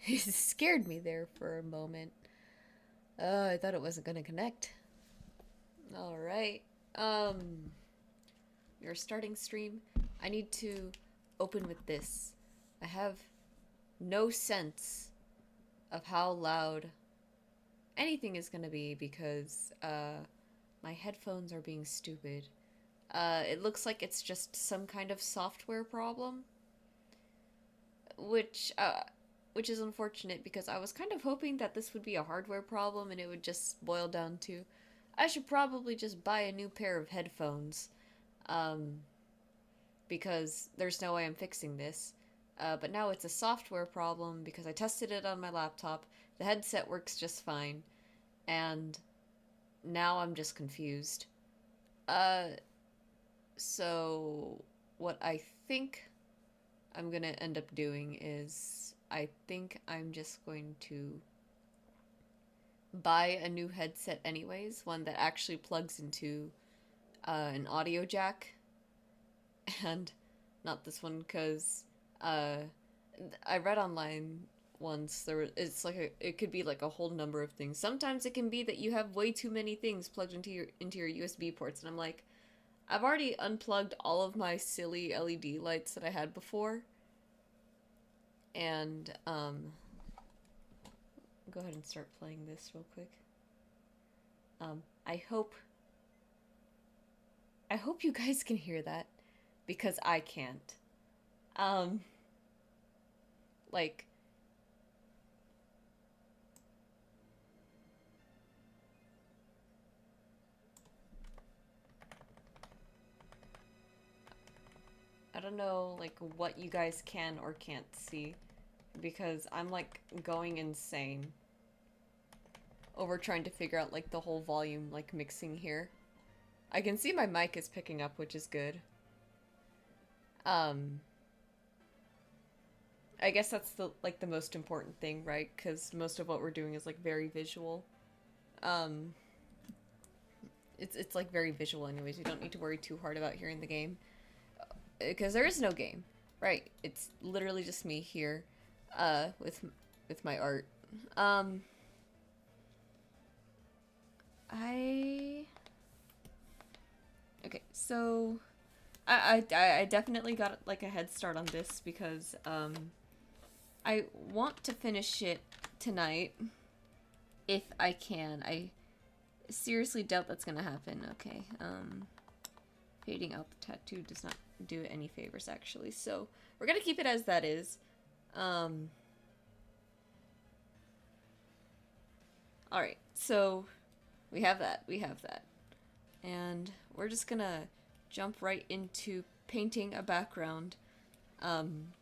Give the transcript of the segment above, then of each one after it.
It scared me there for a moment. I thought it wasn't gonna connect. Alright. You're starting stream. I need to open with this. I have no sense of how loud anything is gonna be because my headphones are being stupid. It looks like it's just some kind of software problem, which uh, which is unfortunate because I was kind of hoping that this would be a hardware problem and it would just boil down to I should probably just buy a new pair of headphones, um, because there's no way I'm fixing this. But now it's a software problem because I tested it on my laptop. The headset works just fine, and now I'm just confused. Uh, so what I think I'm gonna end up doing is I think I'm just going to buy a new headset anyways, one that actually plugs into an audio jack, and not this one because uh, I read online once it's like it could be like a whole number of things. Sometimes it can be that you have way too many things plugged into your USB ports, and I'm like, I've already unplugged all of my silly LED lights that I had before, and go ahead and start playing this real quick. Um, I hope I hope you guys can hear that because I can't. Um, like I don't know like what you guys can or can't see because I'm like going insane over trying to figure out like the whole volume like mixing here. I can see my mic is picking up, which is good. Um I guess that's the most important thing, right? Cuz most of what we're doing is like very visual. Um it's like very visual anyways. You don't need to worry too hard about hearing the game because there is no game. Right. It's literally just me here with my art. Um I Okay, so I definitely got like a head start on this because I want to finish it tonight if I can. I seriously doubt that's gonna happen. Okay, fading out the tattoo does not do it any favors actually, so we're gonna keep it as that is. Um, all right, so we have that. We have that, and we're just gonna jump right into painting a background. Um,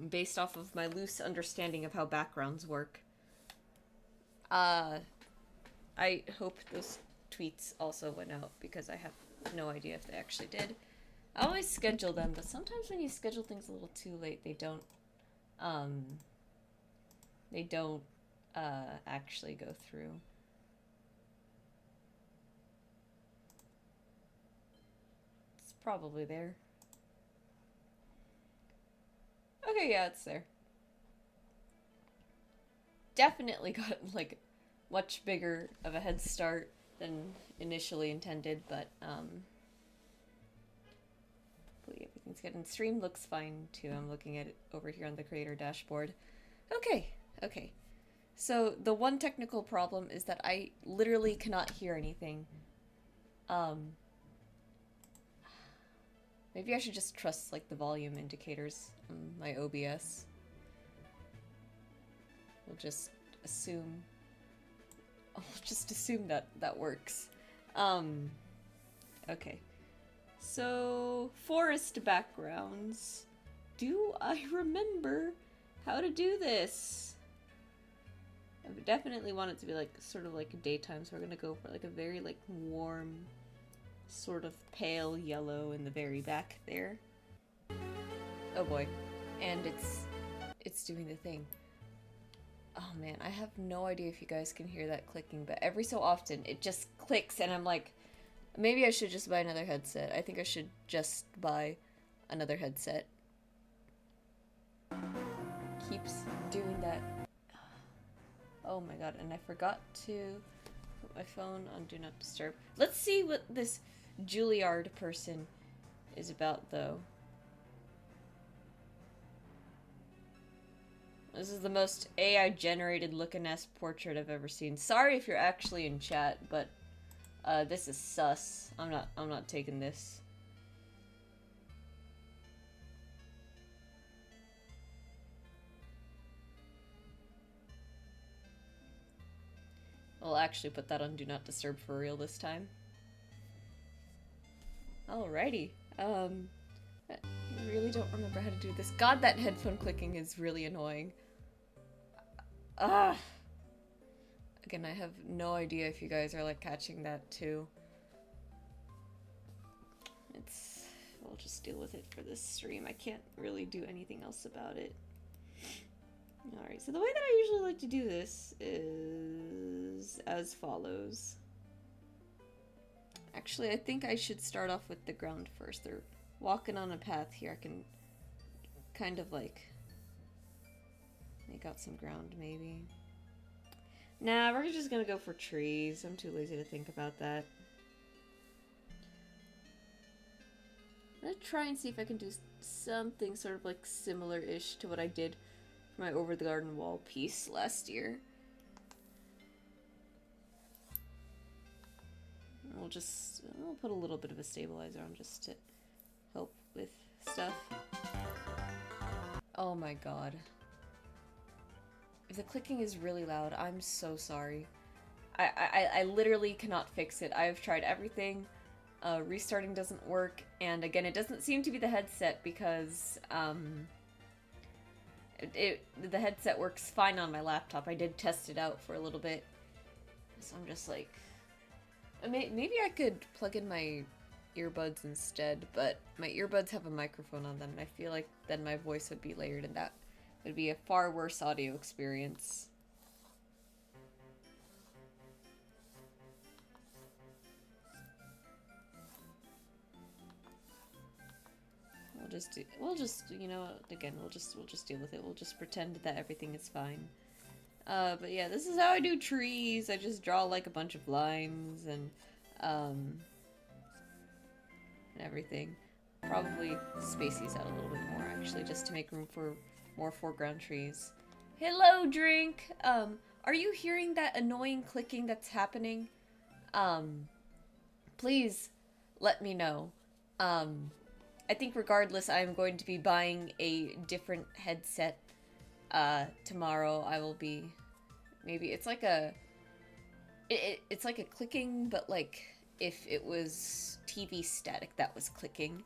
Based off of my loose understanding of how backgrounds work. Uh, I hope those tweets also went out because I have no idea if they actually did. I always schedule them, but sometimes when you schedule things a little too late, um, they don't, actually go through. It's probably there. Okay, yeah, it's there. Definitely got, like, much bigger of a head start than initially intended, but, hopefully everything's good. And stream looks fine too. I'm looking at it over here on the creator dashboard. Okay, okay. So the one technical problem is that I literally cannot hear anything. Um, Maybe I should just trust like the volume indicators on my OBS. We'll just assume. I'll just assume that that works. Um, okay. So forest backgrounds. Do I remember how to do this? I would definitely want it to be like sort of like daytime, so we're gonna go for like a very like warm, sort of pale yellow in the very back there. Oh boy, and it's doing the thing. Oh man, I have no idea if you guys can hear that clicking, but every so often it just clicks, and I'm like, maybe I should just buy another headset. I think I should just buy another headset. keeps doing that. Oh my god, and I forgot to put my phone on Do Not Disturb. Let's see what this Juilliard person is about, though. This is the most AI-generated looking-ass portrait I've ever seen. Sorry if you're actually in chat, but this is sus. I'm not taking this. I'll actually put that on Do Not Disturb for real this time. Alrighty. I really don't remember how to do this. God, that headphone clicking is really annoying. Ah. Again, I have no idea if you guys are like catching that too. We'll just deal with it for this stream. I can't really do anything else about it. Alright, so the way that I usually like to do this is as follows. Actually, I think I should start off with the ground first. They're walking on a path here. I can kind of like make out some ground, maybe. Nah, we're just gonna go for trees. I'm too lazy to think about that. I'm gonna try and see if I can do something sort of like similar-ish to what I did for my Over the Garden Wall piece last year. I'll put a little bit of a stabilizer on just to help with stuff. Oh my god. If the clicking is really loud, I'm so sorry. I literally cannot fix it. I've tried everything. Restarting doesn't work, and again, it doesn't seem to be the headset because the headset works fine on my laptop. I did test it out for a little bit, so I'm just like, maybe I could plug in my earbuds instead, but my earbuds have a microphone on them, and I feel like then my voice would be layered, and that would be a far worse audio experience. We'll just, you know, again, we'll just deal with it. We'll just pretend that everything is fine. But yeah, this is how I do trees. I just draw like a bunch of lines and everything. Probably space these out a little bit more, actually, just to make room for more foreground trees. Hello, Drink! Are you hearing that annoying clicking that's happening? Please let me know. I think regardless, I'm going to be buying a different headset tomorrow. I will be, maybe it's like a, it's like a clicking, but like if it was TV static that was clicking,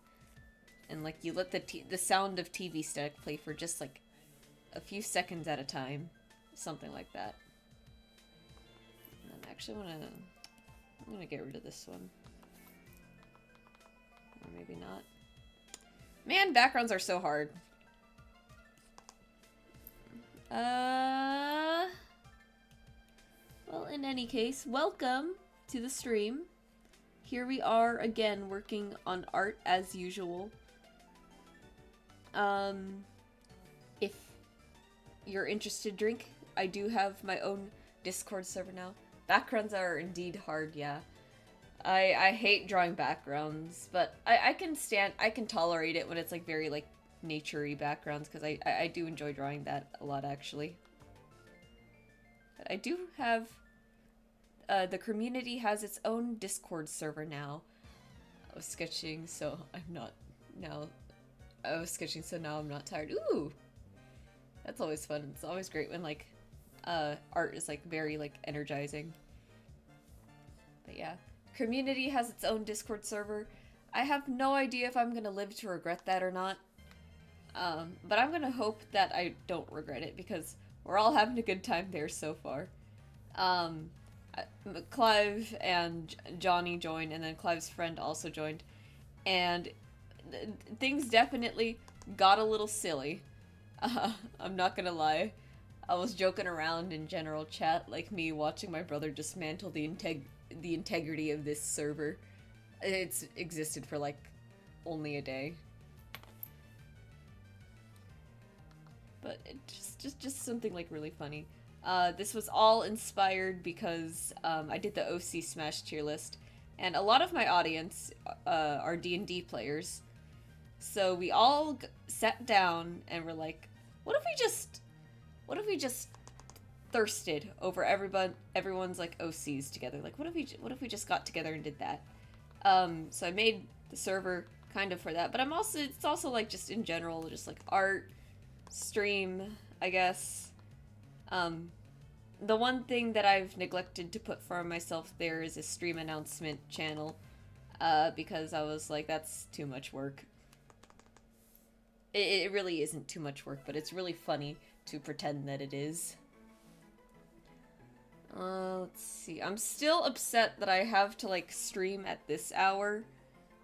and like you let the sound of TV static play for just like a few seconds at a time, something like that. And then actually I'm gonna get rid of this one, or maybe not. Man, backgrounds are so hard. Well, in any case, welcome to the stream. Here we are again working on art as usual. If you're interested, Drink, I do have my own Discord server now. Backgrounds are indeed hard, yeah. I hate drawing backgrounds, but I can tolerate it when it's like very like nature-y backgrounds, because I do enjoy drawing that a lot, actually. But I do have, the community has its own Discord server now. I was sketching, so I'm not, now, I was sketching, so now I'm not tired. Ooh! That's always fun. It's always great when like, art is like very like energizing. But yeah. Community has its own Discord server. I have no idea if I'm gonna live to regret that or not. But I'm gonna hope that I don't regret it, because we're all having a good time there so far. Clive and Johnny joined, and then Clive's friend also joined. And things definitely got a little silly. I'm not gonna lie. I was joking around in general chat, like me watching my brother dismantle the integrity of this server. It's existed for like only a day. but it just something like really funny. This was all inspired because I did the OC Smash tier list, and a lot of my audience are D&D players. So we all sat down and were like, what if we just thirsted over everyone's like OCs together? Like, what if we just got together and did that? So I made the server kind of for that, but it's also like just in general, just like art, stream, I guess. The one thing that I've neglected to put for myself there is a stream announcement channel, because I was like, that's too much work. It really isn't too much work, but it's really funny to pretend that it is. Let's see. I'm still upset that I have to like stream at this hour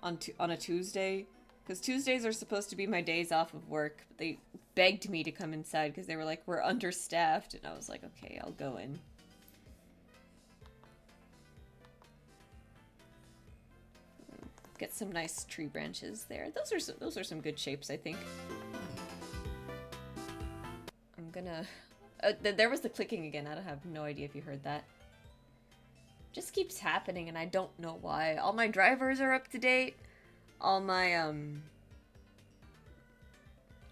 on a Tuesday, because Tuesdays are supposed to be my days off of work. But they begged me to come inside because they were like, we're understaffed, and I was like, okay, I'll go in. Get some nice tree branches there. Those are some good shapes, I think. I'm gonna. There was the clicking again. I have no idea if you heard that. Just keeps happening, and I don't know why. All my drivers are up to date. All my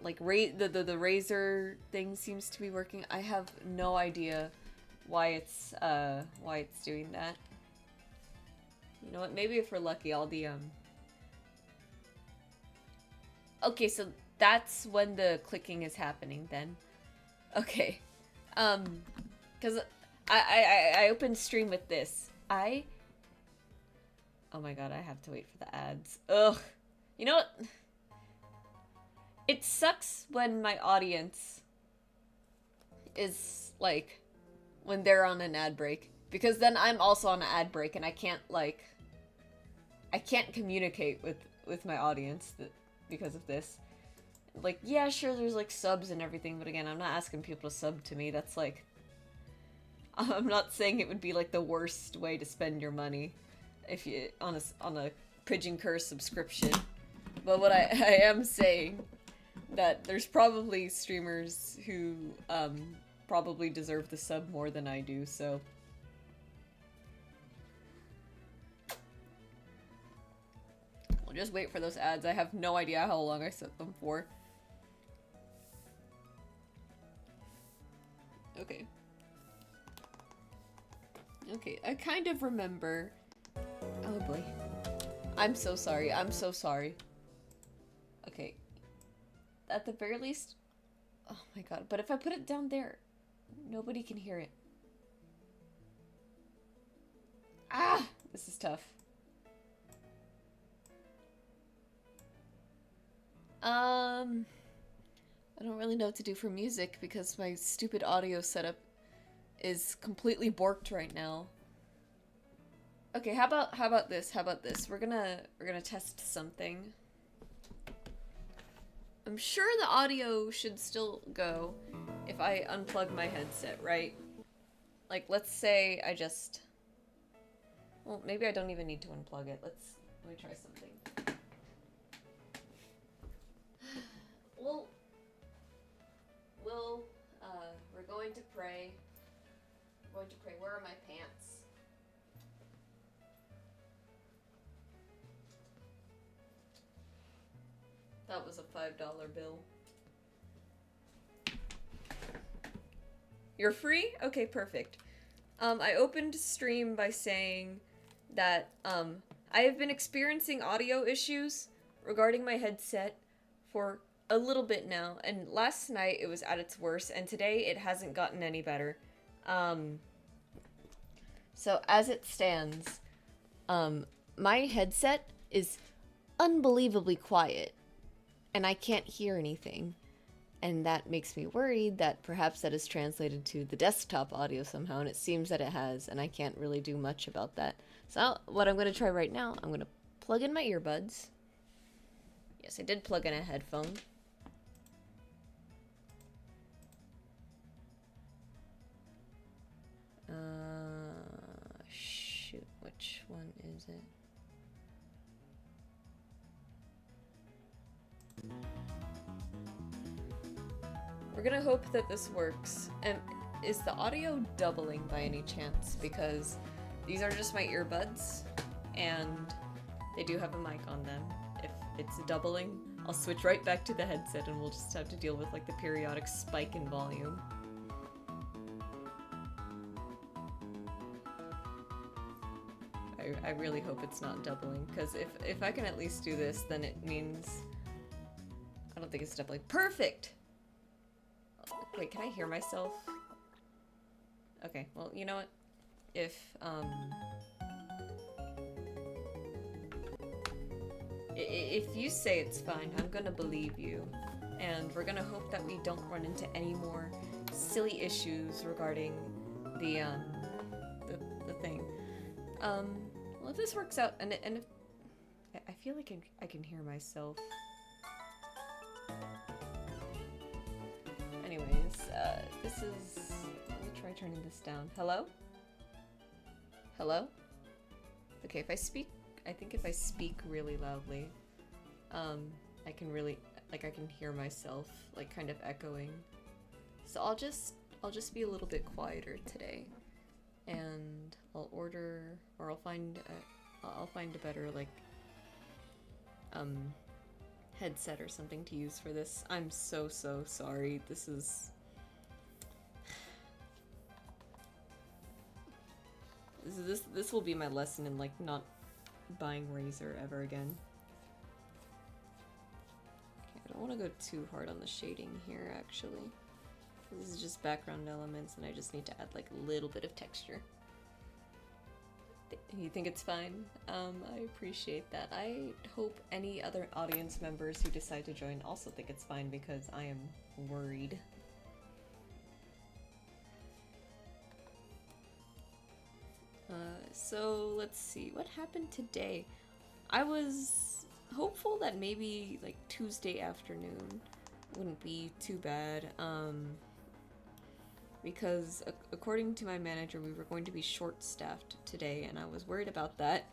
like the Razer thing seems to be working. I have no idea why it's doing that. You know what? Maybe if we're lucky, all the Okay, so that's when the clicking is happening then. Okay. Cause I opened stream with this. Oh my god, I have to wait for the ads. Ugh. You know what? It sucks when my audience is like when they're on an ad break, because then I'm also on an ad break and I can't communicate with my audience because of this. Like, yeah, sure, there's like subs and everything, but again, I'm not asking people to sub to me. That's like, I'm not saying it would be like the worst way to spend your money if you on a Pigeon Curse subscription. But what I am saying that there's probably streamers who probably deserve the sub more than I do, so we'll just wait for those ads. I have no idea how long I set them for. Okay. Okay, I kind of remember. Oh boy. I'm so sorry. I'm so sorry. Okay. At the very least. Oh my god. But if I put it down there, nobody can hear it. Ah! This is tough. I don't really know what to do for music because my stupid audio setup is completely borked right now. Okay, how about this? How about this? We're gonna test something. I'm sure the audio should still go if I unplug my headset, right? Like, let's say I just... Well, maybe I don't even need to unplug it. Let me try something. We're going to pray. We're going to pray. Where are my pants? That was a $5 bill. You're free? Okay, perfect. I opened stream by saying that I have been experiencing audio issues regarding my headset for a little bit now, and last night it was at its worst, and today it hasn't gotten any better. So as it stands, my headset is unbelievably quiet, and I can't hear anything. And that makes me worried that perhaps that is translated to the desktop audio somehow, and it seems that it has, and I can't really do much about that. So what I'm going to try right now, I'm going to plug in my earbuds. Yes, I did plug in a headphone. Shoot, which one is it? we're gonna hope that this works. And is the audio doubling by any chance? Because these are just my earbuds, and they do have a mic on them. If it's doubling, I'll switch right back to the headset and we'll just have to deal with like the periodic spike in volume. I really hope it's not doubling, because if I can at least do this, then it means... I don't think it's doubling. Perfect! Wait, can I hear myself? Okay, well, you know what? If you say it's fine, I'm gonna believe you. And we're gonna hope that we don't run into any more silly issues regarding the thing. Well, if this works out, and if... I feel like I can hear myself. Anyways, this is... Let me try turning this down. Hello? Hello? Okay, if I speak... I think if I speak really loudly, I can really... Like, I can hear myself, like, kind of echoing. So I'll just be a little bit quieter today. And I'll order, or I'll find a better, like, headset or something to use for this. I'm so sorry. This will be my lesson in, like, not buying Razer ever again. Okay, I don't want to go too hard on the shading here, actually. This is just background elements, and I just need to add, like, a little bit of texture. You think it's fine? I appreciate that. I hope any other audience members who decide to join also think it's fine, because I am worried. So let's see, what happened today? I was hopeful that maybe, like, Tuesday afternoon wouldn't be too bad, because according to my manager, we were going to be short-staffed today, and I was worried about that.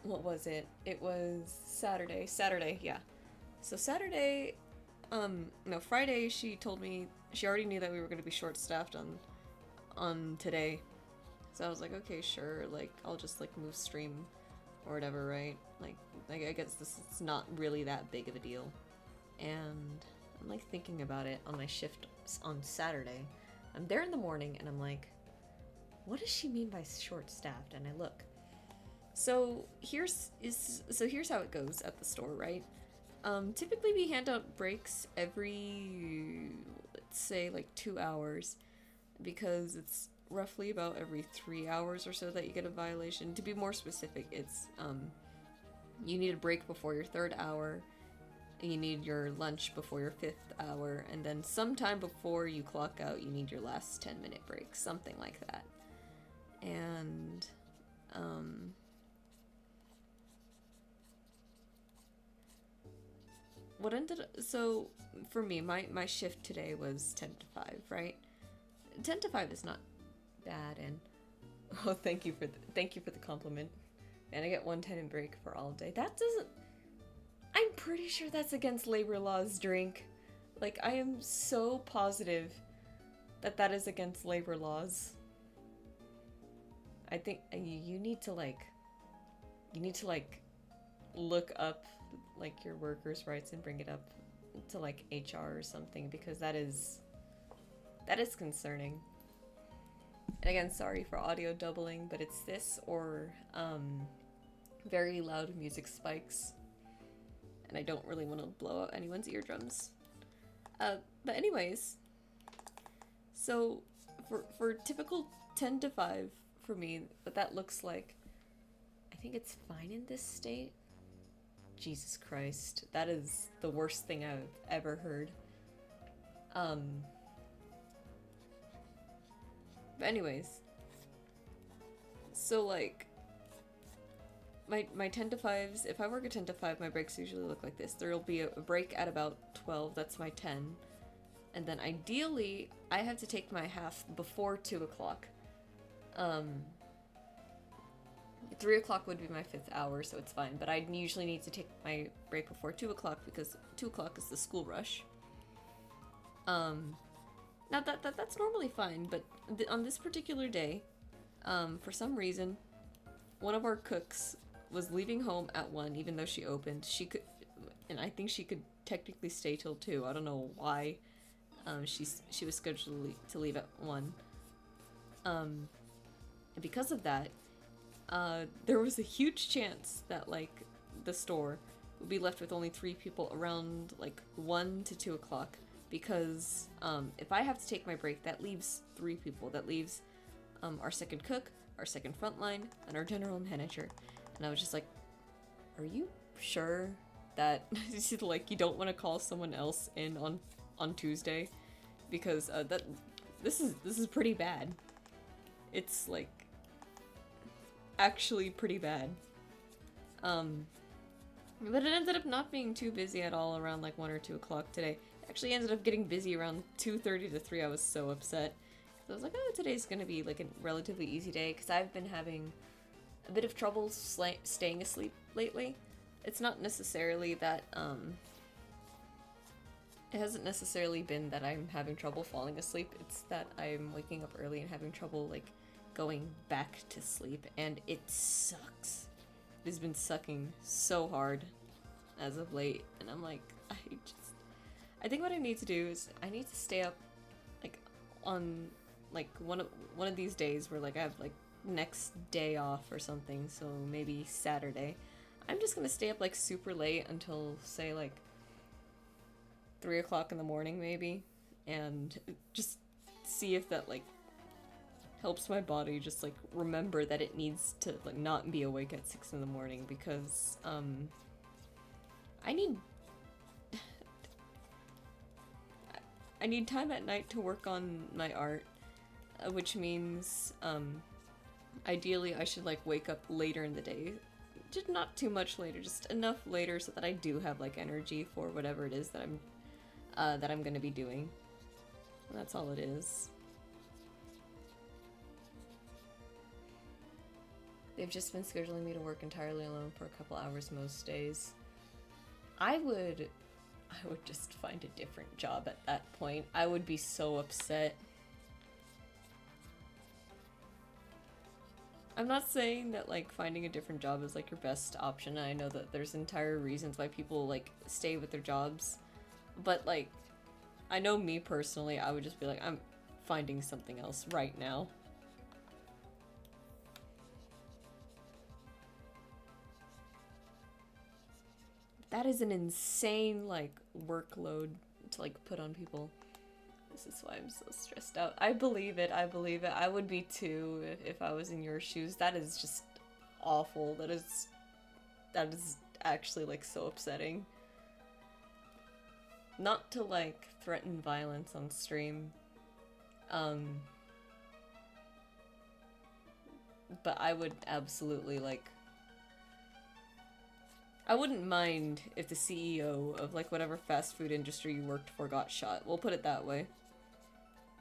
What was it? It was Saturday. Saturday, yeah. So Saturday, no, Friday, she told me she already knew that we were going to be short-staffed on today. So I was like, okay, sure, like, I'll just, like, move stream or whatever, right? Like, I guess this is not really that big of a deal. And I'm, like, thinking about it on my shift on Saturday. I'm there in the morning, and I'm like, what does she mean by short-staffed? And I look. So here's how it goes at the store, right? Typically we hand out breaks every, let's say, like 2 hours, because it's roughly about every 3 hours or so that you get a violation. To be more specific, it's you need a break before your 3rd hour, and you need your lunch before your 5th hour, and then sometime before you clock out, you need your last 10-minute break, something like that. And so for me, my shift today was 10 to 5, right? 10 to 5 is not bad, and oh, thank you for the compliment. And I get 1:10 break for all day. That doesn't... I'm pretty sure that's against labor laws, Drink. Like, I am so positive that that is against labor laws. I think you need to look up, like, your workers' rights and bring it up to, like, HR or something, because that is concerning. And again, sorry for audio doubling, but it's this or very loud music spikes, and I don't really want to blow out anyone's eardrums. But anyways, so for typical 10 to 5 for me, what that looks like, I think it's fine in this state. Jesus Christ, that is the worst thing I've ever heard. But anyways, so like, my 10 to 5s, if I work a 10 to 5, my breaks usually look like this. There'll be a break at about 12, that's my 10. And then ideally, I have to take my half before 2 o'clock. 3 o'clock would be my 5th hour, so it's fine. But I usually need to take my break before 2 o'clock, because 2 o'clock is the school rush. Um, Now that's normally fine, but on this particular day, for some reason, one of our cooks was leaving home at 1, even though she opened. She could, and I think she could technically stay till 2. I don't know why. She was scheduled to leave at 1. And because of that, there was a huge chance that like the store would be left with only 3 people around like 1 to 2 o'clock. Because if I have to take my break, that leaves 3 people. That leaves our second cook, our second frontline, and our general manager. And I was just like, are you sure that like you don't want to call someone else in on Tuesday? Because this is pretty bad. It's like actually pretty bad. But it ended up not being too busy at all around like 1 or 2 o'clock today. Actually ended up getting busy around 2:30 to 3. I was so upset. So I was like, oh, today's gonna be like a relatively easy day, because I've been having a bit of trouble staying asleep lately. It's not necessarily that, it hasn't necessarily been that I'm having trouble falling asleep. It's that I'm waking up early and having trouble, like, going back to sleep, and it sucks. It has been sucking so hard as of late, and I'm like, I think what I need to do is I need to stay up like on like one of these days where like I have like next day off or something, so maybe Saturday. I'm just gonna stay up like super late until say like 3 o'clock in the morning maybe, and just see if that like helps my body just like remember that it needs to like not be awake at 6 in the morning, because I need time at night to work on my art, which means, ideally I should, like, wake up later in the day. Just not too much later, just enough later so that I do have, like, energy for whatever it is that I'm gonna be doing. And that's all it is. They've just been scheduling me to work entirely alone for a couple hours most days. I would just find a different job at that point. I would be so upset. I'm not saying that like finding a different job is like your best option. I know that there's entire reasons why people like stay with their jobs, but like I know me personally, I would just be like, I'm finding something else right now. That is an insane like workload to like put on people. This is why I'm so stressed out. I believe it. I believe it. I would be too if I was in your shoes. That is just awful. That is actually like so upsetting. Not to like threaten violence on stream. But I would absolutely like, I wouldn't mind if the CEO of like whatever fast food industry you worked for got shot. We'll put it that way.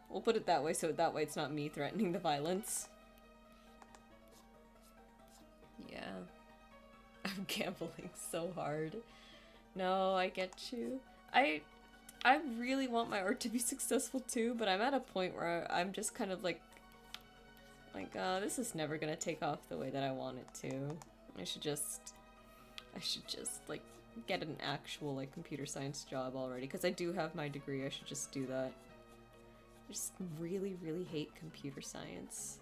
We'll put it that way so that way it's not me threatening the violence. Yeah. I'm gambling so hard. No, I get you. I really want my art to be successful too, but I'm at a point where I'm just kind of like, this is never gonna take off the way that I want it to. I should just like get an actual like computer science job already, because I do have my degree. I should just do that. I just really, really hate computer science.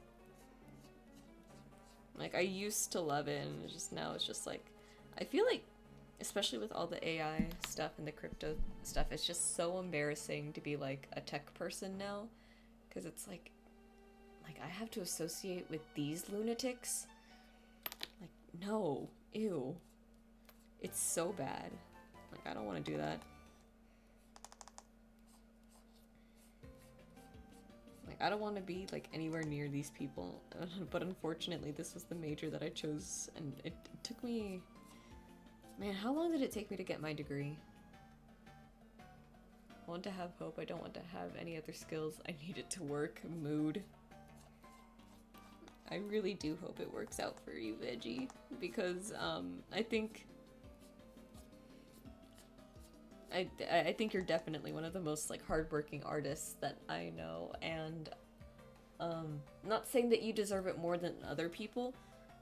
Like, I used to love it, and just now it's just like, I feel like, especially with all the AI stuff and the crypto stuff, it's just so embarrassing to be like a tech person now, because it's like I have to associate with these lunatics. Like, no, ew. It's so bad. Like, I don't want to do that. Like, I don't want to be, like, anywhere near these people. But unfortunately, this was the major that I chose, and it took me... Man, how long did it take me to get my degree? I want to have hope. I don't want to have any other skills. I need it to work. Mood. I really do hope it works out for you, Veggie, because, I think... I think you're definitely one of the most like hardworking artists that I know, and not saying that you deserve it more than other people,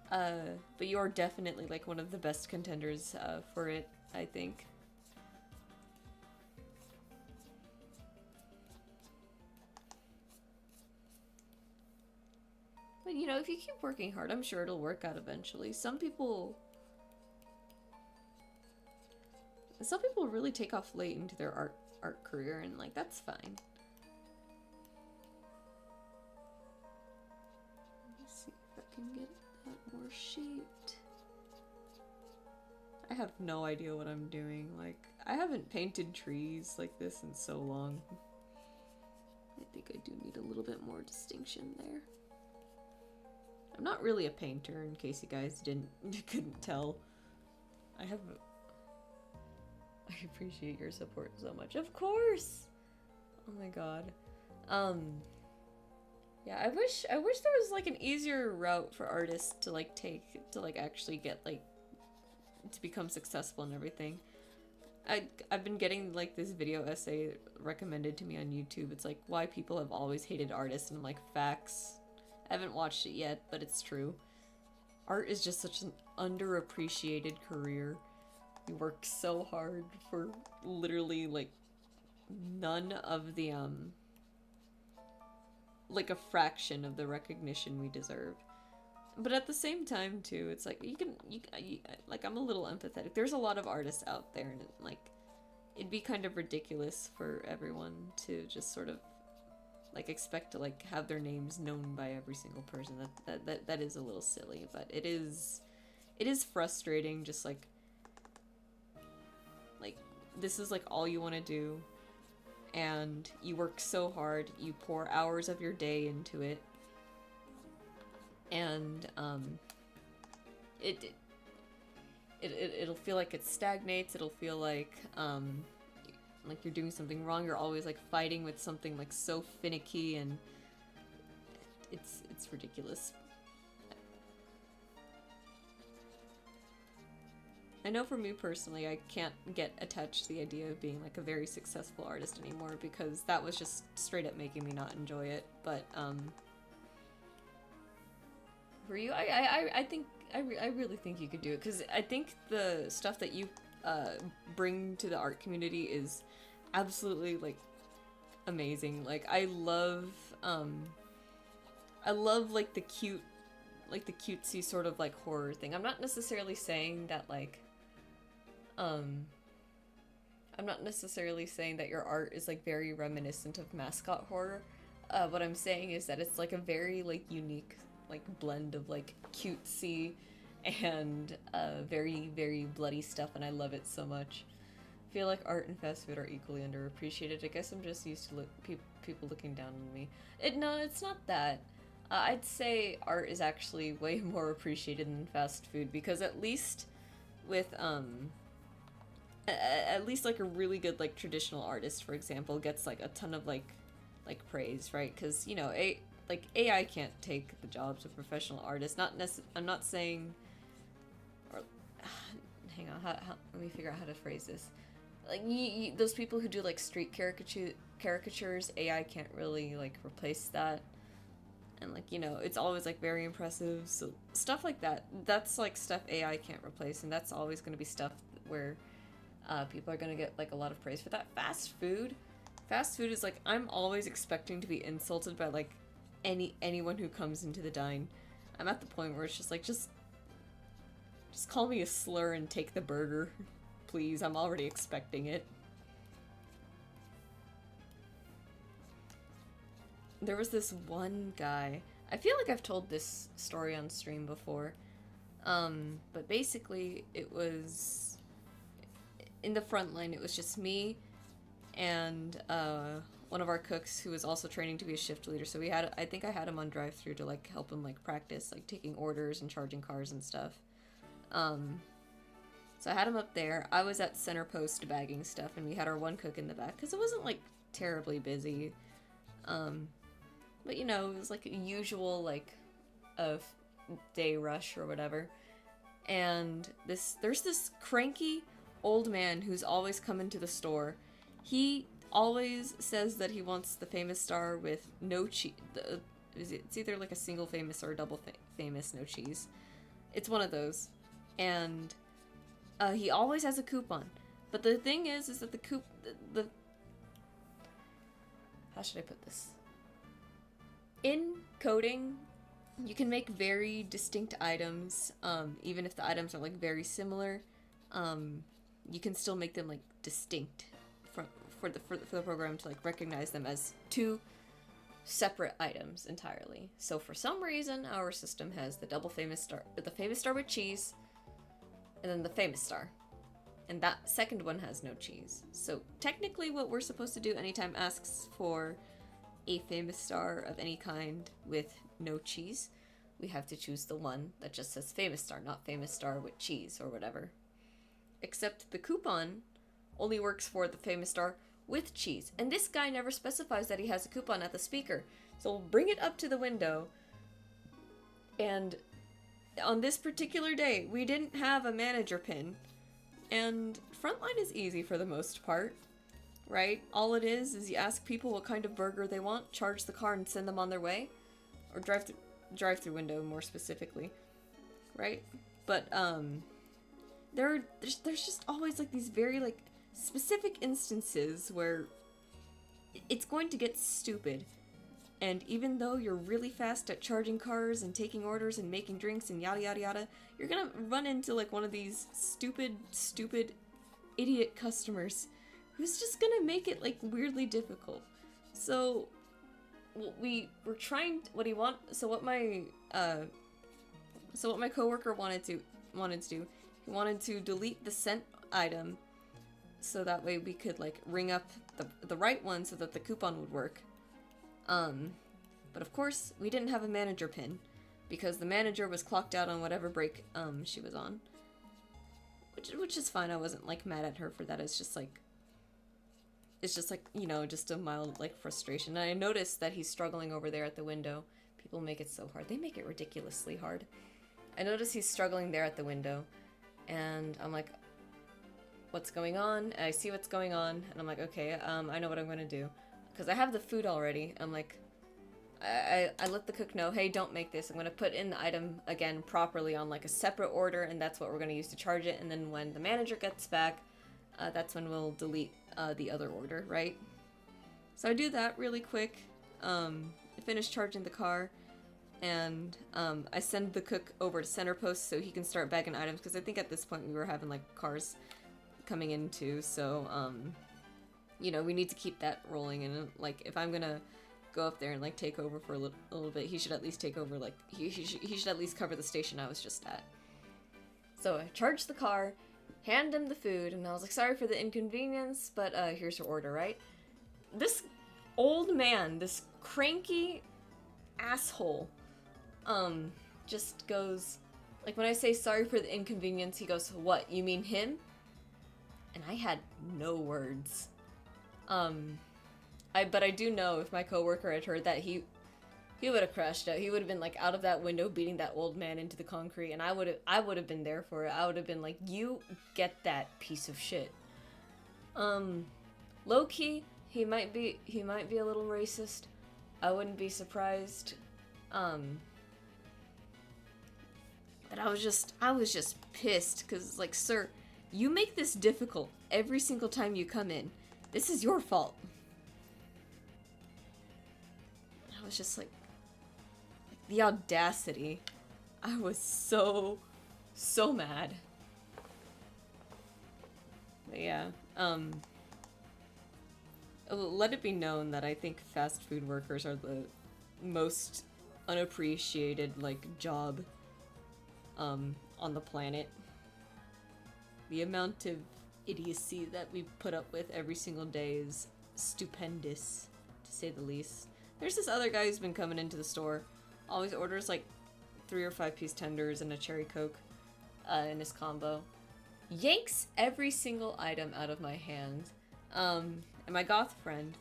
but you're definitely like one of the best contenders for it, I think. But you know, if you keep working hard, I'm sure it'll work out eventually. Some people really take off late into their art career, and like that's fine. Let me see if I can get that more shaped. I have no idea what I'm doing. Like, I haven't painted trees like this in so long. I think I do need a little bit more distinction there. I'm not really a painter, in case you guys couldn't tell. I appreciate your support so much. Of course! Oh my god. Yeah, I wish there was like an easier route for artists to like take to like actually get like to become successful and everything. I've been getting like this video essay recommended to me on YouTube. It's like why people have always hated artists, and I'm like, facts. I haven't watched it yet, but it's true. Art is just such an underappreciated career. You work so hard for literally like none of the like a fraction of the recognition we deserve. But at the same time too, it's like you like I'm a little empathetic. There's a lot of artists out there, and like it'd be kind of ridiculous for everyone to just sort of like expect to like have their names known by every single person. That is a little silly, but it is frustrating. Just like this is like all you want to do, and you work so hard, you pour hours of your day into it, and it'll feel like it stagnates. It'll feel like you're doing something wrong. You're always like fighting with something like so finicky, and it's ridiculous. I know for me personally, I can't get attached to the idea of being like a very successful artist anymore, because that was just straight up making me not enjoy it. But for you, I think I really think you could do it, because I think the stuff that you bring to the art community is absolutely like amazing. Like I love like the cutesy sort of like horror thing. I'm not necessarily saying that like I'm not necessarily saying that your art is like very reminiscent of mascot horror. What I'm saying is that it's like a very like unique like blend of like cutesy and very, very bloody stuff, and I love it so much. I feel like art and fast food are equally underappreciated. I guess I'm just used to people looking down on me. No, it's not that. I'd say art is actually way more appreciated than fast food, because at least with at least like a really good like traditional artist, for example, gets like a ton of like praise, right? Because you know AI can't take the jobs of professional artists. I'm not saying, or hang on, let me figure out how to phrase this. Like those people who do like street caricatures, AI can't really like replace that. And like, you know, it's always like very impressive. So stuff like that, that's like stuff AI can't replace, and that's always going to be stuff where people are going to get like a lot of praise for that. Fast food is like, I'm always expecting to be insulted by like anyone who comes into the dine. I'm at the point where it's just like, just call me a slur and take the burger, please. I'm already expecting it. There was this one guy, I feel like I've told this story on stream before, but basically it was, in the front line, it was just me and one of our cooks who was also training to be a shift leader. So I think I had him on drive-through to like help him like practice like taking orders and charging cars and stuff. So I had him up there. I was at center post bagging stuff, and we had our one cook in the back because it wasn't like terribly busy. But you know, it was like a usual like a day rush or whatever. And there's this cranky old man who's always come into the store. He always says that he wants the famous star with no cheese. It's either like a single famous or a double famous, no cheese. It's one of those. And he always has a coupon. But the thing is that the how should I put this? In coding, you can make very distinct items, even if the items are like very similar. You can still make them like distinct for the program to like recognize them as two separate items entirely. So for some reason, our system has the famous star with cheese, and then the famous star. And that second one has no cheese. So technically what we're supposed to do anytime asks for a famous star of any kind with no cheese, we have to choose the one that just says famous star, not famous star with cheese or whatever. Except the coupon only works for the famous star with cheese. And this guy never specifies that he has a coupon at the speaker. So we'll bring it up to the window. And on this particular day, we didn't have a manager pin. And Frontline is easy for the most part, right? All it is you ask people what kind of burger they want, charge the car and send them on their way. Or drive-through window more specifically, right? But there's just always like these very like specific instances where it's going to get stupid. And even though you're really fast at charging cars and taking orders and making drinks and yada yada yada, you're gonna run into like one of these stupid idiot customers who's just gonna make it like weirdly difficult. So what my coworker wanted to do, he wanted to delete the sent item so that way we could like ring up the right one so that the coupon would work. But of course, we didn't have a manager pin because the manager was clocked out on whatever break she was on. Which is fine. I wasn't like mad at her for that. It's just like, you know, just a mild like frustration. And I noticed that he's struggling over there at the window. People make it so hard. They make it ridiculously hard. I noticed he's struggling there at the window, and I'm like, what's going on? And I see what's going on, and I'm like, okay, I know what I'm gonna do. Because I have the food already. I'm like, I let the cook know, hey, don't make this. I'm going to put in the item again properly on like a separate order, and that's what we're going to use to charge it. And then when the manager gets back, that's when we'll delete the other order, right? So I do that really quick. I finish charging the car, and I send the cook over to Center Post so he can start bagging items, because I think at this point we were having like cars coming in too, so you know, we need to keep that rolling. And like, if I'm gonna go up there and like take over for a little bit, he should at least take over, like he should at least cover the station I was just at. So I charged the car, hand him the food, and I was like, sorry for the inconvenience, but here's your order, right? This old man, this cranky asshole, just goes, like, when I say sorry for the inconvenience, he goes, what, you mean him? And I had no words. But I do know if my coworker had heard that, he would have crashed out. He would have been like out of that window beating that old man into the concrete, and I would have been there for it. I would have been like, you get that piece of shit. Low key, he might be a little racist. I wouldn't be surprised. But I was just pissed, because like, sir, you make this difficult every single time you come in. This is your fault. I was just like the audacity. I was so mad. But yeah, let it be known that I think fast food workers are the most unappreciated, like, job, on the planet. The amount of idiocy that we put up with every single day is stupendous, to say the least. There's this other guy who's been coming into the store, always orders like 3 or 5 piece tenders and a cherry coke in his combo. Yanks every single item out of my hand. And my goth friend,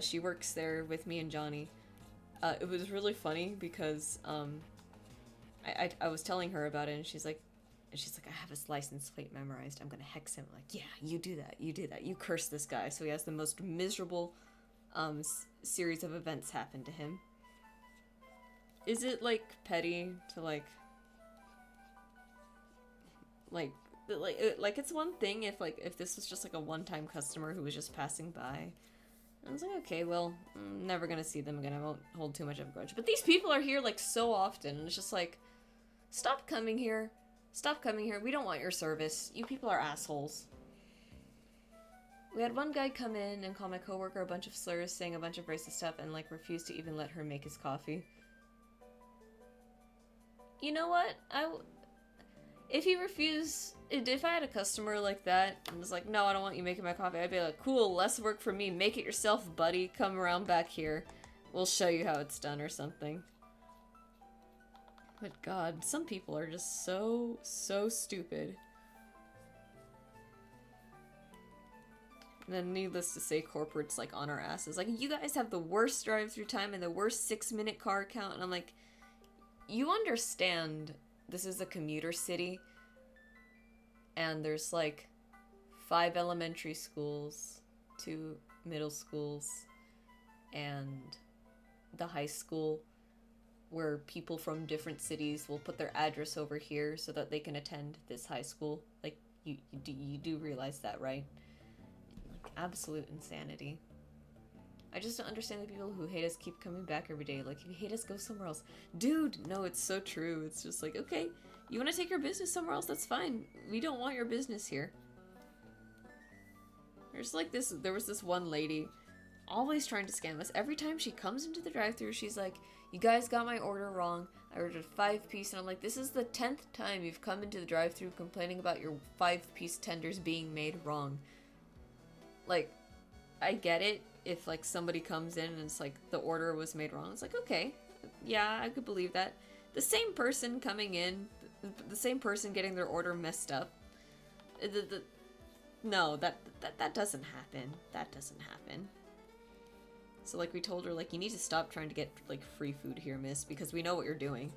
she works there with me and Johnny. It was really funny because I was telling her about it, and she's like, And she's like, I have his license plate memorized. I'm gonna hex him. I'm like, yeah, you do that. You do that. You curse this guy. So he has the most miserable series of events happen to him. Is it, like, petty to, like, it's one thing if this was just, like, a one-time customer who was just passing by. I was like, okay, well, I'm never gonna see them again. I won't hold too much of a grudge. But these people are here, like, so often, and it's just like, stop coming here. Stop coming here. We don't want your service. You people are assholes. We had one guy come in and call my coworker a bunch of slurs, saying a bunch of racist stuff, and, like, refused to even let her make his coffee. You know what? If I had a customer like that and was like, no, I don't want you making my coffee, I'd be like, cool, less work for me. Make it yourself, buddy. Come around back here. We'll show you how it's done or something. But God, some people are just so stupid. And then needless to say, corporate's like on our asses. Like, you guys have the worst drive-through time and the worst 6-minute car count. And I'm like, you understand this is a commuter city. And there's like 5 elementary schools, 2 middle schools, and the high school, where people from different cities will put their address over here so that they can attend this high school. Like, you do realize that, right? Like, absolute insanity. I just don't understand the people who hate us keep coming back every day. Like, if you hate us, go somewhere else. Dude, no, it's so true. It's just like, okay, you want to take your business somewhere else? That's fine. We don't want your business here. There was this one lady always trying to scam us. Every time she comes into the drive-thru, she's like, you guys got my order wrong. I ordered a 5-piece, and I'm like, this is the 10th time you've come into the drive-thru complaining about your 5-piece tenders being made wrong. Like, I get it if, like, somebody comes in and it's like, the order was made wrong. It's like, okay, yeah, I could believe that. The same person coming in, the same person getting their order messed up. No, that doesn't happen. That doesn't happen. So, like, we told her, like, you need to stop trying to get, like, free food here, miss, because we know what you're doing.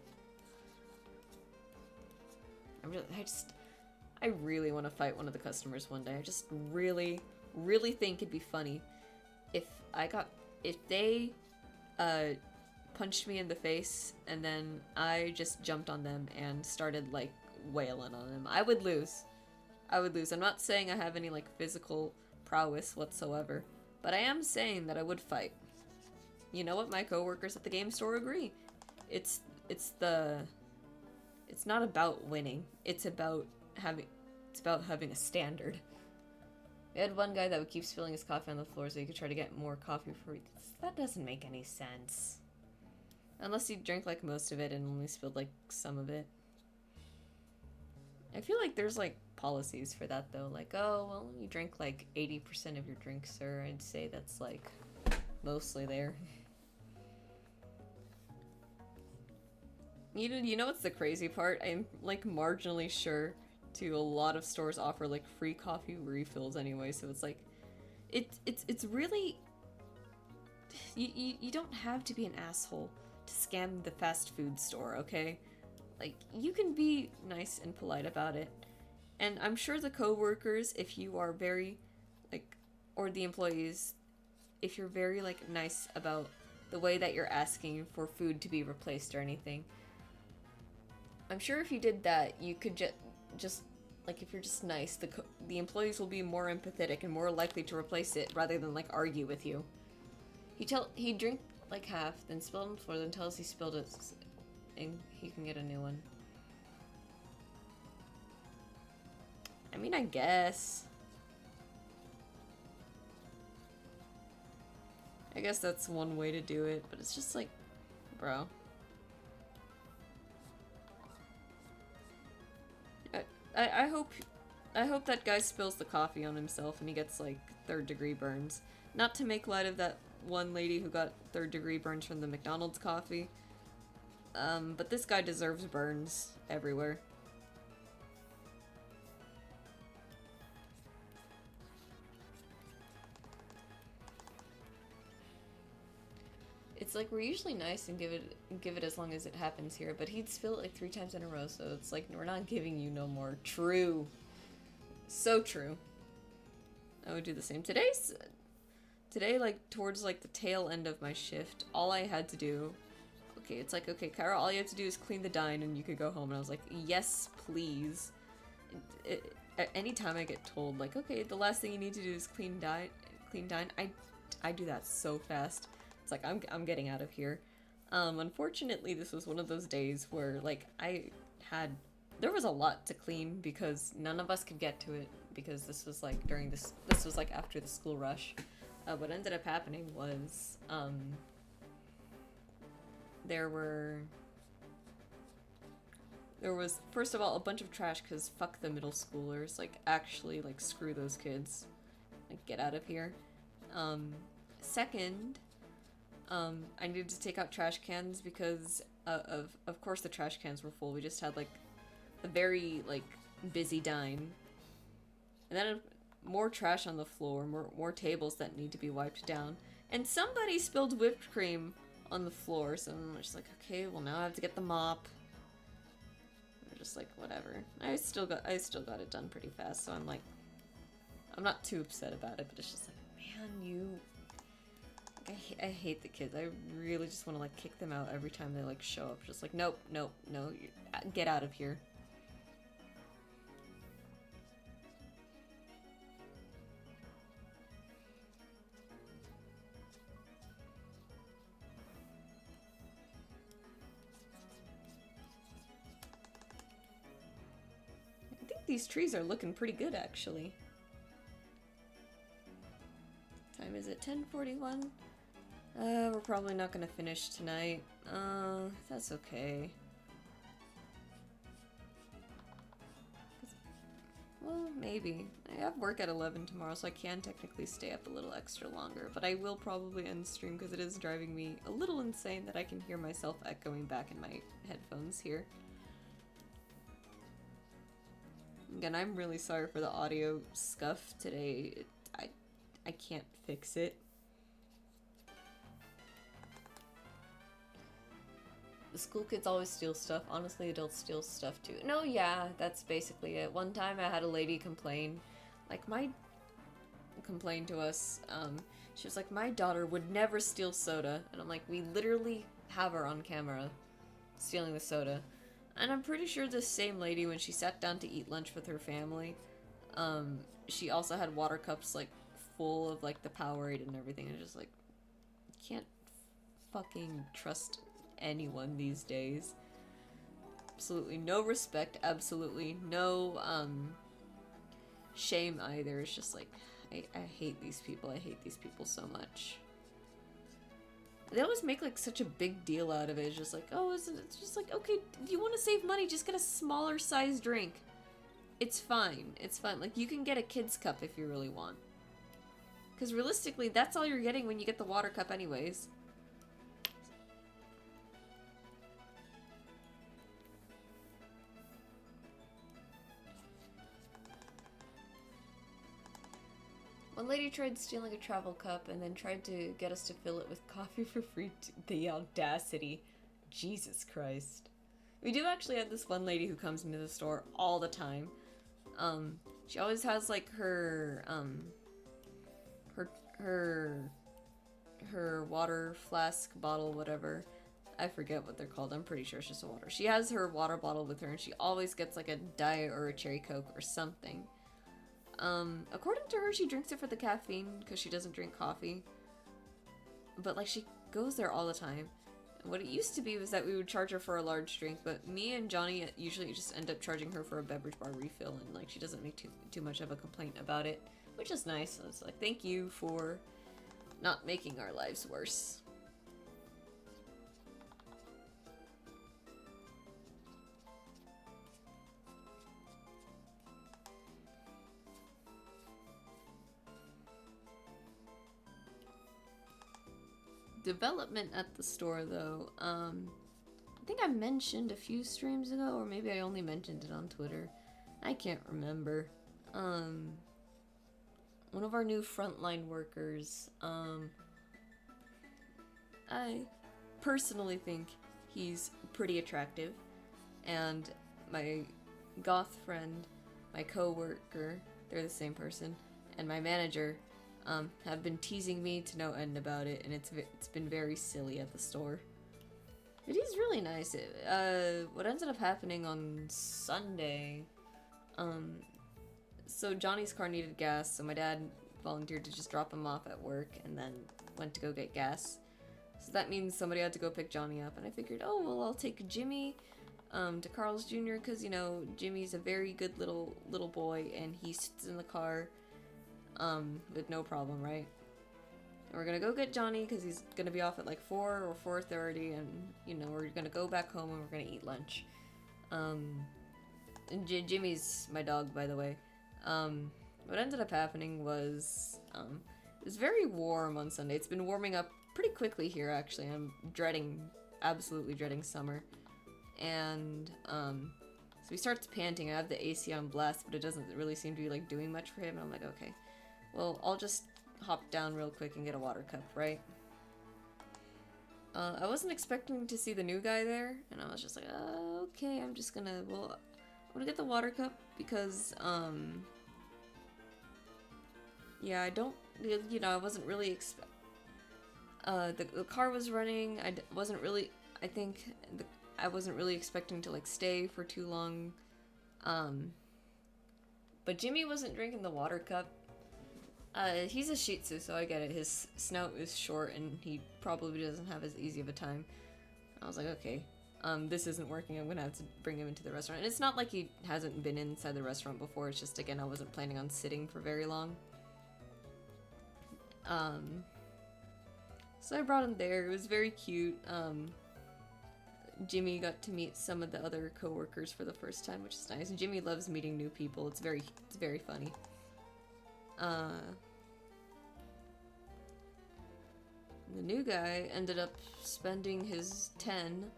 I really want to fight one of the customers one day. I just really think it'd be funny if they, punched me in the face and then I just jumped on them and started, like, wailing on them. I would lose. I'm not saying I have any, like, physical prowess whatsoever. But I am saying that I would fight. You know what? My coworkers at the game store agree. It's not about winning. It's about having a standard. We had one guy that would keep spilling his coffee on the floor so he could try to get more coffee for. That doesn't make any sense. Unless he drank like most of it and only spilled like some of it. I feel like there's like policies for that though. Like, oh, well, you drink like 80% of your drink, sir. I'd say that's like mostly there. You know what's the crazy part? I'm like marginally sure a lot of stores offer like free coffee refills anyway, so it's like it's really you don't have to be an asshole to scam the fast food store, okay? Like, you can be nice and polite about it. And I'm sure the co-workers, if you are very, like, or the employees, if you're very, like, nice about the way that you're asking for food to be replaced or anything, I'm sure if you did that, you could just like, if you're just nice, the employees will be more empathetic and more likely to replace it rather than, like, argue with you. He drink, like, half, then spill it on the floor, then tells he spilled it, and he can get a new one. I mean, I guess. I guess that's one way to do it, but it's just like, bro. I hope that guy spills the coffee on himself and he gets, like, 3rd-degree burns. Not to make light of that one lady who got 3rd-degree burns from the McDonald's coffee. But this guy deserves burns everywhere. It's like we're usually nice and give it as long as it happens here, but he'd spill it like 3 times in a row, so it's like we're not giving you no more. True. So true. I would do the same. Today, like, towards, like, the tail end of my shift, all I had to do... Okay, it's like, okay, Kyra, all you have to do is clean the dine and you could go home. And I was like, yes, please. Anytime I get told, like, okay, the last thing you need to do is clean dine, I do that so fast. It's like, I'm getting out of here. Unfortunately, this was one of those days where, like, there was a lot to clean because none of us could get to it because this was, like, this was, like, after the school rush. What ended up happening was, there was, first of all, a bunch of trash because fuck the middle schoolers. Like, actually, like, screw those kids. Like, get out of here. Second, I needed to take out trash cans because of course the trash cans were full. We just had, like, a very, like, busy dine. And then more trash on the floor, more tables that need to be wiped down. And somebody spilled whipped cream on the floor, so I'm just like, okay, well now I have to get the mop. I'm just like, whatever. I still got it done pretty fast, so I'm like, I'm not too upset about it, but it's just like, man, I hate the kids. I really just want to, like, kick them out every time they, like, show up. Just like, nope, no, get out of here. I think these trees are looking pretty good, actually. Time is it? 10:41? We're probably not gonna finish tonight. That's okay. Well, maybe. I have work at 11 tomorrow, so I can technically stay up a little extra longer, but I will probably end stream because it is driving me a little insane that I can hear myself echoing back in my headphones here. Again, I'm really sorry for the audio scuff today. I can't fix it. The school kids always steal stuff. Honestly, adults steal stuff too. No, yeah, that's basically it. One time I had a lady complain, like, complain to us. She was like, my daughter would never steal soda. And I'm like, we literally have her on camera stealing the soda. And I'm pretty sure this same lady, when she sat down to eat lunch with her family, she also had water cups, like, full of, like, the Powerade and everything. And just like, can't fucking trust anyone these days. Absolutely no respect, absolutely no shame either. It's just like, I hate these people. I hate these people so much. They always make, like, such a big deal out of it. It's just like, oh, it's just like, okay, if you want to save money, just get a smaller size drink. It's fine. It's fine. Like, you can get a kid's cup if you really want. Because realistically, that's all you're getting when you get the water cup anyways. One lady tried stealing a travel cup and then tried to get us to fill it with coffee for free. The audacity. Jesus Christ. We do actually have this one lady who comes into the store all the time. She always has, like, her water flask, bottle, whatever. I forget what they're called. I'm pretty sure it's just a water. She has her water bottle with her, and she always gets, like, a Diet or a Cherry Coke or something. According to her, she drinks it for the caffeine because she doesn't drink coffee. But, like, she goes there all the time. What it used to be was that we would charge her for a large drink, but me and Johnny usually just end up charging her for a beverage bar refill, and, like, she doesn't make too much of a complaint about it, which is nice. So it's like, thank you for not making our lives worse. Development at the store, though. I think I mentioned a few streams ago, or maybe I only mentioned it on Twitter. I can't remember. One of our new frontline workers, personally think he's pretty attractive, and my goth friend, my co-worker, they're the same person, and my manager have been teasing me to no end about it, and it's been very silly at the store. But he's really nice. What ended up happening on Sunday, so Johnny's car needed gas, so my dad volunteered to just drop him off at work and then went to go get gas. So that means somebody had to go pick Johnny up, and I figured, oh, well, I'll take Jimmy to Carl's Jr. because, you know, Jimmy's a very good little boy, and he sits in the car with no problem, right? And we're gonna go get Johnny because he's gonna be off at like 4 or 4:30, and, you know, we're gonna go back home and we're gonna eat lunch. And Jimmy's my dog, by the way. What ended up happening was, it was very warm on Sunday. It's been warming up pretty quickly here, actually. I'm absolutely dreading summer. And, so he starts panting. I have the AC on blast, but it doesn't really seem to be, like, doing much for him. And I'm like, okay, well, I'll just hop down real quick and get a water cup, right? I wasn't expecting to see the new guy there, and I was just like, okay, I'm gonna get the water cup because, yeah, I wasn't really the car was running. I wasn't really expecting to, like, stay for too long. But Jimmy wasn't drinking the water cup. He's a Shih Tzu, so I get it. His snout is short, and he probably doesn't have as easy of a time. I was like, okay, this isn't working. I'm gonna have to bring him into the restaurant. And it's not like he hasn't been inside the restaurant before. It's just, again, I wasn't planning on sitting for very long. So I brought him there. It was very cute. Jimmy got to meet some of the other coworkers for the first time, which is nice. And Jimmy loves meeting new people. It's very funny. The new guy ended up spending his 10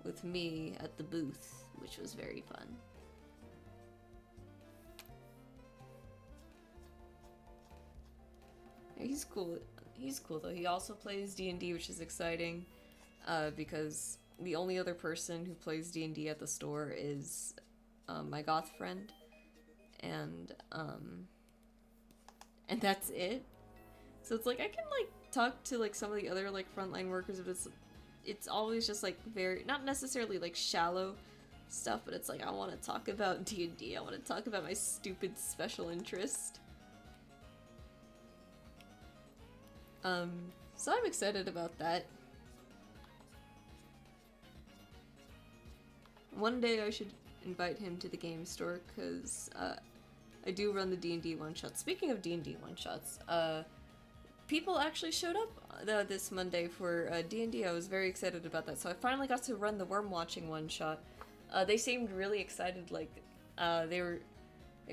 with me at the booth, which was very fun. Yeah, he's cool. He's cool though. He also plays D&D, which is exciting, because the only other person who plays D&D at the store is my goth friend, and that's it. So it's like I can, like, talk to, like, some of the other, like, frontline workers, but it's always just, like, very, not necessarily, like, shallow stuff, but it's like I want to talk about D&D. I want to talk about my stupid special interest. So I'm excited about that. One day I should invite him to the game store, because I do run the D&D one-shots. Speaking of D&D one-shots, people actually showed up this Monday for D&D. I was very excited about that. So I finally got to run the Worm Watching one-shot. They seemed really excited, like, they were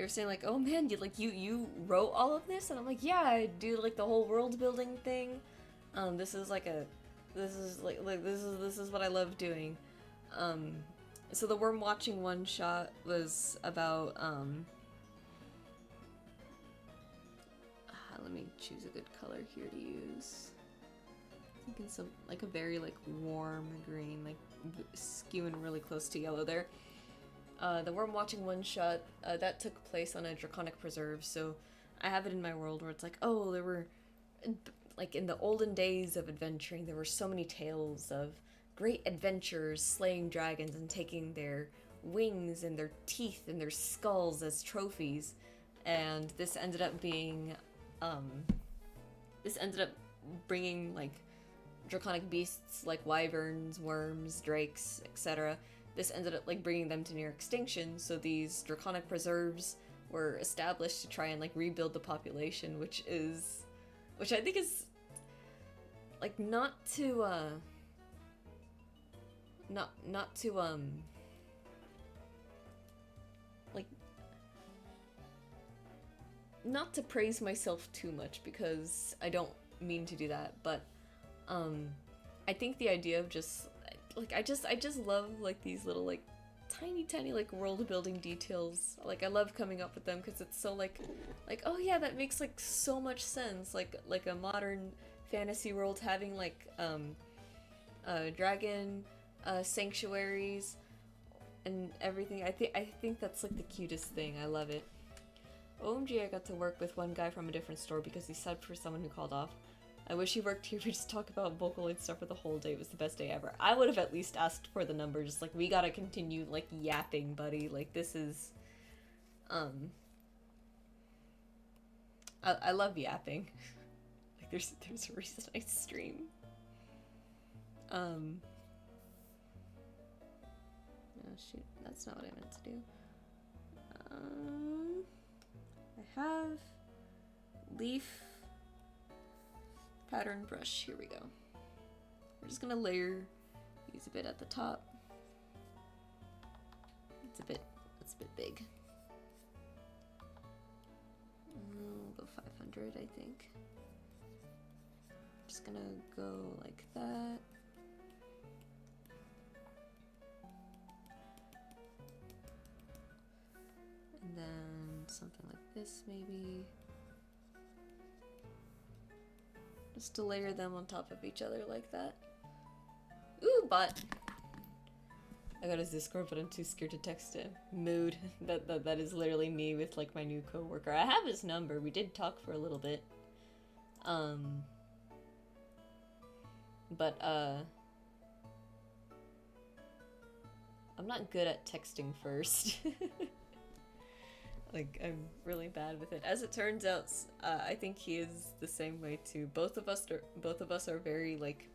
saying, like, oh man, you wrote all of this? And I'm like, yeah, I do, like, the whole world building thing. This is what I love doing. So the Worm Watching one-shot was about, let me choose a good color here to use. I'm thinking some, like, a very, like, warm green, like, skewing really close to yellow there. The Worm Watching one-shot, that took place on a Draconic Preserve, so I have it in my world where it's like, oh, there were, like, in the olden days of adventuring, there were so many tales of great adventurers slaying dragons and taking their wings and their teeth and their skulls as trophies, and this ended up being, bringing, like, draconic beasts like wyverns, worms, drakes, etc. This ended up, like, bringing them to near extinction, so these Draconic Preserves were established to try and, like, rebuild the population, which I think is, like, not to praise myself too much, because I don't mean to do that, but, I think the idea of just, like, I just love, like, these little, like, tiny, like, world-building details. Like, I love coming up with them, because it's so, like, oh yeah, that makes, like, so much sense. Like a modern fantasy world having, like, dragon sanctuaries and everything. I think that's like the cutest thing. I love it. OMG, I got to work with one guy from a different store because he subbed for someone who called off. I wish he worked here. We just talk about Vocaloid stuff for the whole day. It was the best day ever. I would have at least asked for the number. Just like, we gotta continue like yapping, buddy. Like, this is I love yapping. Like, there's a reason I stream. Oh shoot, that's not what I meant to do. I have leaf pattern brush. Here we go. We're just gonna layer these a bit at the top. It's a bit big. We'll go 500, I think. Just gonna go like that. And then something like this, maybe. Just to layer them on top of each other like that. Ooh, bot! I got his Discord, but I'm too scared to text him. Mood. That is literally me with like my new coworker. I have his number. We did talk for a little bit. But I'm not good at texting first. Like, I'm really bad with it. As it turns out, I think he is the same way too. Both of us are very like,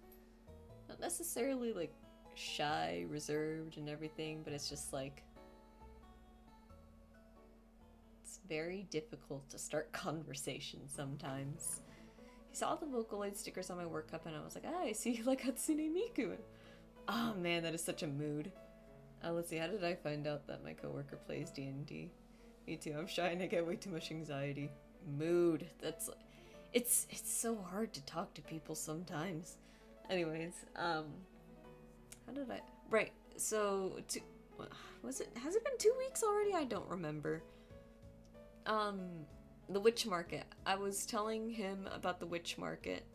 not necessarily like shy, reserved, and everything, but it's just like, it's very difficult to start conversations sometimes. He saw the Vocaloid stickers on my work cup, and I was like, ah, I see you like Hatsune Miku. Oh man, that is such a mood. Let's see, how did I find out that my coworker plays D&D? Me too, I'm shy and I get way too much anxiety. Mood. That's... It's so hard to talk to people sometimes. Anyways, how did I... Right, so... Was it... Has it been 2 weeks already? I don't remember. The witch market. I was telling him about the witch market.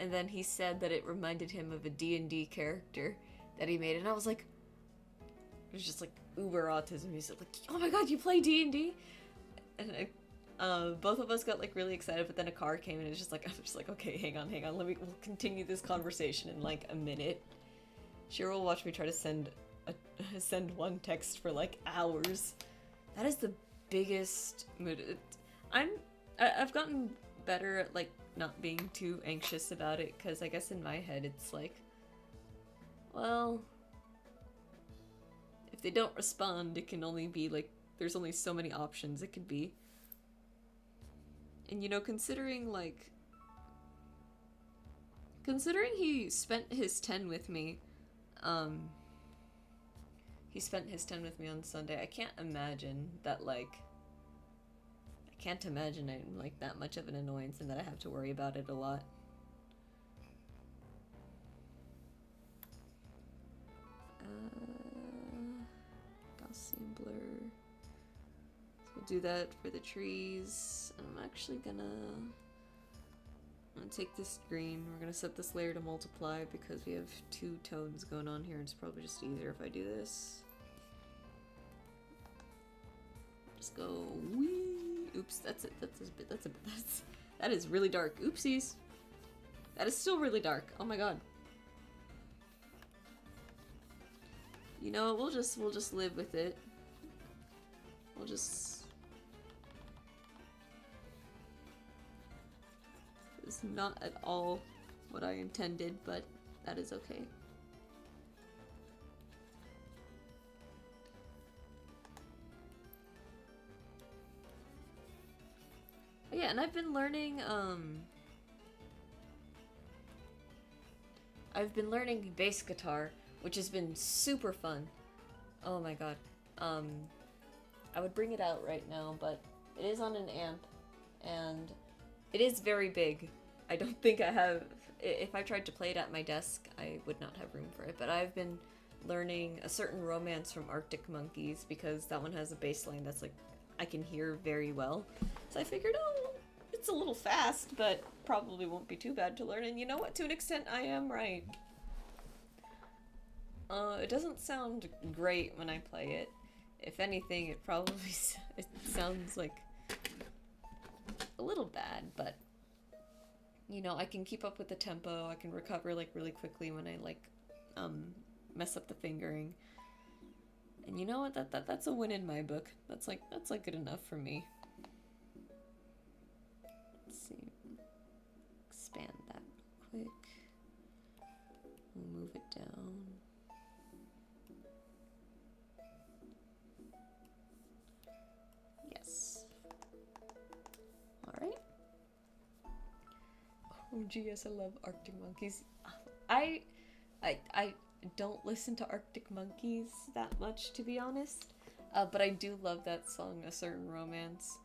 And then he said that it reminded him of a D&D character that he made, and I was like, it was just like uber autism. He's like, oh my god, you play D&D? And both of us got like really excited, but then a car came and it's just like, I was just like, okay, hang on, we'll continue this conversation in like a minute. Shira will watch me try to send one text for like hours. That is the biggest mood. I've gotten better at like not being too anxious about it, because I guess in my head it's like, well, if they don't respond, it can only be like, there's only so many options it could be. And you know, considering he spent his 10 with me, he spent his 10 with me on Sunday, I can't imagine that like, can't imagine I'm like that much of an annoyance and that I have to worry about it a lot. Gaussian blur. So we'll do that for the trees. I'm actually gonna take this green. We're gonna set this layer to multiply because we have 2 tones going on here. It's probably just easier if I do this. Just go wee. Oops, that's it. That is really dark. Oopsies. That is still really dark. Oh my god. You know, we'll just live with it. We'll just... It's not at all what I intended, but that is okay. Yeah, and I've been learning bass guitar, which has been super fun. Oh my god. I would bring it out right now, but it is on an amp, and it is very big. I don't think I have... If I tried to play it at my desk, I would not have room for it, but I've been learning a certain romance from Arctic Monkeys, because that one has a bass line that's like I can hear very well. So I figured, oh, it's a little fast, but probably won't be too bad to learn. And you know what? To an extent, I am right. It doesn't sound great when I play it. If anything, it probably it sounds like a little bad, but you know, I can keep up with the tempo. I can recover like really quickly when I like mess up the fingering. And you know what? That's a win in my book. That's like good enough for me. Let's see. Expand that quick. We'll move it down. Yes. All right. Oh, geez, I love Arctic Monkeys. I don't listen to Arctic Monkeys that much, to be honest. But I do love that song, A Certain Romance.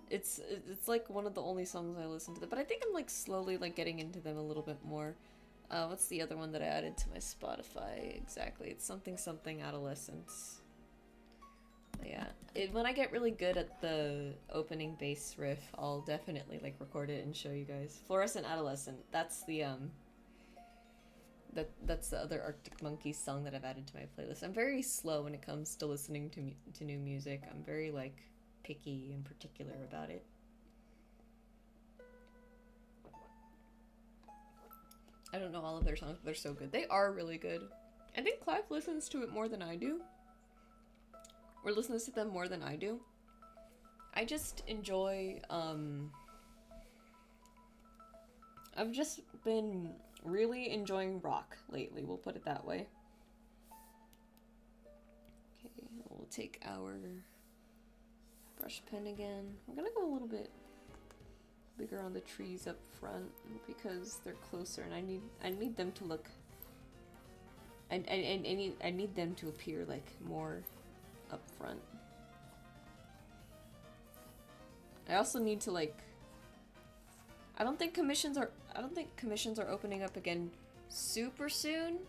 It's like one of the only songs I listen to. But I think I'm like slowly like getting into them a little bit more. What's the other one that I added to my Spotify exactly? It's something Adolescence. Yeah, when I get really good at the opening bass riff, I'll definitely like record it and show you guys. Fluorescent Adolescent. That's the that's the other Arctic Monkeys song that I've added to my playlist. I'm very slow when it comes to listening to new music. I'm very like picky and particular about it. I don't know all of their songs, but they're so good. They are really good. I think Clive listens to it more than I do. Or listens to them more than I do. I just enjoy, I've just been really enjoying rock lately, we'll put it that way. Okay, we'll take our brush pen again. I'm gonna go a little bit bigger on the trees up front because they're closer and I need them to look, I need them to appear like more up front. I also need to like, I don't think commissions are opening up again super soon.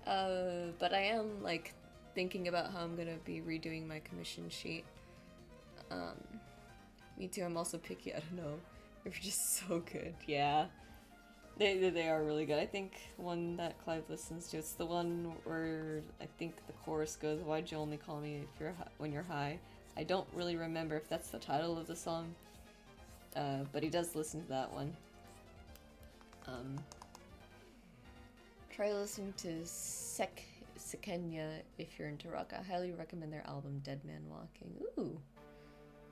But I am like thinking about how I'm gonna be redoing my commission sheet. Me too, I'm also picky, I don't know. They're just so good, yeah. They are really good. I think one that Clive listens to, it's the one where I think the chorus goes, "Why'd you only call me if when you're high?" I don't really remember if that's the title of the song, but he does listen to that one. Try listening to Sekenya if you're into rock. I highly recommend their album Dead Man Walking. Ooh,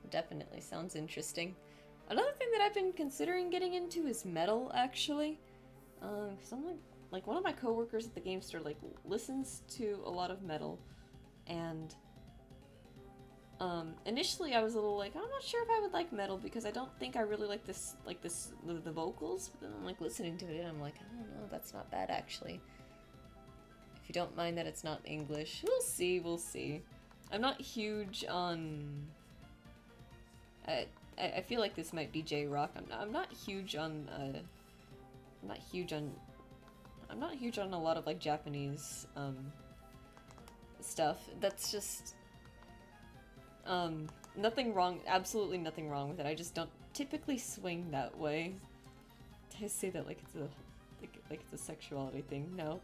definitely sounds interesting. Another thing that I've been considering getting into is metal, actually. Because I'm like one of my coworkers at the game store like listens to a lot of metal, and initially I was a little like, I'm not sure if I would like metal because I don't think I really like the vocals. But then I'm like listening to it and I'm like, I don't know, that's not bad actually. If you don't mind that it's not English, we'll see. I'm not huge on. I feel like this might be J-Rock. I'm not huge on a lot of like Japanese stuff. That's just nothing wrong, absolutely nothing wrong with it. I just don't typically swing that way. I say that like it's a sexuality thing. No.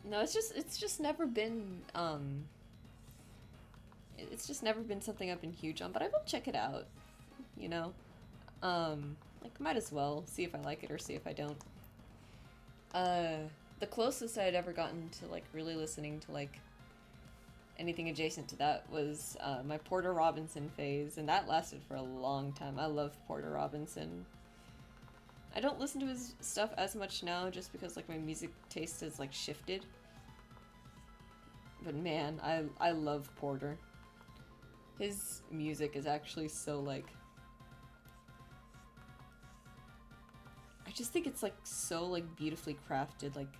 No, it's just never been it's just never been something I've been huge on, but I will check it out, you know? Like, might as well see if I like it or see if I don't. The closest I had ever gotten to, like, really listening to, like, anything adjacent to that was, my Porter Robinson phase, and that lasted for a long time. I love Porter Robinson. I don't listen to his stuff as much now, just because, like, my music taste has, like, shifted. But man, I love Porter. His music is actually so, like... I just think it's, like, so, like, beautifully crafted, like,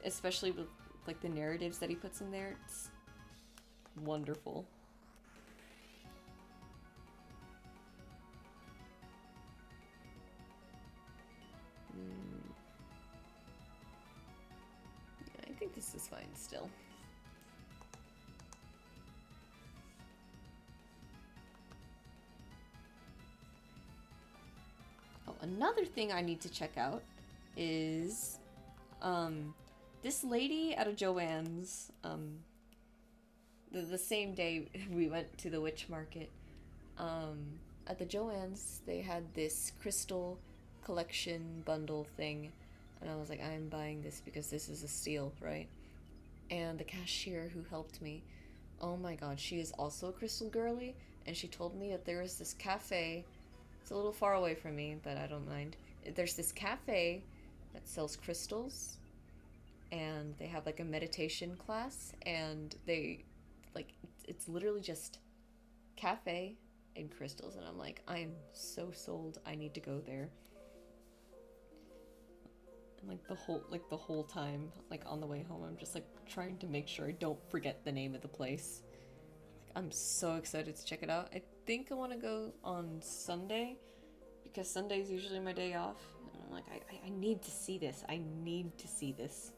especially with, like, the narratives that he puts in there. It's wonderful. think this is fine still. Oh, another thing I need to check out is this lady at a Joann's, the same day we went to the witch market, at the Joann's they had this crystal collection bundle thing, and I was like, I'm buying this because this is a steal, right? And the cashier who helped me, oh my god, she is also a crystal girly, and she told me that there is this cafe. It's a little far away from me, but I don't mind. There's this cafe that sells crystals, and they have like a meditation class, and they like it's literally just cafe and crystals, and I'm like, I'm so sold. I need to go there. And like the whole time, like on the way home, I'm just like trying to make sure I don't forget the name of the place. Like, I'm so excited to check it out. I think I want to go on Sunday because Sunday is usually my day off. And I'm like, I need to see this. I need to see this.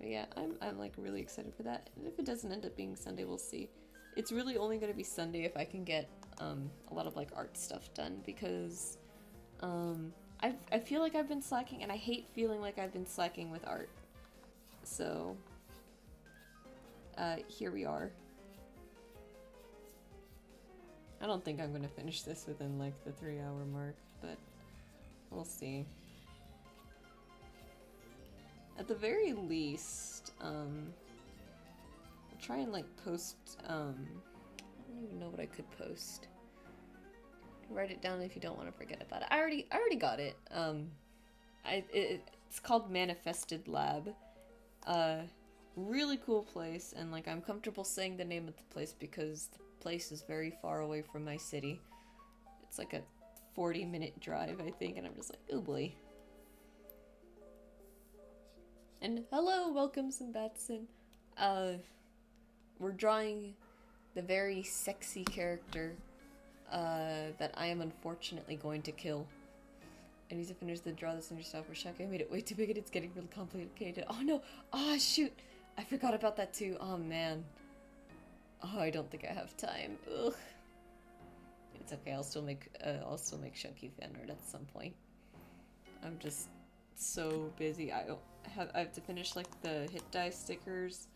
But yeah, I'm like really excited for that. And if it doesn't end up being Sunday, we'll see. It's really only going to be Sunday if I can get a lot of like art stuff done, because I feel like I've been slacking, and I hate feeling like I've been slacking with art. So here we are. I don't think I'm going to finish this within like the 3-hour mark, but we'll see. At the very least, I'll try and like post, I don't even know what I could post. Write it down if you don't want to forget about it. I already got it. It's called Manifested Lab. Really cool place, and like I'm comfortable saying the name of the place because the place is very far away from my city. It's like a 40-minute drive, I think, and I'm just like, oh boy. And hello, welcome, Simbatson. We're drawing the very sexy character that I am unfortunately going to kill. I need to finish the draw this in your software shack. I made it way too big and it's getting really complicated. Oh no! Oh shoot! I forgot about that too. Oh man. Oh, I don't think I have time. Ugh. It's okay. I'll still make chunky fan art at some point. I'm just so busy. I have to finish like the hit die stickers.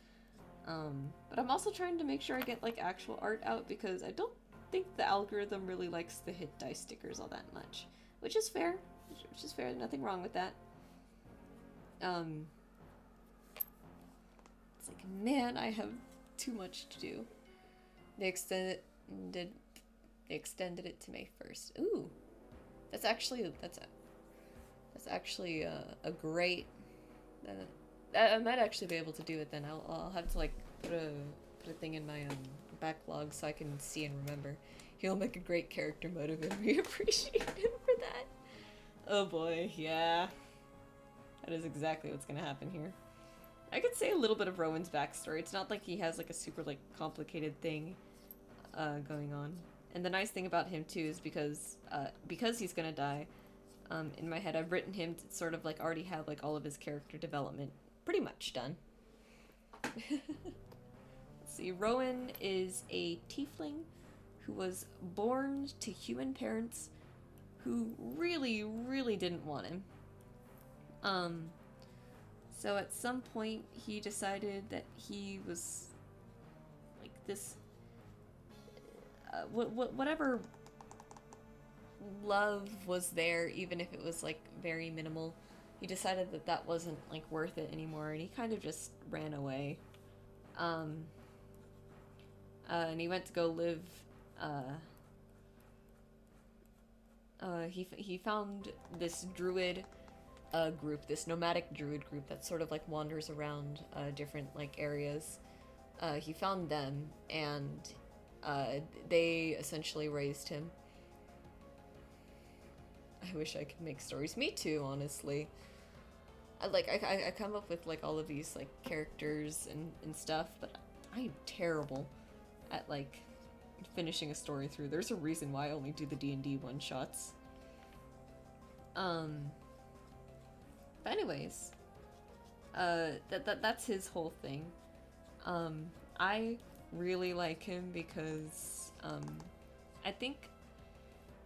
But I'm also trying to make sure I get like actual art out because I don't think the algorithm really likes the hit die stickers all that much, which is fair. Which is fair. Nothing wrong with that. It's like, man, I have too much to do. They extended it to May 1st. Ooh, that's actually a great. I might actually be able to do it then. I'll have to like put a thing in my backlog so I can see and remember. He'll make a great character motive, and we appreciate him for that. Oh boy, yeah. That is exactly what's gonna happen here. I could say a little bit of Rowan's backstory. It's not like he has like a super like complicated thing going on. And the nice thing about him too is because he's gonna die, in my head I've written him to sort of like already have like all of his character development pretty much done. Let's see, Rowan is a tiefling who was born to human parents who really, really didn't want him. So at some point he decided that he was like this, whatever love was there, even if it was like very minimal, he decided that that wasn't like worth it anymore, and he kind of just ran away. And he went to go live, he found this druid group, this nomadic druid group that sort of like wanders around different like areas. He found them, and they essentially raised him. I wish I could make stories. Me too, honestly. I come up with like all of these like characters and stuff, but I'm terrible at like finishing a story through. There's a reason why I only do the D&D one-shots. But anyways, that's his whole thing. I really like him because I think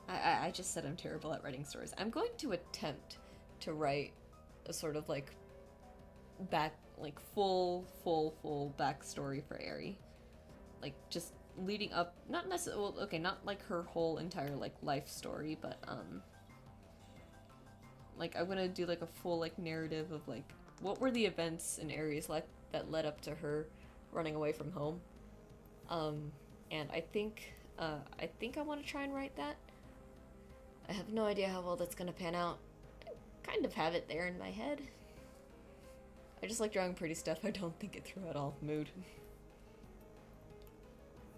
I just said I'm terrible at writing stories. I'm going to attempt to write a sort of like full backstory for Eri. Like just leading up, not necessarily, well, okay, not like her whole entire like life story, but like I'm gonna do like a full like narrative of like what were the events in Eri's life that led up to her running away from home. And I think I want to try and write that. I have no idea how well that's gonna pan out. I kind of have it there in my head. I just like drawing pretty stuff. I don't think it threw at all. Mood.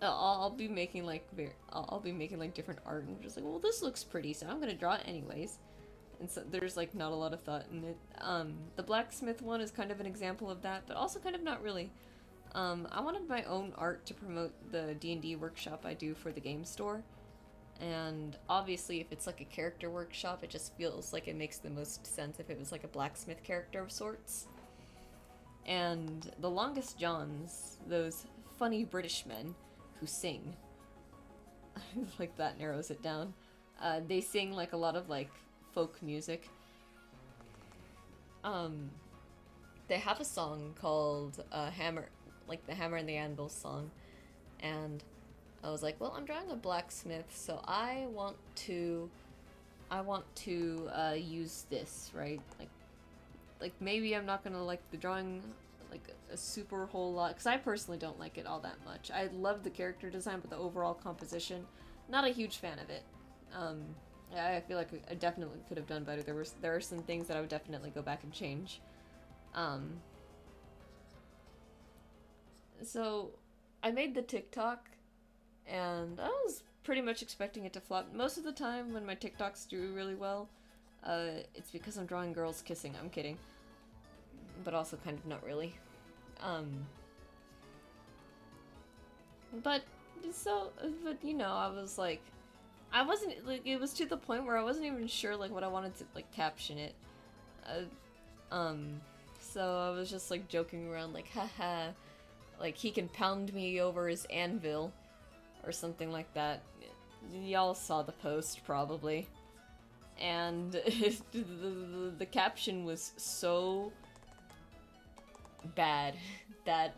I'll be making like I'll be making like different art and just like, well, this looks pretty, so I'm gonna draw it anyways. And so there's like not a lot of thought in it. The blacksmith one is kind of an example of that, but also kind of not really. I wanted my own art to promote the D&D workshop I do for the game store. And obviously if it's like a character workshop, it just feels like it makes the most sense if it was like a blacksmith character of sorts. And the Longest Johns, those funny British men who sing, like that narrows it down. They sing like a lot of like folk music. They have a song called Hammer, like the Hammer and the Anvil song, and I was like, well, I'm drawing a blacksmith, so I want to use this, right? Like maybe I'm not gonna like the drawing like a super whole lot, because I personally don't like it all that much. I love the character design, but the overall composition, not a huge fan of it. I feel like I definitely could have done better. There are some things that I would definitely go back and change. So I made the TikTok, and I was pretty much expecting it to flop. Most of the time when my TikToks do really well, it's because I'm drawing girls kissing. I'm kidding. But also kind of not really. But you know, I was like, I wasn't, like, it was to the point where I wasn't even sure, like, what I wanted to, like, caption it. So I was just, like, joking around, like, haha, like, he can pound me over his anvil, or something like that. Y'all saw the post, probably. And the caption was so bad that,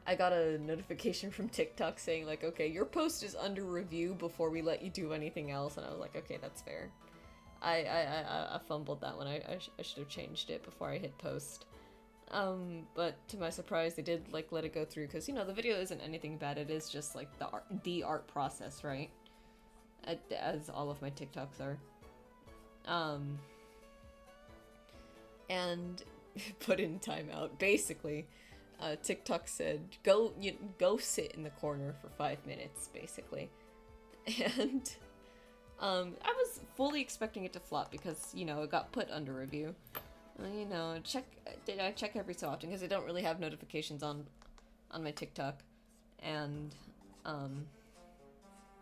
I got a notification from TikTok saying, like, okay, your post is under review before we let you do anything else, and I was like, okay, that's fair. I fumbled that one. I should have changed it before I hit post. But to my surprise, they did, like, let it go through, because, you know, the video isn't anything bad, it is just, like, the art process, right? As all of my TikToks are. And put in timeout, basically. TikTok said, go sit in the corner for 5 minutes, basically. And, I was fully expecting it to flop because, you know, it got put under review. You know, I check every so often because I don't really have notifications on my TikTok. And,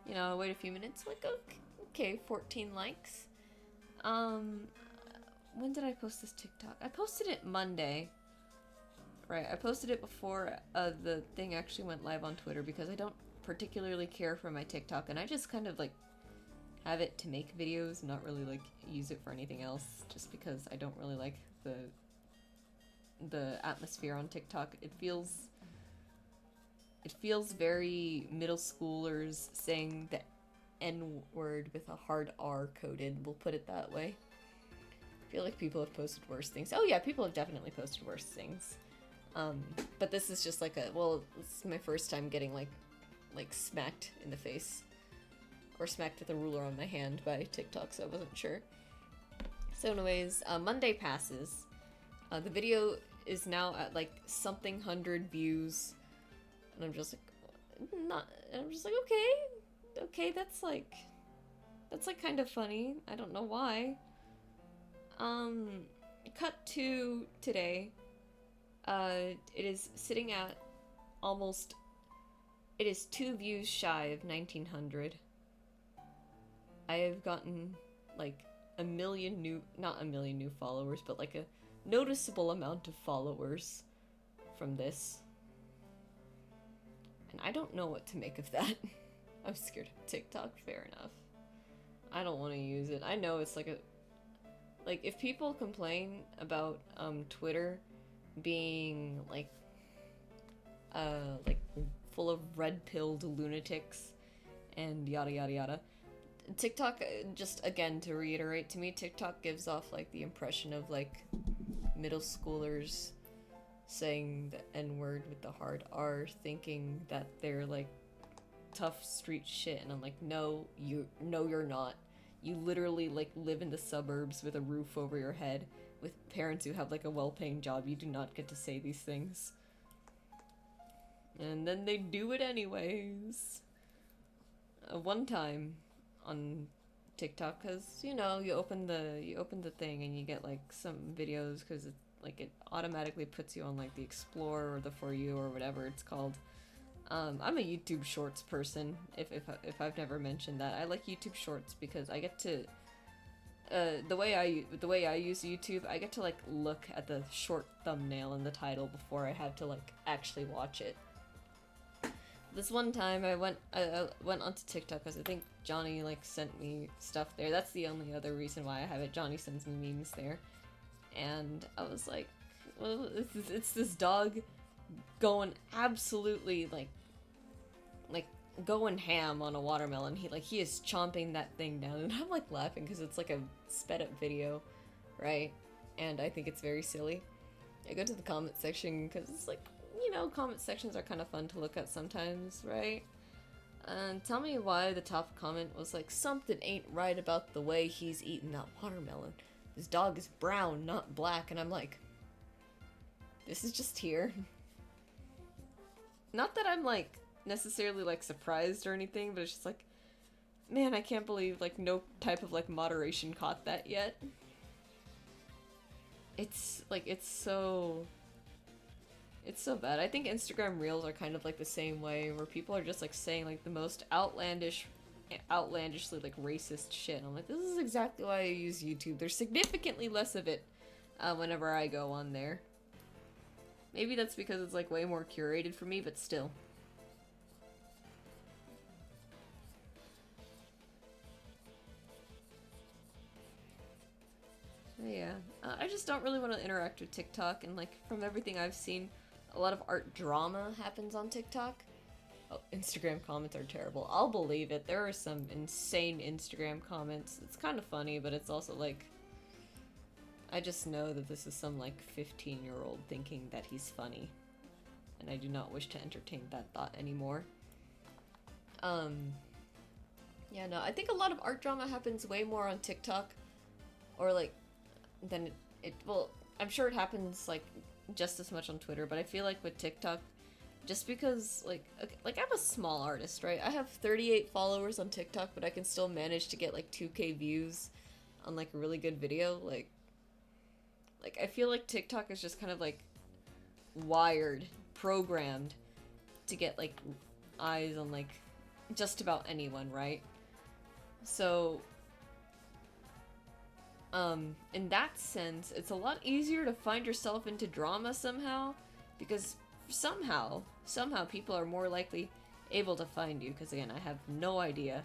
you know, I wait a few minutes, like, okay, 14 likes. When did I post this TikTok? I posted it Monday. Right, I posted it before the thing actually went live on Twitter because I don't particularly care for my TikTok, and I just kind of, like, have it to make videos, not really, like, use it for anything else, just because I don't really like the atmosphere on TikTok. It feels very middle schoolers saying the N-word with a hard R coded, we'll put it that way. I feel like people have posted worse things. Oh yeah, people have definitely posted worse things. But this is just like well, this is my first time getting like smacked in the face. Or smacked with a ruler on my hand by TikTok, so I wasn't sure. So anyways, Monday passes. The video is now at like something 100 views. And I'm just like, okay, that's like kind of funny. I don't know why. Cut to today. It is sitting at it is 2 views shy of 1900. I have gotten like a million new, not a million new followers, but like a noticeable amount of followers from this. And I don't know what to make of that. I'm scared of TikTok, fair enough. I don't want to use it. I know it's like a... Like, if people complain about Twitter being, like full of red-pilled lunatics and yada yada yada, TikTok, just again to reiterate, to me, TikTok gives off, like, the impression of, like, middle schoolers saying the N-word with the hard R, thinking that they're, like, tough street shit, and I'm like, no, you're not. You literally, like, live in the suburbs with a roof over your head, with parents who have, like, a well-paying job. You do not get to say these things. And then they do it anyways. One time on TikTok, because, you know, you open the thing and you get, like, some videos, because it, like, it automatically puts you on, like, the Explore or the For You or whatever it's called. I'm a YouTube Shorts person, if I've never mentioned that. I like YouTube Shorts because I get to, the way I use YouTube, I get to, like, look at the short thumbnail and the title before I have to, like, actually watch it. This one time I went onto TikTok because I think Johnny, like, sent me stuff there. That's the only other reason why I have it. Johnny sends me memes there. And I was like, well, it's this dog going absolutely, like going ham on a watermelon. He is chomping that thing down, and I'm, like, laughing because it's, like, a sped up video, right? And I think it's very silly. I go to the comment section because it's, like, you know, comment sections are kind of fun to look at sometimes, right? And tell me why the top comment was like, something ain't right about the way he's eating that watermelon. This dog is brown, not black. And I'm like, this is just here. Not that I'm, like, necessarily, like, surprised or anything, but it's just like, man, I can't believe, like, no type of, like, moderation caught that yet. It's, like, it's so bad. I think Instagram Reels are kind of, like, the same way, where people are just, like, saying, like, the most outlandishly, like, racist shit. I'm like, this is exactly why I use YouTube. There's significantly less of it whenever I go on there. Maybe that's because it's, like, way more curated for me, but still. Yeah, I just don't really want to interact with TikTok, and, like, from everything I've seen, a lot of art drama happens on TikTok. Oh, Instagram comments are terrible. I'll believe it. There are some insane Instagram comments. It's kind of funny, but it's also, like, I just know that this is some, like, 15-year-old thinking that he's funny. And I do not wish to entertain that thought anymore. Yeah, no, I think a lot of art drama happens way more on TikTok, or, like, than well, I'm sure it happens, like, just as much on Twitter, but I feel like with TikTok, just because, like, I'm a small artist, right? I have 38 followers on TikTok, but I can still manage to get, like, 2K views on, like, a really good video. Like, I feel like TikTok is just kind of, like, wired, programmed to get, like, eyes on, like, just about anyone, right? So, in that sense, it's a lot easier to find yourself into drama somehow, because somehow people are more likely able to find you, because again, I have no idea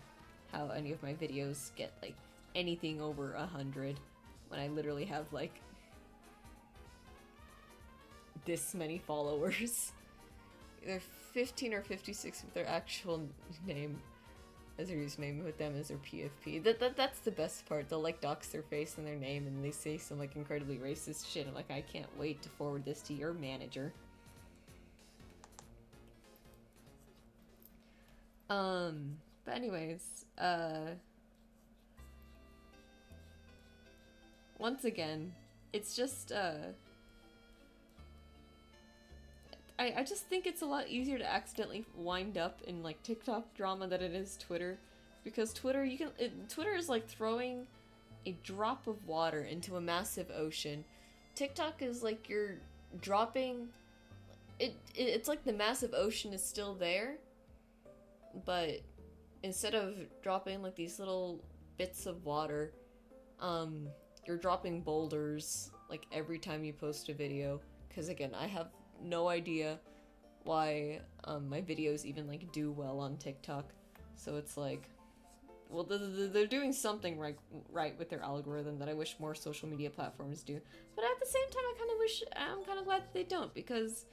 how any of my videos get, like, anything over 100, when I literally have, like, this many followers. Either 15 or 56 with their actual name as their username, with them as their PFP. That's the best part. They'll, like, dox their face and their name, and they say some, like, incredibly racist shit. I'm like, I can't wait to forward this to your manager. But anyways, once again, it's just, I just think it's a lot easier to accidentally wind up in, like, TikTok drama than it is Twitter, because Twitter is like throwing a drop of water into a massive ocean. TikTok is like you're dropping it's like the massive ocean is still there, but instead of dropping, like, these little bits of water, you're dropping boulders like every time you post a video. Because again, I have no idea why my videos even like do well on TikTok. So it's like, well, they're doing something right with their algorithm that I wish more social media platforms do. But at the same time, I'm kind of glad that they don't, because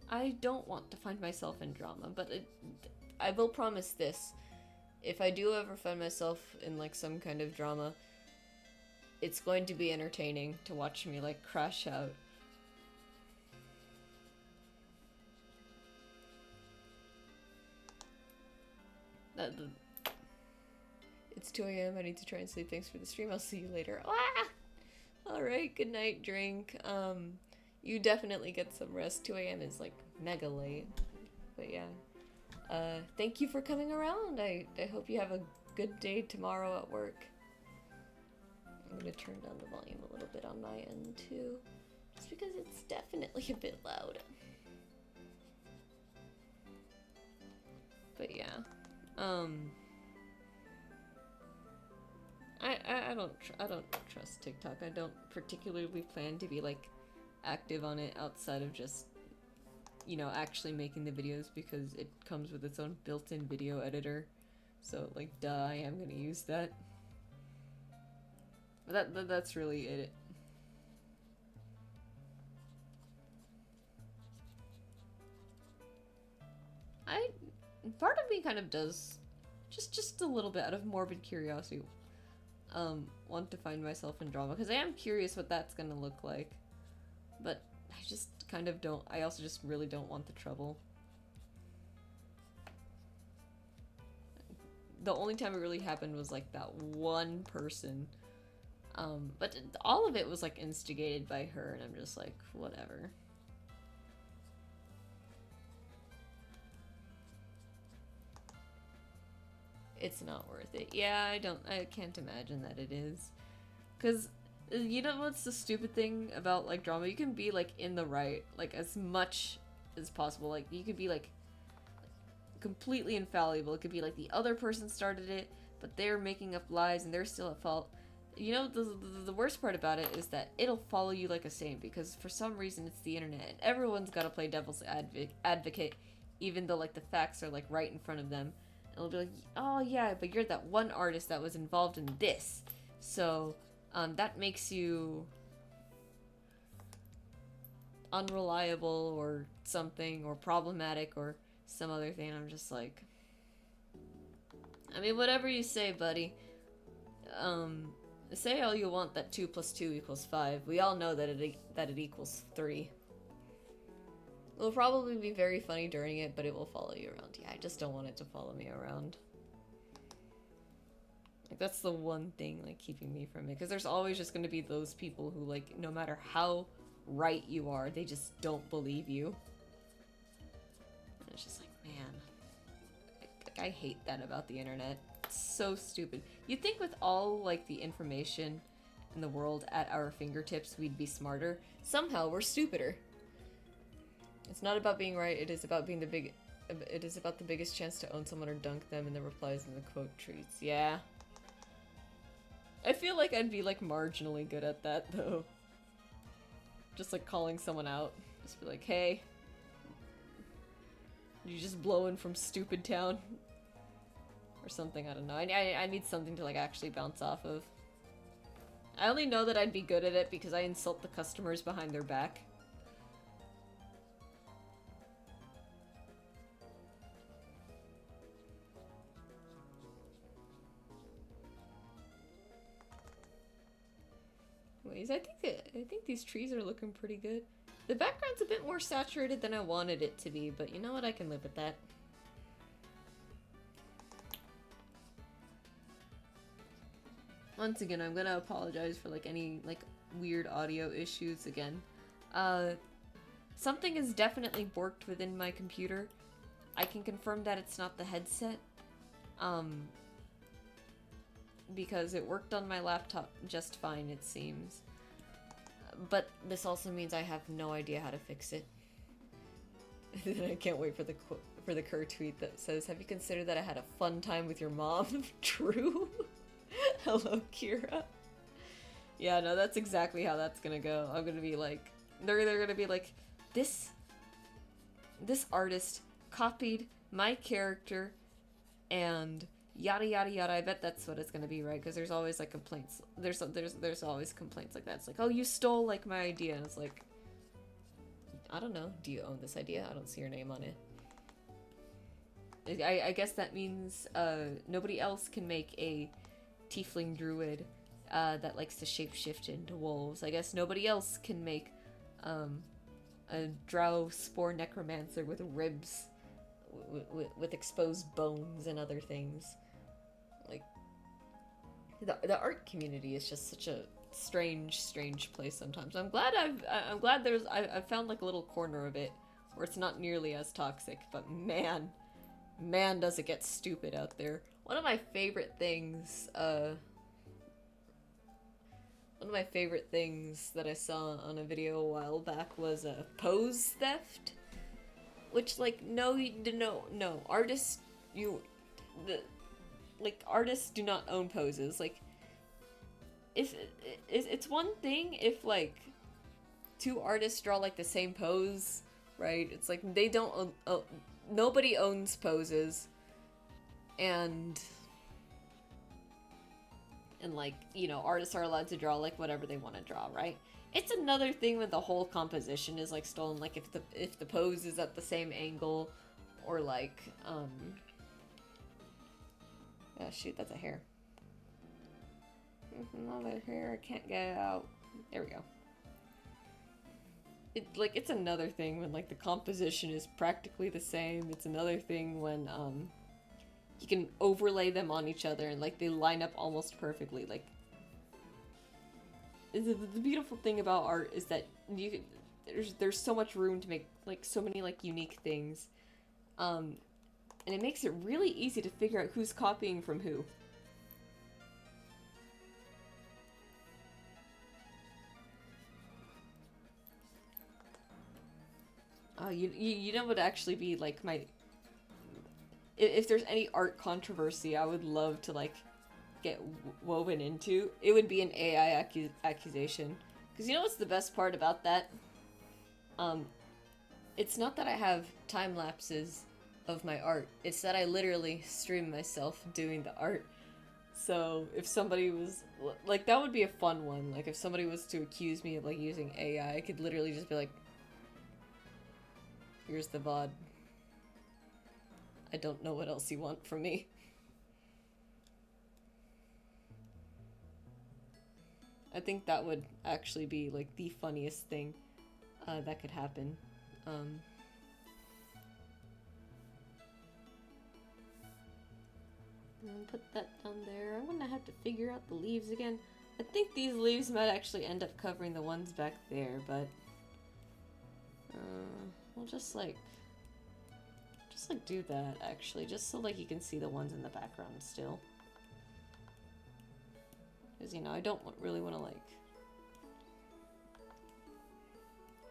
I don't want to find myself in drama. But I will promise this: if I do ever find myself in like some kind of drama, it's going to be entertaining to watch me like crash out. It's 2 a.m. I need to try and sleep. Thanks for the stream. I'll see you later. Ah! Alright, good night, drink. You definitely get some rest. 2 a.m. is like mega late. But yeah. Thank you for coming around. I hope you have a good day tomorrow at work. I'm gonna turn down the volume a little bit on my end too, just because it's definitely a bit loud. But yeah, I don't trust TikTok. I don't particularly plan to be like active on it outside of just, you know, actually making the videos, because it comes with its own built-in video editor. So like, duh, I am gonna use that. But that's really it. Part of me kind of does, just a little bit out of morbid curiosity, want to find myself in drama, because I am curious what that's gonna look like. But I just kind of don't, I also just really don't want the trouble. The only time it really happened was like that one person. But all of it was like instigated by her, and I'm just like, whatever. It's not worth it. Yeah, I can't imagine that it is. 'Cause, you know what's the stupid thing about like drama? You can be like in the right, like as much as possible. Like you could be like completely infallible. It could be like the other person started it, but they're making up lies and they're still at fault. You know, the worst part about it is that it'll follow you like a saint, because for some reason it's the internet and everyone's got to play devil's advocate, even though like the facts are like right in front of them. And it'll be like, oh yeah, but you're that one artist that was involved in this, so that makes you unreliable or something, or problematic or some other thing. I'm just like, I mean, whatever you say, buddy. Say all you want that 2 + 2 = 5. We all know that it equals 3. It'll probably be very funny during it, but it will follow you around. Yeah, I just don't want it to follow me around. Like, that's the one thing, like, keeping me from it. Because there's always just going to be those people who, like, no matter how right you are, they just don't believe you. And it's just like, man. I hate that about the internet. It's so stupid. You'd think with all, like, the information in the world at our fingertips, we'd be smarter. Somehow, we're stupider. It's not about being right, it is about being it is about the biggest chance to own someone or dunk them in the replies and the quote treats. Yeah. I feel like I'd be, like, marginally good at that, though. Just, like, calling someone out. Just be like, hey. You just blowing from stupid town? Or something, I don't know. I need something to, like, actually bounce off of. I only know that I'd be good at it because I insult the customers behind their back. Anyways, I think these trees are looking pretty good. The background's a bit more saturated than I wanted it to be, but you know what? I can live with that. Once again, I'm gonna apologize for, like, any, like, weird audio issues again. Something is definitely borked within my computer. I can confirm that it's not the headset. Because it worked on my laptop just fine, it seems. But this also means I have no idea how to fix it. I can't wait for the Kerr tweet that says, "Have you considered that I had a fun time with your mom?" True. Hello, Kira. Yeah, no, that's exactly how that's gonna go. I'm gonna be like, they're gonna be like, this artist copied my character and yada yada yada. I bet that's what it's gonna be, right? Because there's always like complaints. There's always complaints like that. It's like, oh, you stole like my idea, and it's like, I don't know. Do you own this idea? I don't see your name on it. I guess that means nobody else can make a tiefling druid that likes to shapeshift into wolves. I guess nobody else can make a drow spore necromancer with ribs, with exposed bones and other things. Like, the art community is just such a strange place sometimes. I'm glad I've found like a little corner of it where it's not nearly as toxic, but man, does it get stupid out there. One of my favorite things that I saw on a video a while back was a pose theft, which, like, no, artists, artists do not own poses. Like, if it's one thing if like two artists draw like the same pose, right? It's like they don't nobody owns poses, and like, you know, artists are allowed to draw like whatever they want to draw, right? It's another thing when the whole composition is like stolen, like if the pose is at the same angle, or like oh shoot, that's a hair. Another hair, I can't get it out. There we go. It's another thing when like the composition is practically the same. It's another thing when you can overlay them on each other and like they line up almost perfectly. Like, the beautiful thing about art is that there's so much room to make like so many like unique things, and it makes it really easy to figure out who's copying from who. You know what would actually be like my... If there's any art controversy I would love to like get woven into, it would be an AI accusation. Because you know what's the best part about that? It's not that I have time lapses of my art. It's that I literally stream myself doing the art. So if somebody was like, that would be a fun one. Like if somebody was to accuse me of like using AI, I could literally just be like, here's the VOD. I don't know what else you want from me. I think that would actually be like the funniest thing that could happen. Put that down there. I'm gonna have to figure out the leaves again. I think these leaves might actually end up covering the ones back there, but we'll just like do that actually, just so like you can see the ones in the background still. Because, you know, I don't really want to like...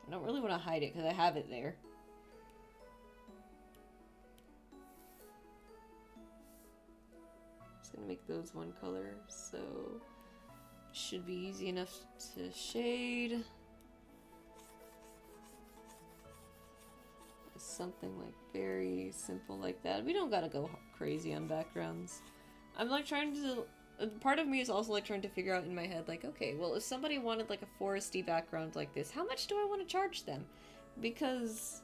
I don't really want to hide it because I have it there. Just gonna make those one color, so should be easy enough to shade. Something like very simple like that. We don't gotta go crazy on backgrounds. I'm like trying to... Part of me is also like trying to figure out in my head, like, okay, well, if somebody wanted like a foresty background like this, how much do I want to charge them? Because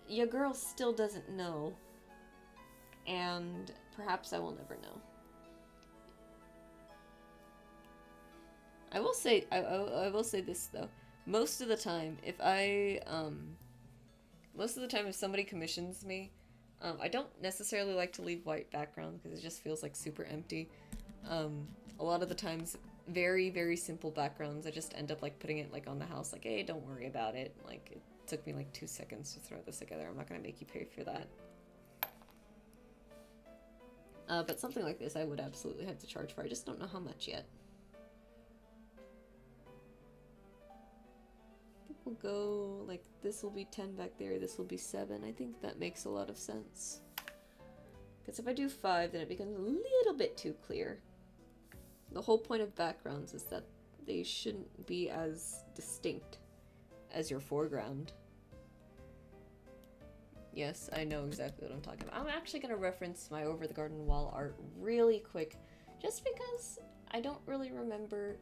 your girl still doesn't know, and perhaps I will never know. I will say, I will say this though. Most of the time, if somebody commissions me, I don't necessarily like to leave white background because it just feels like super empty. A lot of the times, very, very simple backgrounds, I just end up like putting it like on the house, like, hey, don't worry about it. Like, it took me like 2 seconds to throw this together. I'm not gonna make you pay for that. But something like this I would absolutely have to charge for. I just don't know how much yet. I think we'll go, like, this will be 10 back there, this will be 7. I think that makes a lot of sense. Because if I do 5, then it becomes a little bit too clear. The whole point of backgrounds is that they shouldn't be as distinct as your foreground. Yes, I know exactly what I'm talking about. I'm actually going to reference my Over the Garden Wall art really quick, just because I don't really remember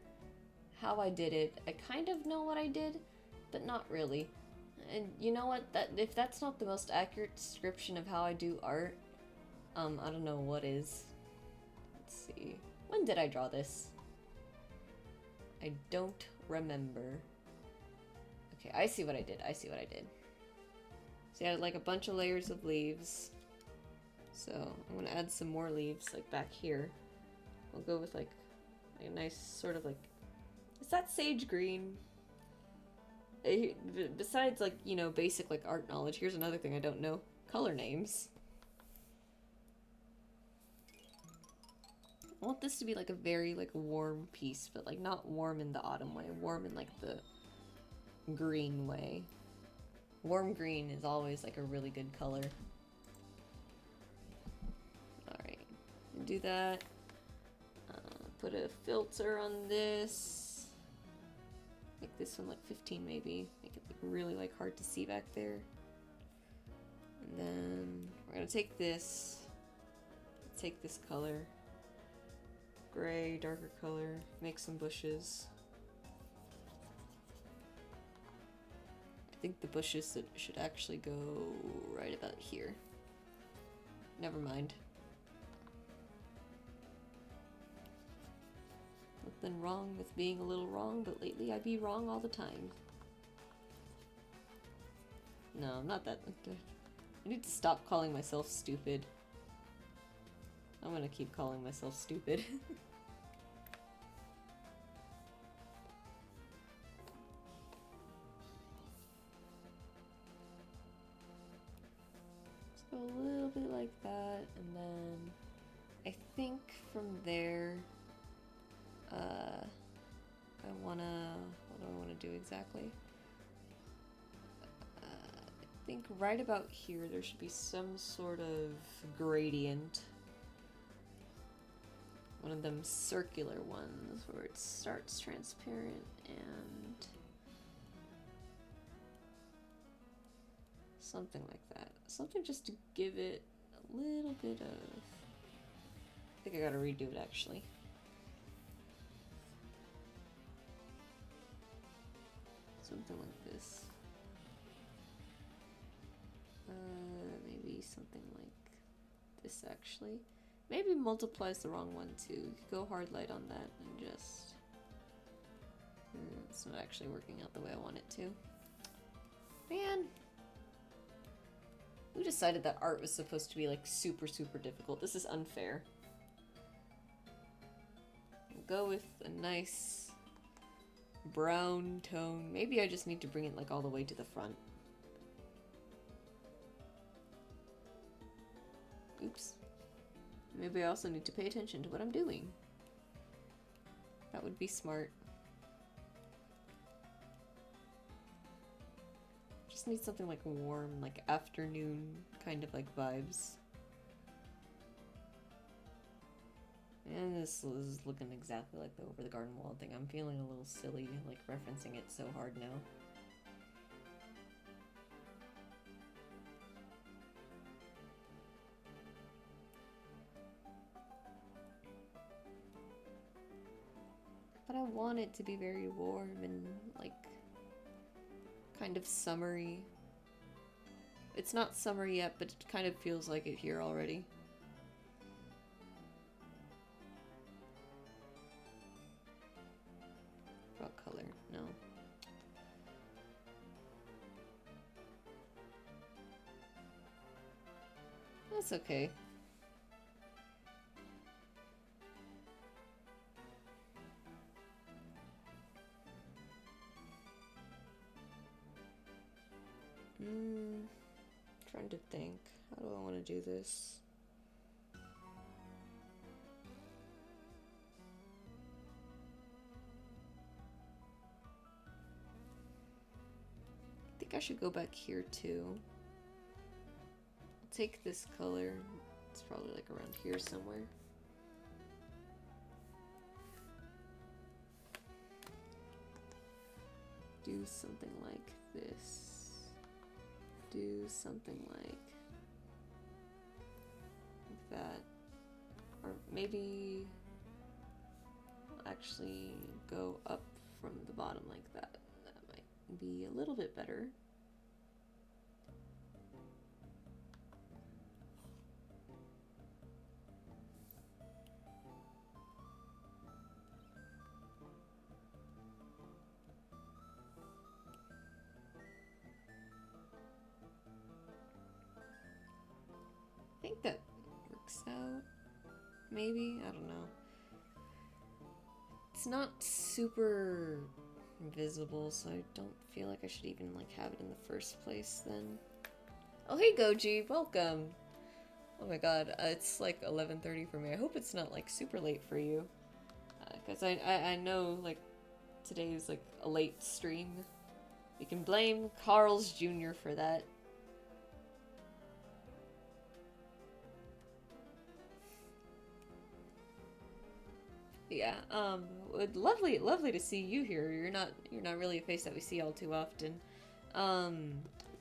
how I did it. I kind of know what I did, but not really. And you know what? That if that's not the most accurate description of how I do art, I don't know what is. Let's see. When did I draw this? I don't remember. Okay, I see what I did. I see what I did. So I had like a bunch of layers of leaves. So I'm gonna add some more leaves like back here. I'll go with like a nice sort of like, is that sage green? Besides like, you know, basic like art knowledge, here's another thing I don't know. Color names. I want this to be like a very like warm piece, but like not warm in the autumn way, warm in like the green way. Warm green is always like a really good color. Alright, do that. Put a filter on this. Make this one like 15 maybe. Make it like really like hard to see back there. And then we're gonna take this color. Gray, darker color, make some bushes. I think the bushes should actually go right about here. Never mind. Nothing wrong with being a little wrong, but lately I be wrong all the time. No, not that. I need to stop calling myself stupid. I'm gonna keep calling myself stupid. Let's go a little bit like that, and then I think from there, what do I wanna do exactly? I think right about here there should be some sort of gradient. One of them circular ones where it starts transparent and something like that. Something just to give it a little bit of... I think I gotta redo it actually. Something like this. Maybe something like this actually. Maybe multiplies the wrong one too. You could go hard light on that and just... it's not actually working out the way I want it to. Man! Who decided that art was supposed to be like super difficult? This is unfair. We'll go with a nice brown tone. Maybe I just need to bring it like all the way to the front. Oops. Maybe I also need to pay attention to what I'm doing. That would be smart. Just need something like warm, like afternoon kind of like vibes. And this is looking exactly like the Over the Garden Wall thing. I'm feeling a little silly, like referencing it so hard now. But I want it to be very warm and like kind of summery. It's not summer yet, but it kind of feels like it here already. What color? No. That's okay. Trying to think. How do I want to do this? I think I should go back here too. I'll take this color. It's probably like around here somewhere. do something like this. Do something like that. Or maybe actually go up from the bottom like that. That might be a little bit better. I think that works out. Maybe? I don't know. It's not super visible, so I don't feel like I should even like have it in the first place then. Oh hey Goji, welcome! Oh my god, it's like 11:30 for me. I hope it's not like super late for you. Because I know like today is like a late stream. You can blame Carl's Jr. for that. Yeah, lovely to see you here. You're not really a face that we see all too often.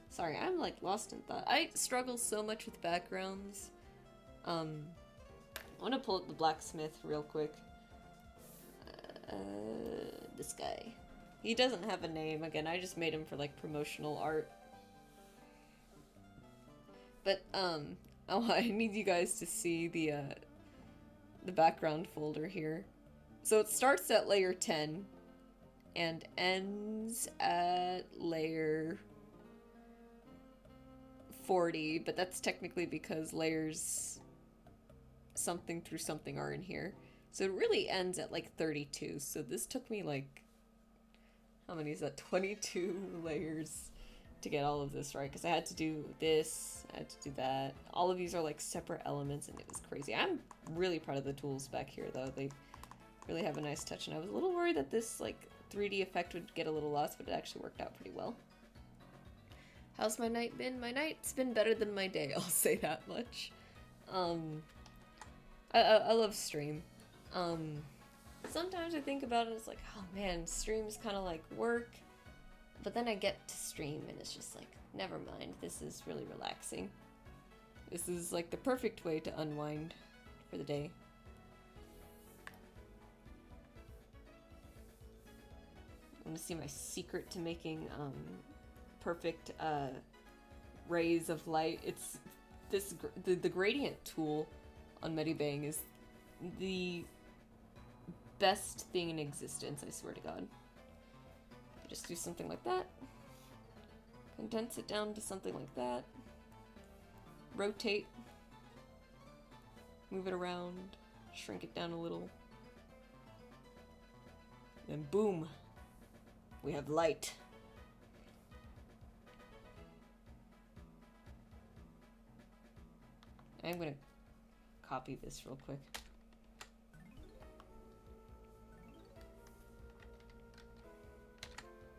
Sorry, I'm like lost in thought. I struggle so much with backgrounds. I want to pull up the blacksmith real quick. This guy. He doesn't have a name. Again, I just made him for like promotional art. But oh, I need you guys to see the background folder here. So it starts at layer 10 and ends at layer 40, but that's technically because layers something through something are in here. So it really ends at like 32. So this took me like, how many is that? 22 layers to get all of this right, because I had to do this, I had to do that. All of these are like separate elements and it was crazy. I'm really proud of the tools back here though. They really have a nice touch, and I was a little worried that this like 3D effect would get a little lost, but it actually worked out pretty well. How's my night been? My night's been better than my day, I'll say that much. I love stream. Sometimes I think about it, it's like, oh man, stream is kind of like work, but then I get to stream and it's just like, never mind, this is really relaxing. This is like the perfect way to unwind for the day. Want to see my secret to making perfect rays of light? It's this the gradient tool on Medibang is the best thing in existence, I swear to God. Just do something like that. Condense it down to something like that. Rotate. Move it around. Shrink it down a little. And boom! We have light. I'm gonna copy this real quick.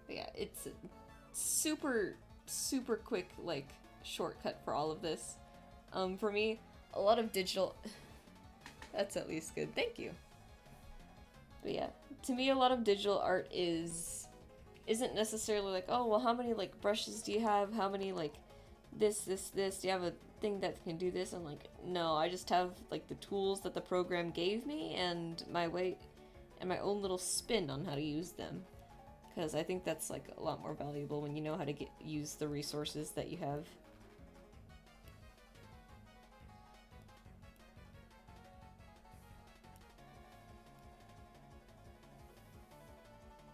But yeah, it's a super quick like shortcut for all of this. For me, a lot of digital that's at least good. Thank you. But yeah, to me a lot of digital art isn't necessarily like, oh well, how many like brushes do you have? How many like this? Do you have a thing that can do this? I'm like, no, I just have like the tools that the program gave me and my way and my own little spin on how to use them. Because I think that's like a lot more valuable when you know how to use the resources that you have.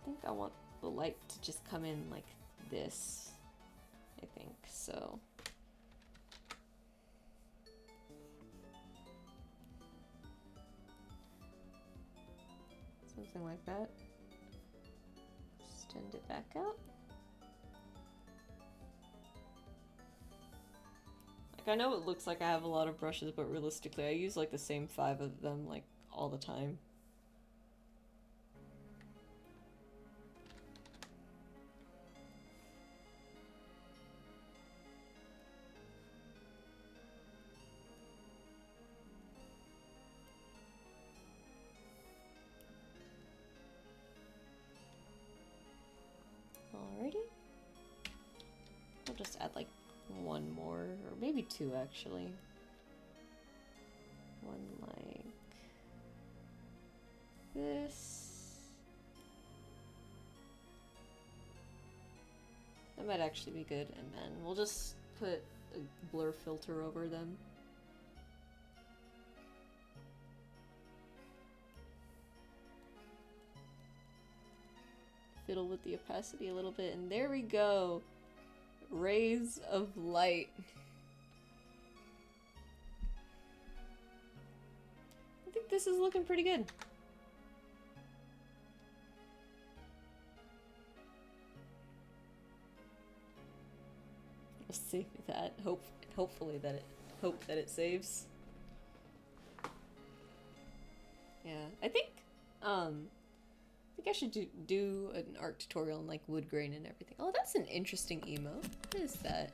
I think I want the light to just come in like this, I think, so. Something like that. Extend it back out. Like, I know it looks like I have a lot of brushes, but realistically I use like the same 5 of them like all the time. one more, or maybe two actually. One like this. That might actually be good, and then we'll just put a blur filter over them. Fiddle with the opacity a little bit, and there we go. Rays of light. I think this is looking pretty good. We'll save that. Hopefully that it saves. Yeah, I think I should do an art tutorial on like wood grain and everything. Oh, that's an interesting emote. What is that?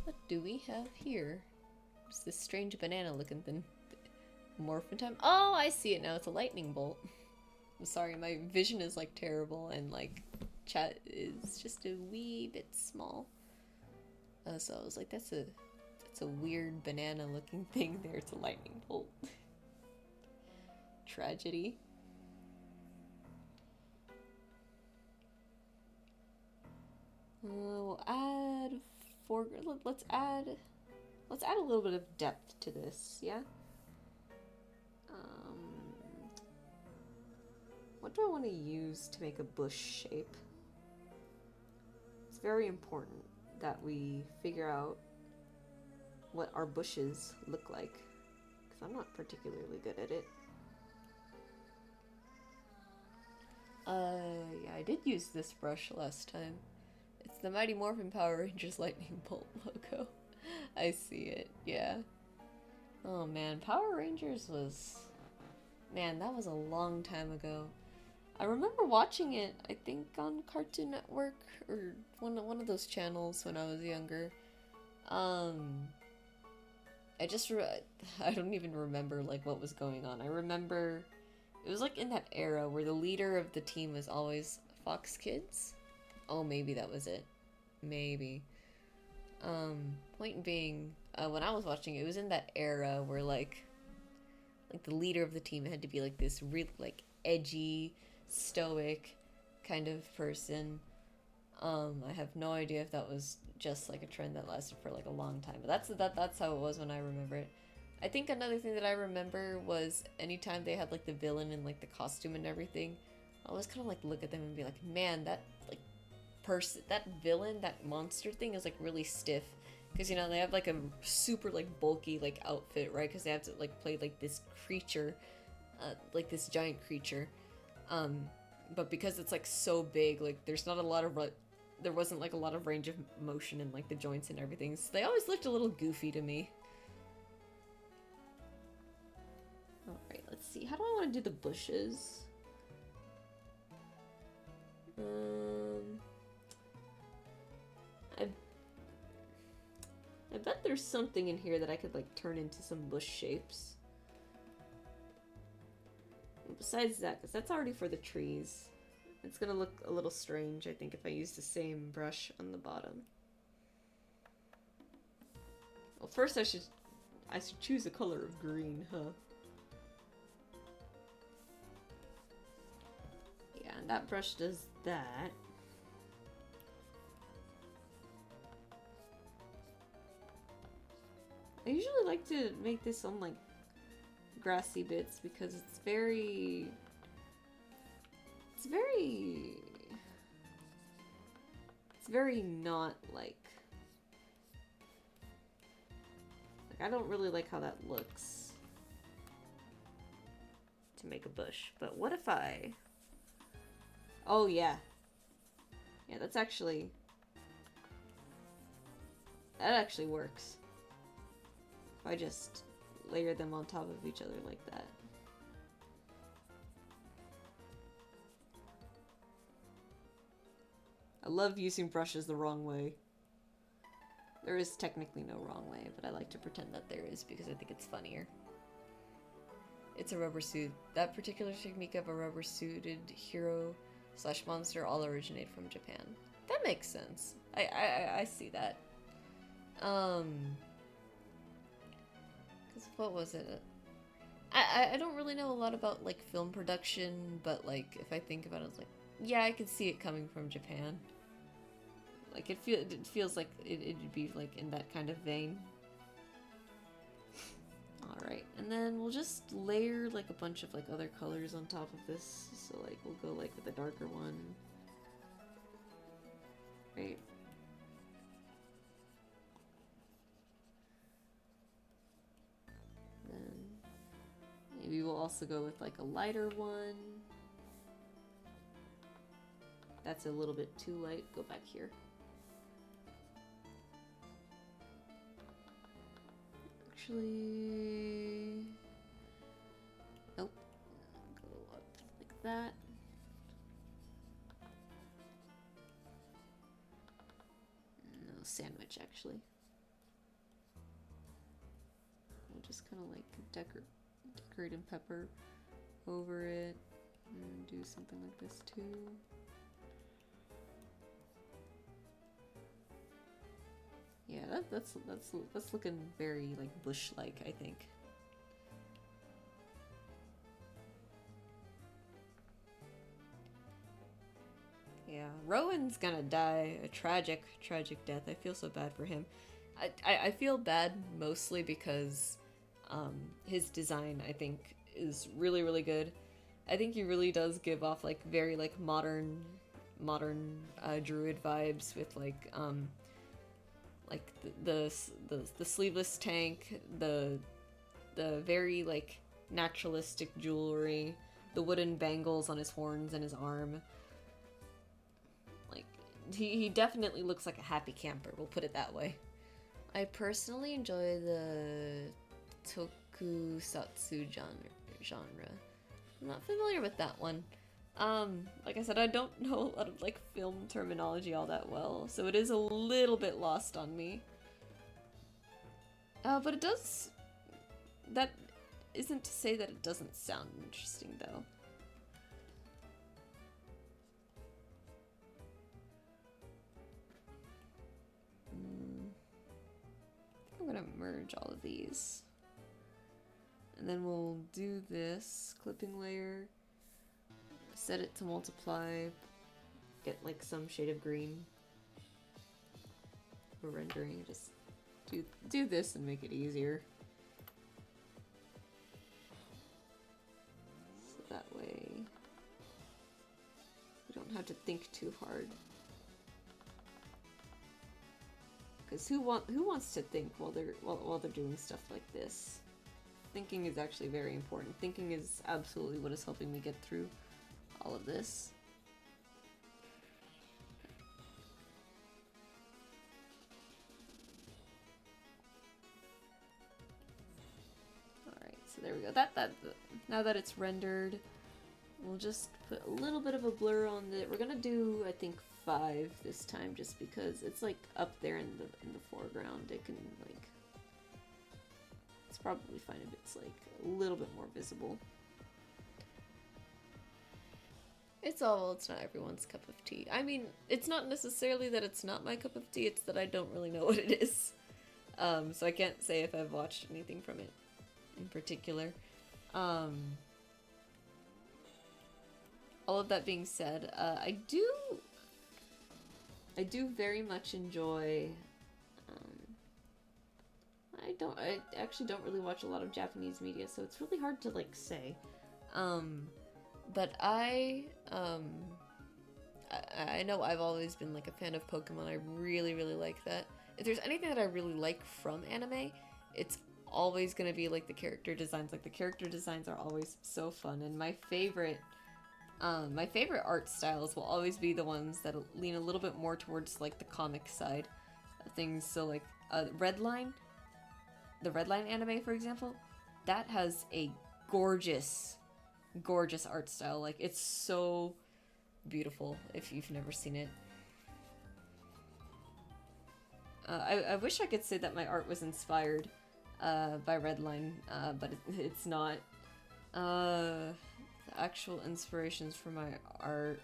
What do we have here? It's this strange banana looking thing. Morphin time. Oh, I see it now. It's a lightning bolt. I'm sorry, my vision is like terrible and like chat is just a wee bit small. So I was like, that's a weird banana looking thing there. It's a lightning bolt. Tragedy. We'll add let's add a little bit of depth to this, yeah? What do I want to use to make a bush shape? It's very important that we figure out what our bushes look like, because I'm not particularly good at it. Yeah, I did use this brush last time. It's the Mighty Morphin Power Rangers Lightning Bolt logo. I see it, yeah. Oh man, Power Rangers was... Man, that was a long time ago. I remember watching it, I think on Cartoon Network, or one of those channels when I was younger. I don't even remember like what was going on. I remember it was like in that era where the leader of the team was always Fox Kids. Oh, maybe that was it. Maybe. Point being, when I was watching it, it was in that era where like the leader of the team had to be like this really like edgy, stoic kind of person. I have no idea if that was just like a trend that lasted for like a long time, but that's how it was when I remember it. I think another thing that I remember was anytime they had like the villain and like the costume and everything, I always kind of like look at them and be like, man, that like that villain, that monster thing is like really stiff, because you know they have like a super like bulky like outfit, right? Because they have to like play like this creature, like this giant creature, but because it's like so big, like there's not a lot of there wasn't like a lot of range of motion in like the joints and everything, so they always looked a little goofy to me. All right, let's see. How do I want to do the bushes? I bet there's something in here that I could like turn into some bush shapes. Besides that, because that's already for the trees. It's gonna look a little strange, I think, if I use the same brush on the bottom. Well, first I should choose a color of green, huh? Yeah, and that brush does that. I usually like to make this on like grassy bits because it's very not like I don't really like how that looks to make a bush. But what if I... Oh yeah. Yeah, that actually works. If I just layer them on top of each other like that. I love using brushes the wrong way. There is technically no wrong way, but I like to pretend that there is because I think it's funnier. It's a rubber suit. That particular technique of a rubber suited hero / monster all originate from Japan. That makes sense. I see that. Cause what was it? I don't really know a lot about like film production, but like if I think about it, it's like yeah, I could see it coming from Japan. Like it feels like it'd be like in that kind of vein. All right, and then we'll just layer like a bunch of like other colors on top of this. So like we'll go like with a darker one, right? Then maybe we'll also go with like a lighter one. That's a little bit too light. Go back here. Actually, nope. Go up like that. No, sandwich actually. We'll just kind of like decorate and pepper over it, and do something like this too. Yeah, that's looking very like bush-like, I think. Yeah, Rowan's gonna die a tragic death. I feel so bad for him. I feel bad mostly because his design, I think, is really, really good. I think he really does give off like very like modern druid vibes with like the sleeveless tank, the very like naturalistic jewelry, the wooden bangles on his horns and his arm. Like he definitely looks like a happy camper, we'll put it that way. I personally enjoy the tokusatsu genre. I'm not familiar with that one. Like I said, I don't know a lot of like film terminology all that well, so it is a little bit lost on me. But it does... That isn't to say that it doesn't sound interesting, though. I'm gonna merge all of these. And then we'll do this clipping layer, set it to multiply, get like some shade of green for rendering. Just do this and make it easier. So that way we don't have to think too hard. Because who wants to think while they're doing stuff like this? Thinking is actually very important. Thinking is absolutely what is helping me get through all of this. Alright, so there we go. Now that it's rendered, we'll just put a little bit of a blur on it. We're gonna do, I think, 5 this time, just because it's like up there in the foreground. It can like, it's probably fine if it's like a little bit more visible. It's not everyone's cup of tea. I mean, it's not necessarily that it's not my cup of tea, it's that I don't really know what it is. So I can't say if I've watched anything from it in particular. All of that being said, I do very much enjoy... I actually don't really watch a lot of Japanese media, so it's really hard to, like, say. But I know I've always been, like, a fan of Pokemon. I really, really like that. If there's anything that I really like from anime, it's always gonna be, like, the character designs. Like, the character designs are always so fun, and my favorite art styles will always be the ones that lean a little bit more towards, like, the comic side of things. So, like, Redline, the Redline anime, for example, that has a gorgeous art style. Like, it's so beautiful if you've never seen it. I wish I could say that my art was inspired by Redline, but it's not. The actual inspirations for my art,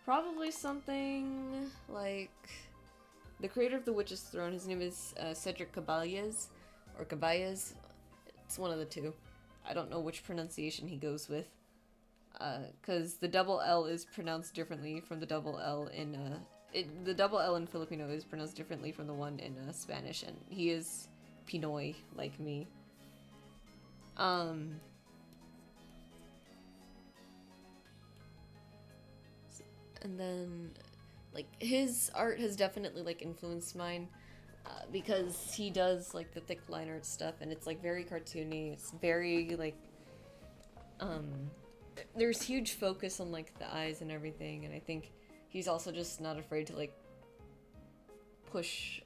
probably something like the creator of The Witch's Throne, his name is Cedric Caballes, or Caballes. It's one of the two. I don't know which pronunciation he goes with. Because the double L is pronounced differently from the double L in, the double L in Filipino is pronounced differently from the one in Spanish, and he is Pinoy, like me. And then, like, his art has definitely, like, influenced mine, because he does, like, the thick line art stuff, and it's, like, very cartoony. It's very, like, there's huge focus on, like, the eyes and everything, and I think he's also just not afraid to, like, push,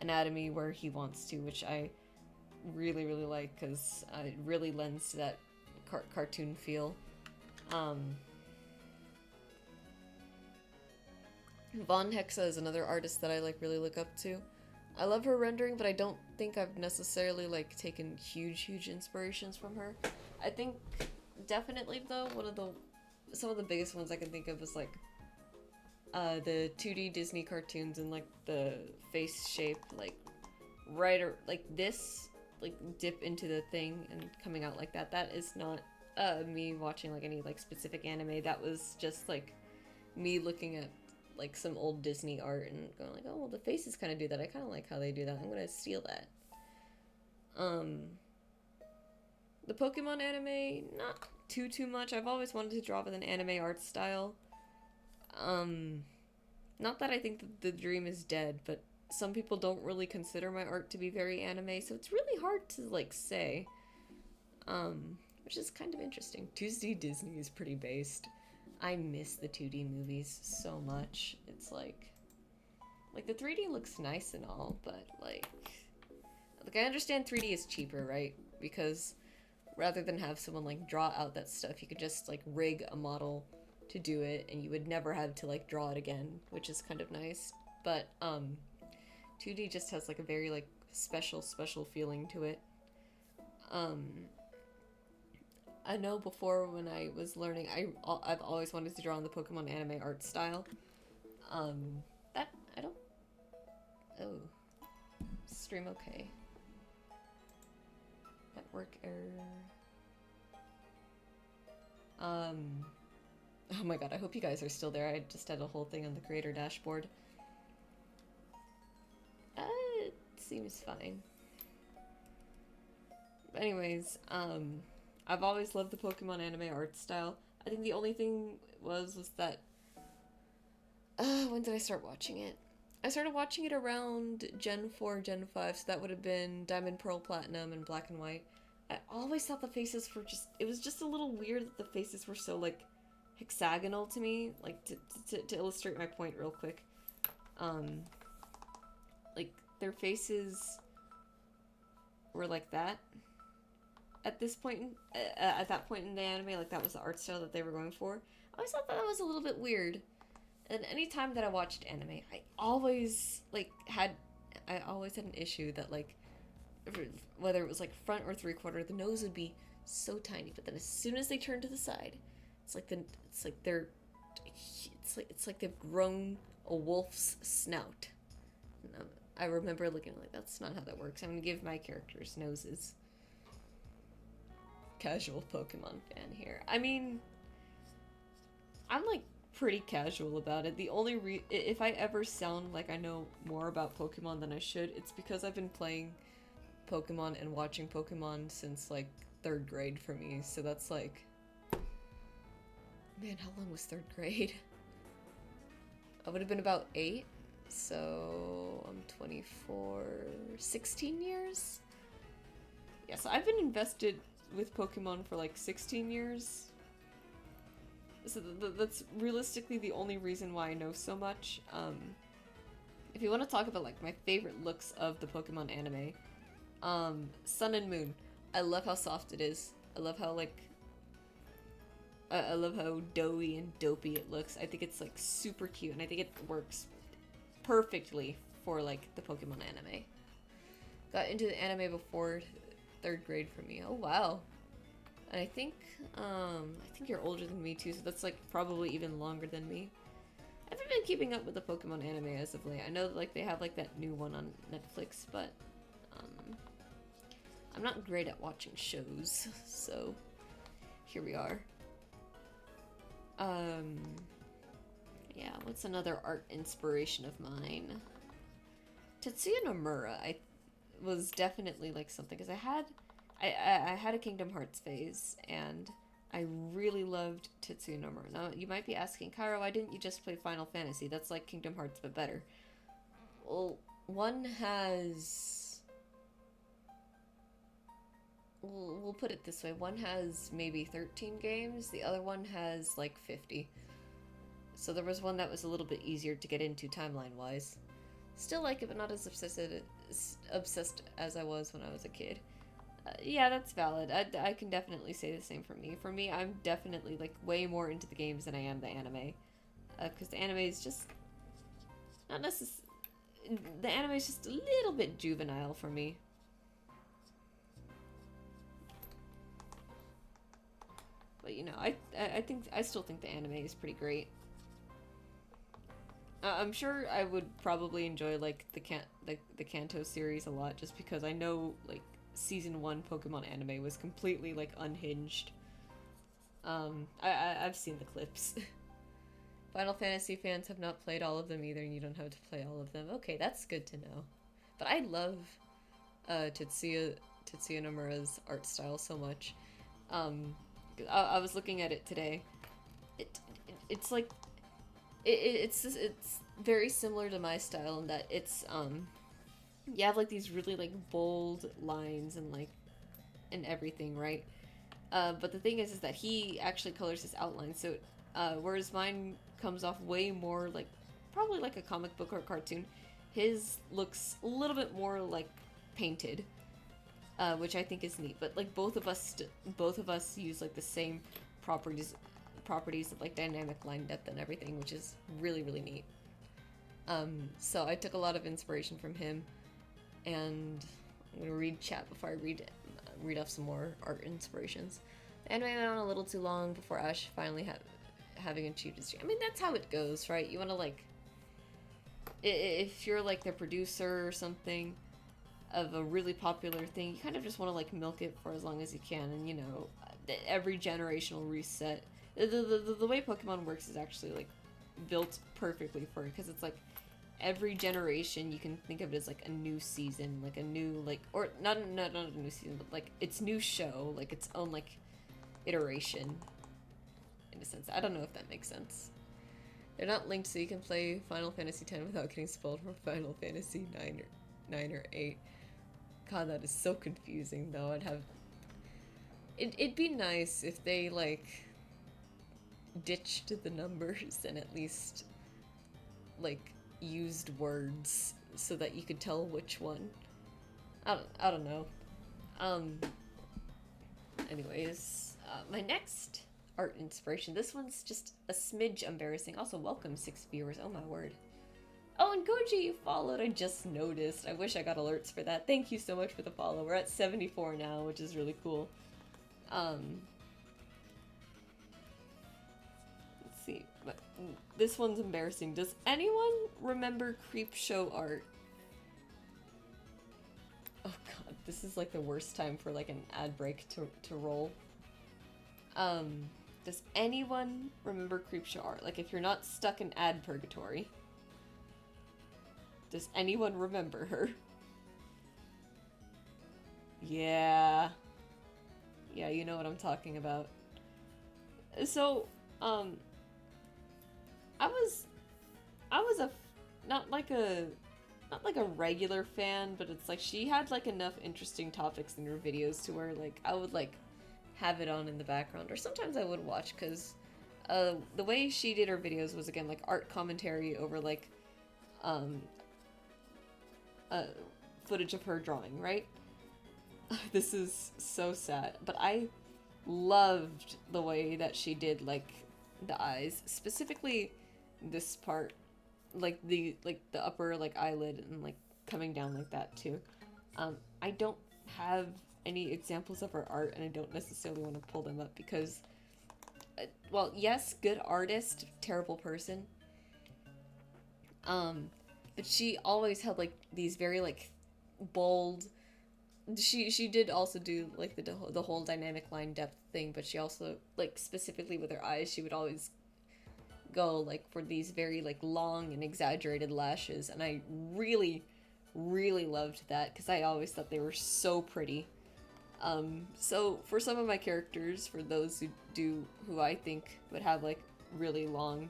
anatomy where he wants to, which I really, really like, because it really lends to that cartoon feel. Von Hexa is another artist that I, like, really look up to. I love her rendering, but I don't think I've necessarily, like, taken huge inspirations from her. I think, definitely, though, some of the biggest ones I can think of is, like, the 2D Disney cartoons and, like, the face shape, like, like, this, like, dip into the thing and coming out like that. That is not, me watching, like, any, like, specific anime. That was just, like, me looking at, like, some old Disney art and going like, oh, well, the faces kind of do that. I kind of like how they do that. I'm gonna steal that. The Pokemon anime, not too much. I've always wanted to draw with an anime art style. Not that I think that the dream is dead, but some people don't really consider my art to be very anime, so it's really hard to, like, say. Which is kind of interesting. 2D Disney is pretty based. I miss the 2D movies so much. It's like the 3D looks nice and all, but like I understand 3D is cheaper, right? Because rather than have someone, like, draw out that stuff, you could just, like, rig a model to do it, and you would never have to, like, draw it again, which is kind of nice. But 2D just has, like, a very, like, special feeling to it. I know before when I was learning, I've always wanted to draw in the Pokemon anime art style. That, I don't... Oh. Stream okay. Network error. Oh my god, I hope you guys are still there. I just had a whole thing on the creator dashboard. It seems fine. But anyways, I've always loved the Pokemon anime art style. I think the only thing was that... when did I start watching it? I started watching it around Gen 4, Gen 5, so that would have been Diamond, Pearl, Platinum, and Black and White. I always thought the faces were just... It was just a little weird that the faces were so, like, hexagonal to me. Like, to illustrate my point real quick. Like, their faces were like that. At this point, at that point in the anime, like, that was the art style that they were going for. I always thought that was a little bit weird. And any time that I watched anime, I always had an issue that, like, whether it was, like, front or three-quarter, the nose would be so tiny, but then as soon as they turn to the side, it's like they've grown a wolf's snout. And I remember looking like, that's not how that works. I'm gonna give my characters noses. Casual Pokemon fan here. I mean, I'm, like, pretty casual about it. The only if I ever sound like I know more about Pokemon than I should, it's because I've been playing Pokemon and watching Pokemon since, like, 3rd grade for me. So that's, like, man, how long was 3rd grade? I would have been about 8, so I'm 24, 16 years? Yeah, so I've been invested with Pokemon for, like, 16 years. So that's realistically the only reason why I know so much. If you want to talk about, like, my favorite looks of the Pokemon anime, Sun and Moon. I love how soft it is. I love how, like, I love how doughy and dopey it looks. I think it's, like, super cute, and I think it works perfectly for, like, the Pokemon anime. Got into the anime before 3rd grade for me. Oh, wow. And I think you're older than me, too, so that's, like, probably even longer than me. I haven't been keeping up with the Pokemon anime as of late. I know like they have like that new one on Netflix, but I'm not great at watching shows, so here we are. Yeah, what's another art inspiration of mine? Tetsuya Nomura, I was definitely like something because I had a Kingdom Hearts phase and I really loved Tetsuya Nomura. Now you might be asking, Kyra, why didn't you just play Final Fantasy? That's like Kingdom Hearts but better. Well, one has we'll put it this way, one has maybe 13 games, the other one has like 50. So there was one that was a little bit easier to get into timeline-wise. Still like it, but not as obsessed as I was when I was a kid. Yeah, that's valid. I can definitely say the same for me. For me, I'm definitely like way more into the games than I am the anime. Because the anime is just not necessarily... The anime is just a little bit juvenile for me. But you know, I still think the anime is pretty great. I'm sure I would probably enjoy like the Kanto series a lot, just because I know like season 1 Pokemon anime was completely like unhinged. I've seen the clips. Final Fantasy fans have not played all of them either, and you don't have to play all of them. Okay, that's good to know. But I love Tetsuya Nomura's art style so much. I was looking at it today. It's like it's very similar to my style in that it's you have like these really like bold lines and like and everything, right? But the thing is that he actually colors his outline, so whereas mine comes off way more like probably like a comic book or a cartoon, his looks a little bit more like painted, which I think is neat. But like both of us use like the same properties of like dynamic line depth and everything, which is really really neat. So I took a lot of inspiration from him, and I'm gonna read chat before I read off some more art inspirations. The anime went on a little too long before Ash finally having achieved his dream. I mean, that's how it goes, right? You want to like, if you're like the producer or something of a really popular thing, you kind of just want to like milk it for as long as you can, and you know, every generational reset. The way Pokemon works is actually like built perfectly for it, because it's like every generation you can think of it as like a new season, like a new like, or not a new season, but like its new show, like its own like iteration in a sense. I don't know if that makes sense. They're not linked, so you can play Final Fantasy X without getting spoiled for Final Fantasy 9 or 8. God, that is so confusing though. It'd be nice if they like ditched the numbers and at least like used words so that you could tell which one. I don't know. Anyways, my next art inspiration. This one's just a smidge embarrassing. Also, welcome 6 viewers. Oh my word. Oh, and Goji, you followed. I just noticed. I wish I got alerts for that. Thank you so much for the follow. We're at 74 now, which is really cool. Let's see. But this one's embarrassing. Does anyone remember Creepshow art? Oh god, this is like the worst time for like an ad break to roll. Does anyone remember Creepshow art? Like if you're not stuck in ad purgatory. Does anyone remember her? Yeah. Yeah, you know what I'm talking about. So, I was not like a regular fan, but it's like she had like enough interesting topics in her videos to where like I would like have it on in the background, or sometimes I would watch, because the way she did her videos was again like art commentary over like footage of her drawing, right? This is so sad, but I loved the way that she did like the eyes, specifically this part, like the upper like eyelid and like coming down like that too. I don't have any examples of her art, and I don't necessarily want to pull them up because well, yes, good artist, terrible person. Um, but she always had like these very like bold. She did also do like the whole dynamic line depth thing, but she also like specifically with her eyes, she would always go like for these very like long and exaggerated lashes, and I really really loved that because I always thought they were so pretty. So for some of my characters, for those who I think would have like really long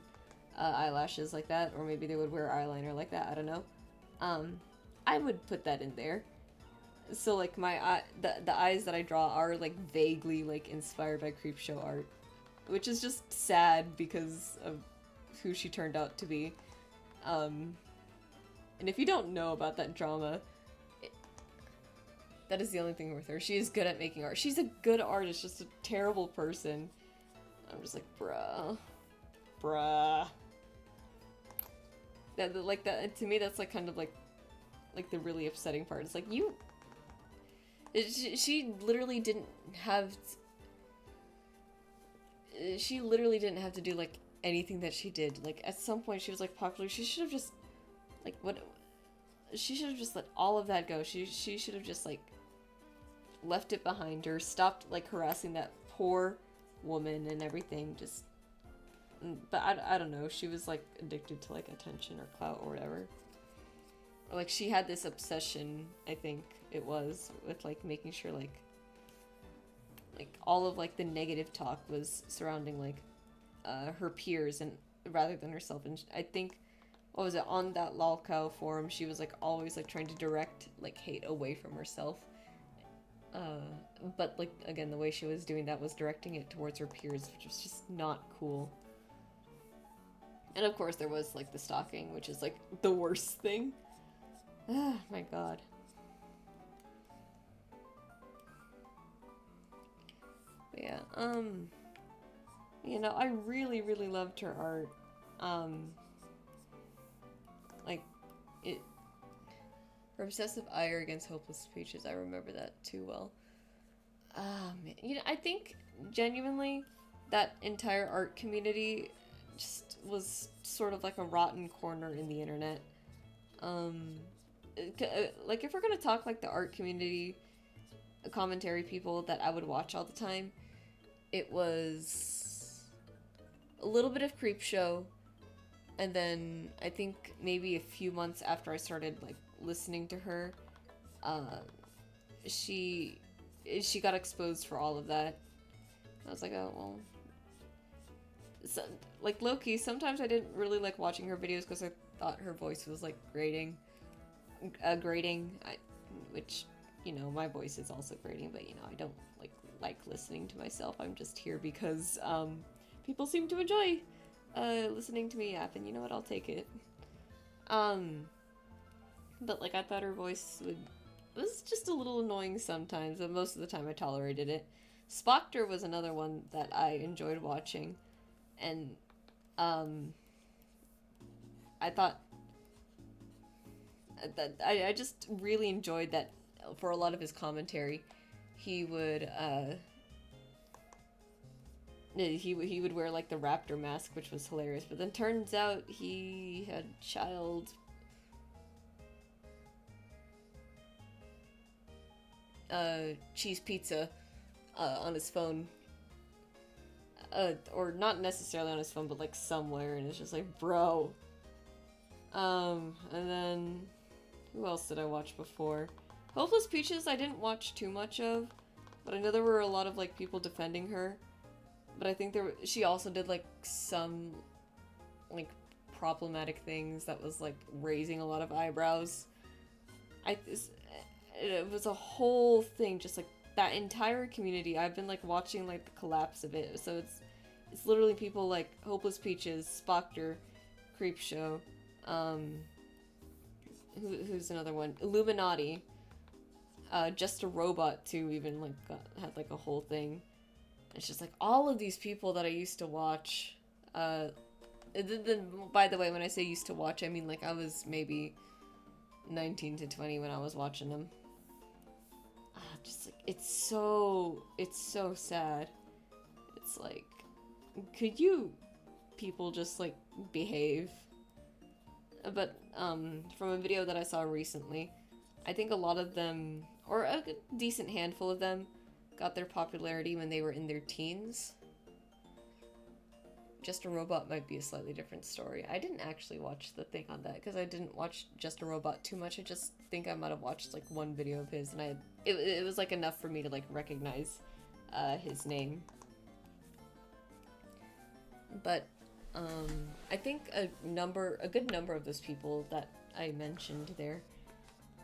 eyelashes like that, or maybe they would wear eyeliner like that, I don't know. Um, I would put that in there. So like my eye, the eyes that I draw are like vaguely like inspired by Creepshow art, which is just sad because of who she turned out to be. Um, and if you don't know about that drama, that is the only thing with her. She is good at making art. She's a good artist, just a terrible person. I'm just like, bruh. That like that to me, that's like kind of like the really upsetting part. It's like she literally didn't have. She literally didn't have to do like anything that she did. Like at some point, she was like popular. She should have just like what. She should have just let all of that go. She should have just like left it behind her, stopped like harassing that poor woman and everything. Just, but I don't know. She was like addicted to like attention or clout or whatever. Or like she had this obsession, I think it was, with like making sure like all of like the negative talk was surrounding like her peers and rather than herself. And I think what was it on that lolcow forum, she was like always like trying to direct like hate away from herself. But like again, the way she was doing that was directing it towards her peers, which was just not cool. And of course there was like the stalking, which is like the worst thing. Ah, my god. But yeah, you know, I really, really loved her art. Like, it, her obsessive ire against hopeless speeches, I remember that too well. Ah, man. You know, I think genuinely that entire art community just was sort of like a rotten corner in the internet. Um, like if we're gonna talk like the art community commentary people that I would watch all the time, it was a little bit of Creepshow, and then I think maybe a few months after I started like listening to her, uh, she she got exposed for all of that. I was like, oh well. So, like Loki, sometimes I didn't really like watching her videos because I thought her voice was like grating. Which you know my voice is also grating, but you know I don't like listening to myself. I'm just here because people seem to enjoy listening to me yap, and you know what? I'll take it. But like I thought her voice was just a little annoying sometimes, but most of the time I tolerated it. Spoctor was another one that I enjoyed watching, and I thought that I just really enjoyed that for a lot of his commentary. He would he would wear like the raptor mask, which was hilarious, but then turns out he had child cheese pizza on his phone, or not necessarily on his phone, but like somewhere, and it's just like, bro. And then who else did I watch before? Hopeless Peaches I didn't watch too much of, but I know there were a lot of like people defending her. But I think she also did like some like problematic things that was like raising a lot of eyebrows. It was a whole thing, just like that entire community. I've been like watching like the collapse of it. So it's literally people like Hopeless Peaches, Spoctor, Creepshow, who's another one? Illuminati. Just a Robot too. Even like had like a whole thing. It's just like all of these people that I used to watch. By the way, when I say used to watch, I mean like I was maybe 19 to 20 when I was watching them. Just like it's so sad. It's like, could you people just like behave? but from a video that I saw recently, I think a lot of them, or a decent handful of them, got their popularity when they were in their teens. Just a Robot might be a slightly different story. I didn't actually watch the thing on that because I didn't watch Just a Robot too much. I just think I might have watched like one video of his, and it was like enough for me to like recognize his name. But I think a good number of those people that I mentioned there,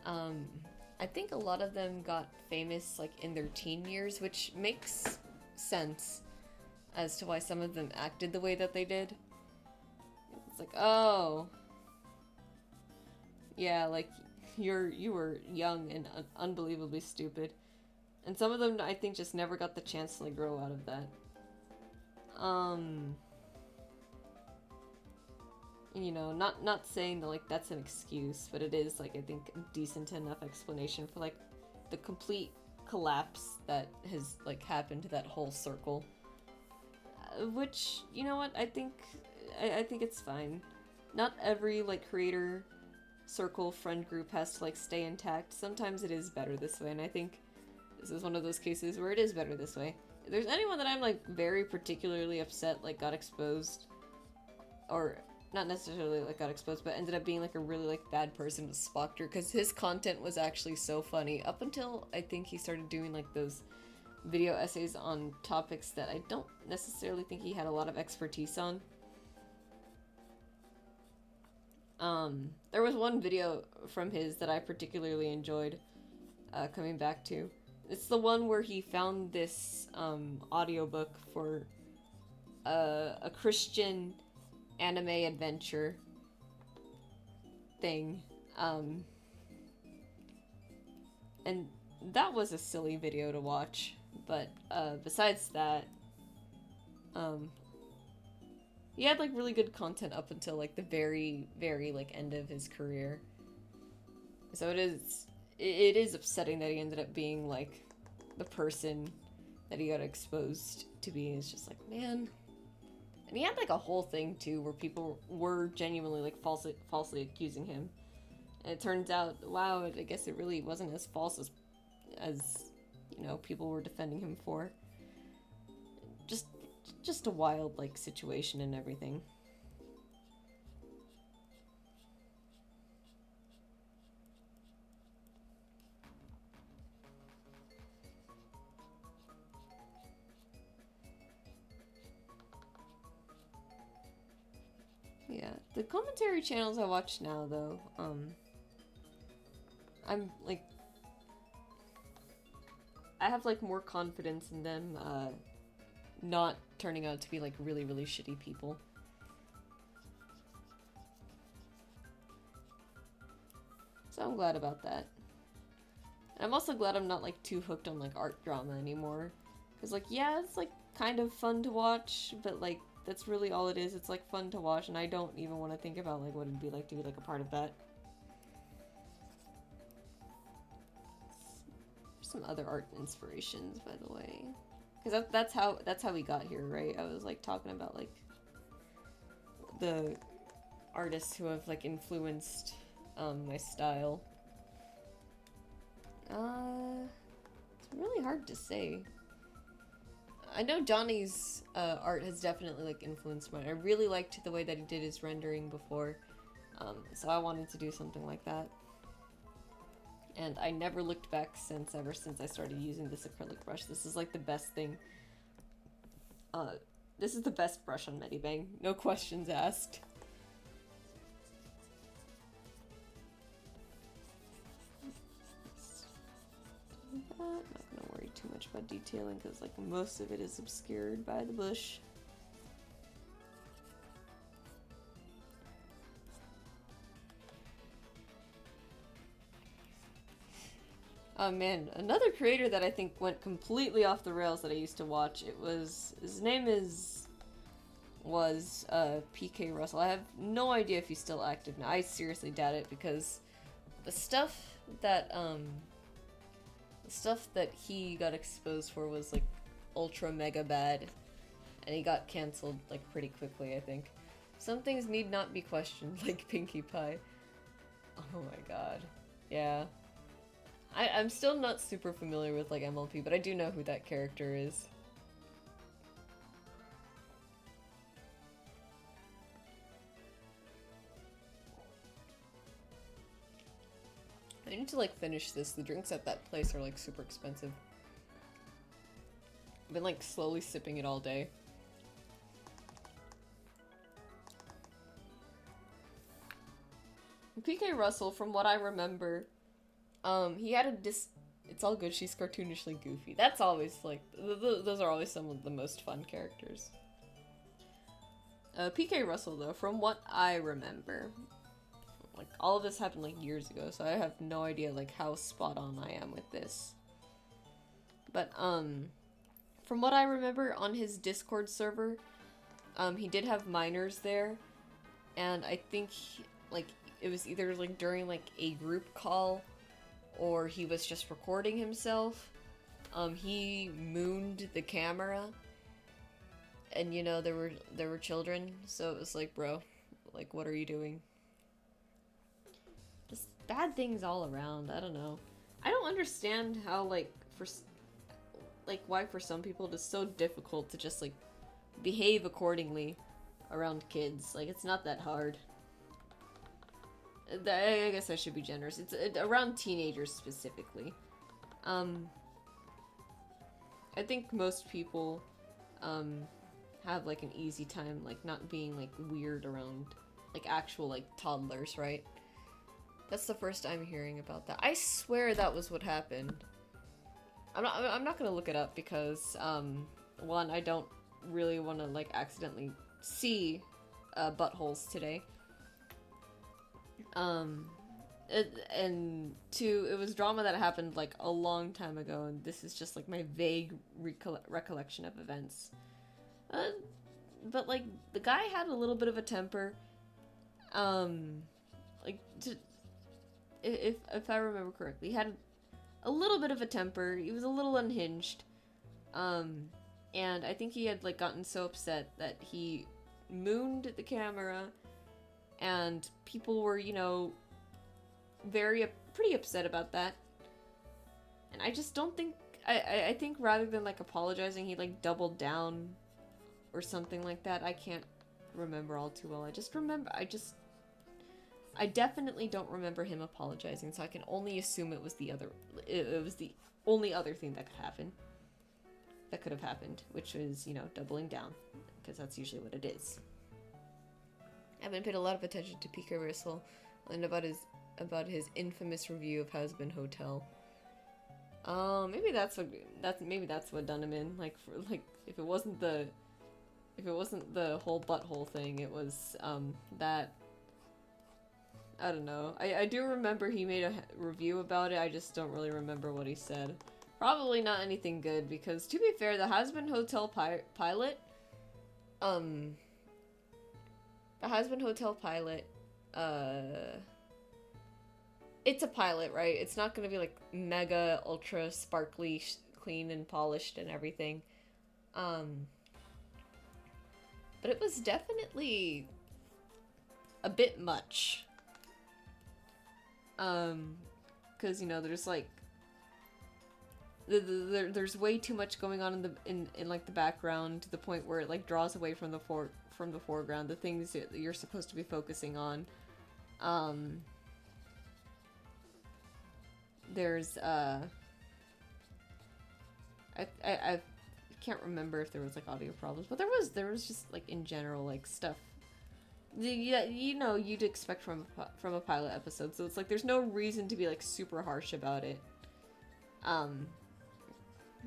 I think a lot of them got famous like in their teen years, which makes sense as to why some of them acted the way that they did. It's like, oh, yeah, like you were young and unbelievably stupid, and some of them I think just never got the chance to like grow out of that. You know, not saying that like that's an excuse, but it is like I think a decent enough explanation for like the complete collapse that has like happened to that whole circle. Which, you know what, I think it's fine. Not every like creator circle friend group has to like stay intact. Sometimes it is better this way, and I think this is one of those cases where it is better this way. If there's anyone that I'm like very particularly upset like got exposed, or not necessarily like got exposed, but ended up being like a really like bad person, was Spoctor, because his content was actually so funny up until I think he started doing like those video essays on topics that I don't necessarily think he had a lot of expertise on. There was one video from his that I particularly enjoyed coming back to. It's the one where he found this audiobook for a Christian anime adventure thing. And that was a silly video to watch, but besides that, he had like really good content up until like the very, very like end of his career. So it is upsetting that he ended up being like the person that he got exposed to be. It's just like, man. And he had like a whole thing too where people were genuinely like falsely accusing him. And it turns out, wow, I guess it really wasn't as false as you know, people were defending him for. Just a wild like situation and everything. Yeah, the commentary channels I watch now though, I'm like, I have like more confidence in them not turning out to be like really, really shitty people. So I'm glad about that. And I'm also glad I'm not like too hooked on like art drama anymore. Cause like, yeah, it's like kind of fun to watch, but like that's really all it is. It's like fun to watch, and I don't even want to think about like what it'd be like to be like a part of that. Some other art inspirations, by the way, because that's how we got here, right? I was like talking about like the artists who have like influenced my style. It's really hard to say. I know Johnny's art has definitely like influenced mine. I really liked the way that he did his rendering before, so I wanted to do something like that. And I never looked back ever since I started using this acrylic brush. This is like the best thing. This is the best brush on Medibang. No questions asked. I'm not gonna worry too much about detailing because like most of it is obscured by the bush. Oh man, another creator that I think went completely off the rails that I used to watch, his name was PK Russell. I have no idea if he's still active now. I seriously doubt it because the stuff that he got exposed for was like ultra mega bad, and he got canceled like pretty quickly, I think. Some things need not be questioned, like Pinkie Pie. Oh my god. Yeah. I'm still not super familiar with, like, MLP, but I do know who that character is. I need to, like, finish this. The drinks at that place are, like, super expensive. I've been, like, slowly sipping it all day. PK Russell, from what I remember, he had a it's all good, she's cartoonishly goofy. That's always, like, those are always some of the most fun characters. PK Russell, though, from what I remember, like, all of this happened, like, years ago, so I have no idea, like, how spot on I am with this. But, from what I remember, on his Discord server, he did have minors there, and I think, like, it was either, like, during, like, a group call, or he was just recording himself. He mooned the camera, and, you know, there were children, so it was like, bro, like, what are you doing? Just bad things all around, I don't know. I don't understand how, like, why for some people it is so difficult to just, like, behave accordingly around kids. Like, it's not that hard. I guess I should be generous. It's around teenagers specifically. I think most people have, like, an easy time, like, not being, like, weird around, like, actual, like, toddlers, right? That's the first I'm hearing about that. I swear that was what happened. I'm not gonna look it up because, one, I don't really want to, like, accidentally see buttholes today. And two, it was drama that happened, like, a long time ago, and this is just, like, my vague recollection of events. But, like, the guy had a little bit of a temper. Like, if I remember correctly, he had a little bit of a temper. He was a little unhinged. And I think he had, like, gotten so upset that he mooned the camera, and people were, you know, pretty upset about that. And I just don't think, I think rather than, like, apologizing, he, like, doubled down or something like that. I can't remember all too well. I definitely don't remember him apologizing, so I can only assume it was the only other thing that could have happened, which was, you know, doubling down, because that's usually what it is. I haven't paid a lot of attention to PK Russell and about his infamous review of Hazbin Hotel. Maybe that's what done him in. Like, if it wasn't the whole butthole thing, it was that. I don't know. I do remember he made a review about it. I just don't really remember what he said. Probably not anything good, because to be fair, the Hazbin Hotel pilot, it's a pilot, right? It's not gonna be, like, mega, ultra, sparkly, clean and polished and everything. But it was definitely a bit much. Because, you know, there's, like, there's way too much going on in like, the background, to the point where it, like, draws away from the foreground, the things that you're supposed to be focusing on. There's, I can't remember if there was, like, audio problems, but there was just, like, in general, like, stuff. Yeah, you know, you'd expect from a pilot episode, so it's like there's no reason to be, like, super harsh about it.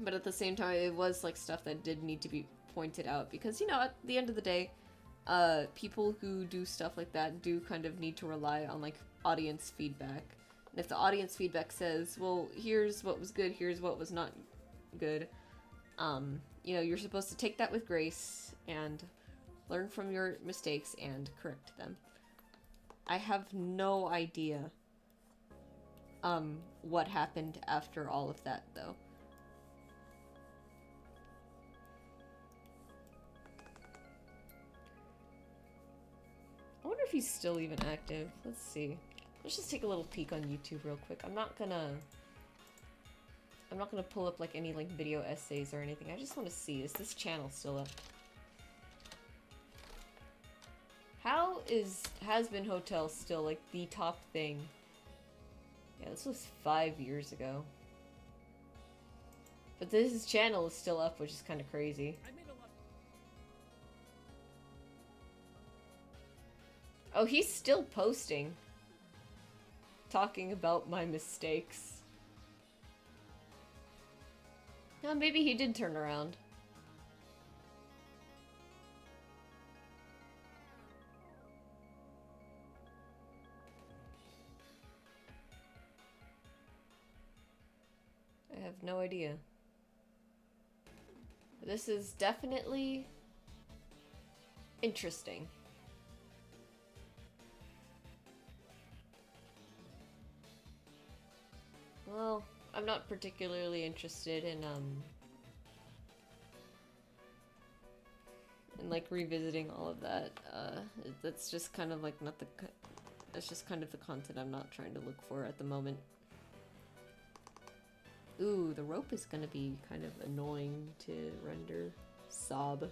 But at the same time, it was, like, stuff that did need to be pointed out, because, you know, at the end of the day, people who do stuff like that do kind of need to rely on, like, audience feedback. And if the audience feedback says, well, here's what was good, here's what was not good, you know, you're supposed to take that with grace and learn from your mistakes and correct them. I have no idea what happened after all of that, though. he's still even active. Let's see. Let's just take a little peek on YouTube real quick. I'm not gonna pull up like any like video essays or anything. I just want to see, is this channel still up? How is Has-Been Hotel still like the top thing? Yeah, this was 5 years ago. But this channel is still up, which is kind of crazy. Oh, he's still posting. Talking about my mistakes. No, maybe he did turn around. I have no idea. This is definitely interesting. Well, I'm not particularly interested in like revisiting all of that. That's just kind of like not the that's just kind of the content I'm not trying to look for at the moment. Ooh, the rope is gonna be kind of annoying to render. Sob.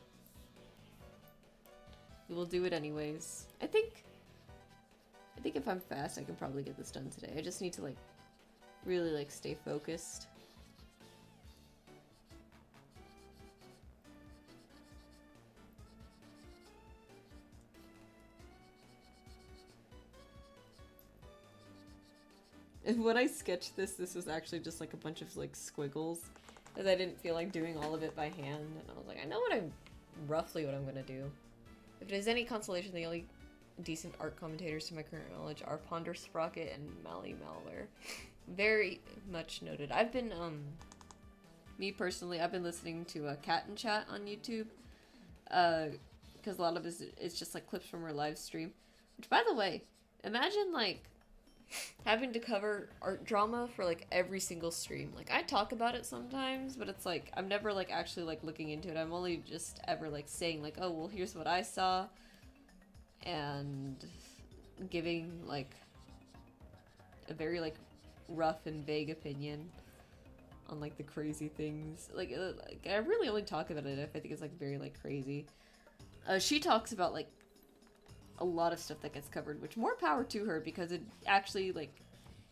We will do it anyways. I think if I'm fast, I can probably get this done today. I just need to like really like stay focused. And when I sketched this was actually just like a bunch of like squiggles, as I didn't feel like doing all of it by hand, and I was like, I know roughly what I'm gonna do. If there's any consolation, the only decent art commentators to my current knowledge are Ponder Sprocket and Mally Malware. Very much noted. I've been, me personally, I've been listening to Cat and Chat on YouTube, because a lot of it's just like clips from her live stream. Which, by the way, imagine like having to cover art drama for like every single stream. Like, I talk about it sometimes, but it's like I'm never like actually like looking into it. I'm only just ever like saying like, oh well, here's what I saw, and giving like a very like rough and vague opinion on like the crazy things. Like I really only talk about it if I think it's like very like crazy. She talks about like a lot of stuff that gets covered, which more power to her, because it actually like,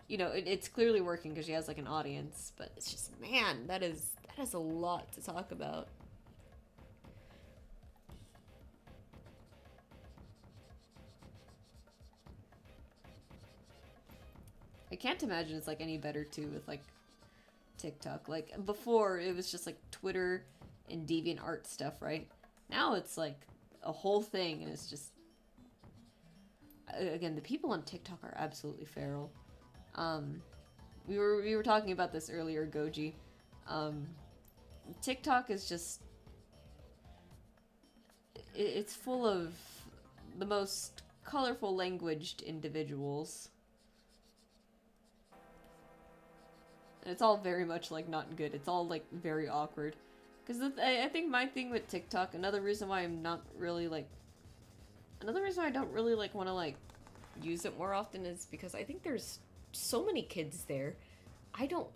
you know, it's clearly working because she has like an audience. But it's just, man, that is a lot to talk about. I can't imagine it's like any better too with like TikTok. Like before it was just like Twitter and DeviantArt stuff, right? Now it's like a whole thing, and it's just, again, the people on TikTok are absolutely feral. We were talking about this earlier, Goji. TikTok is just, it's full of the most colorful languaged individuals. And it's all very much like not good. It's all like very awkward. Because I think my thing with TikTok, another reason why I don't really like want to like use it more often, is because I think there's so many kids there. I don't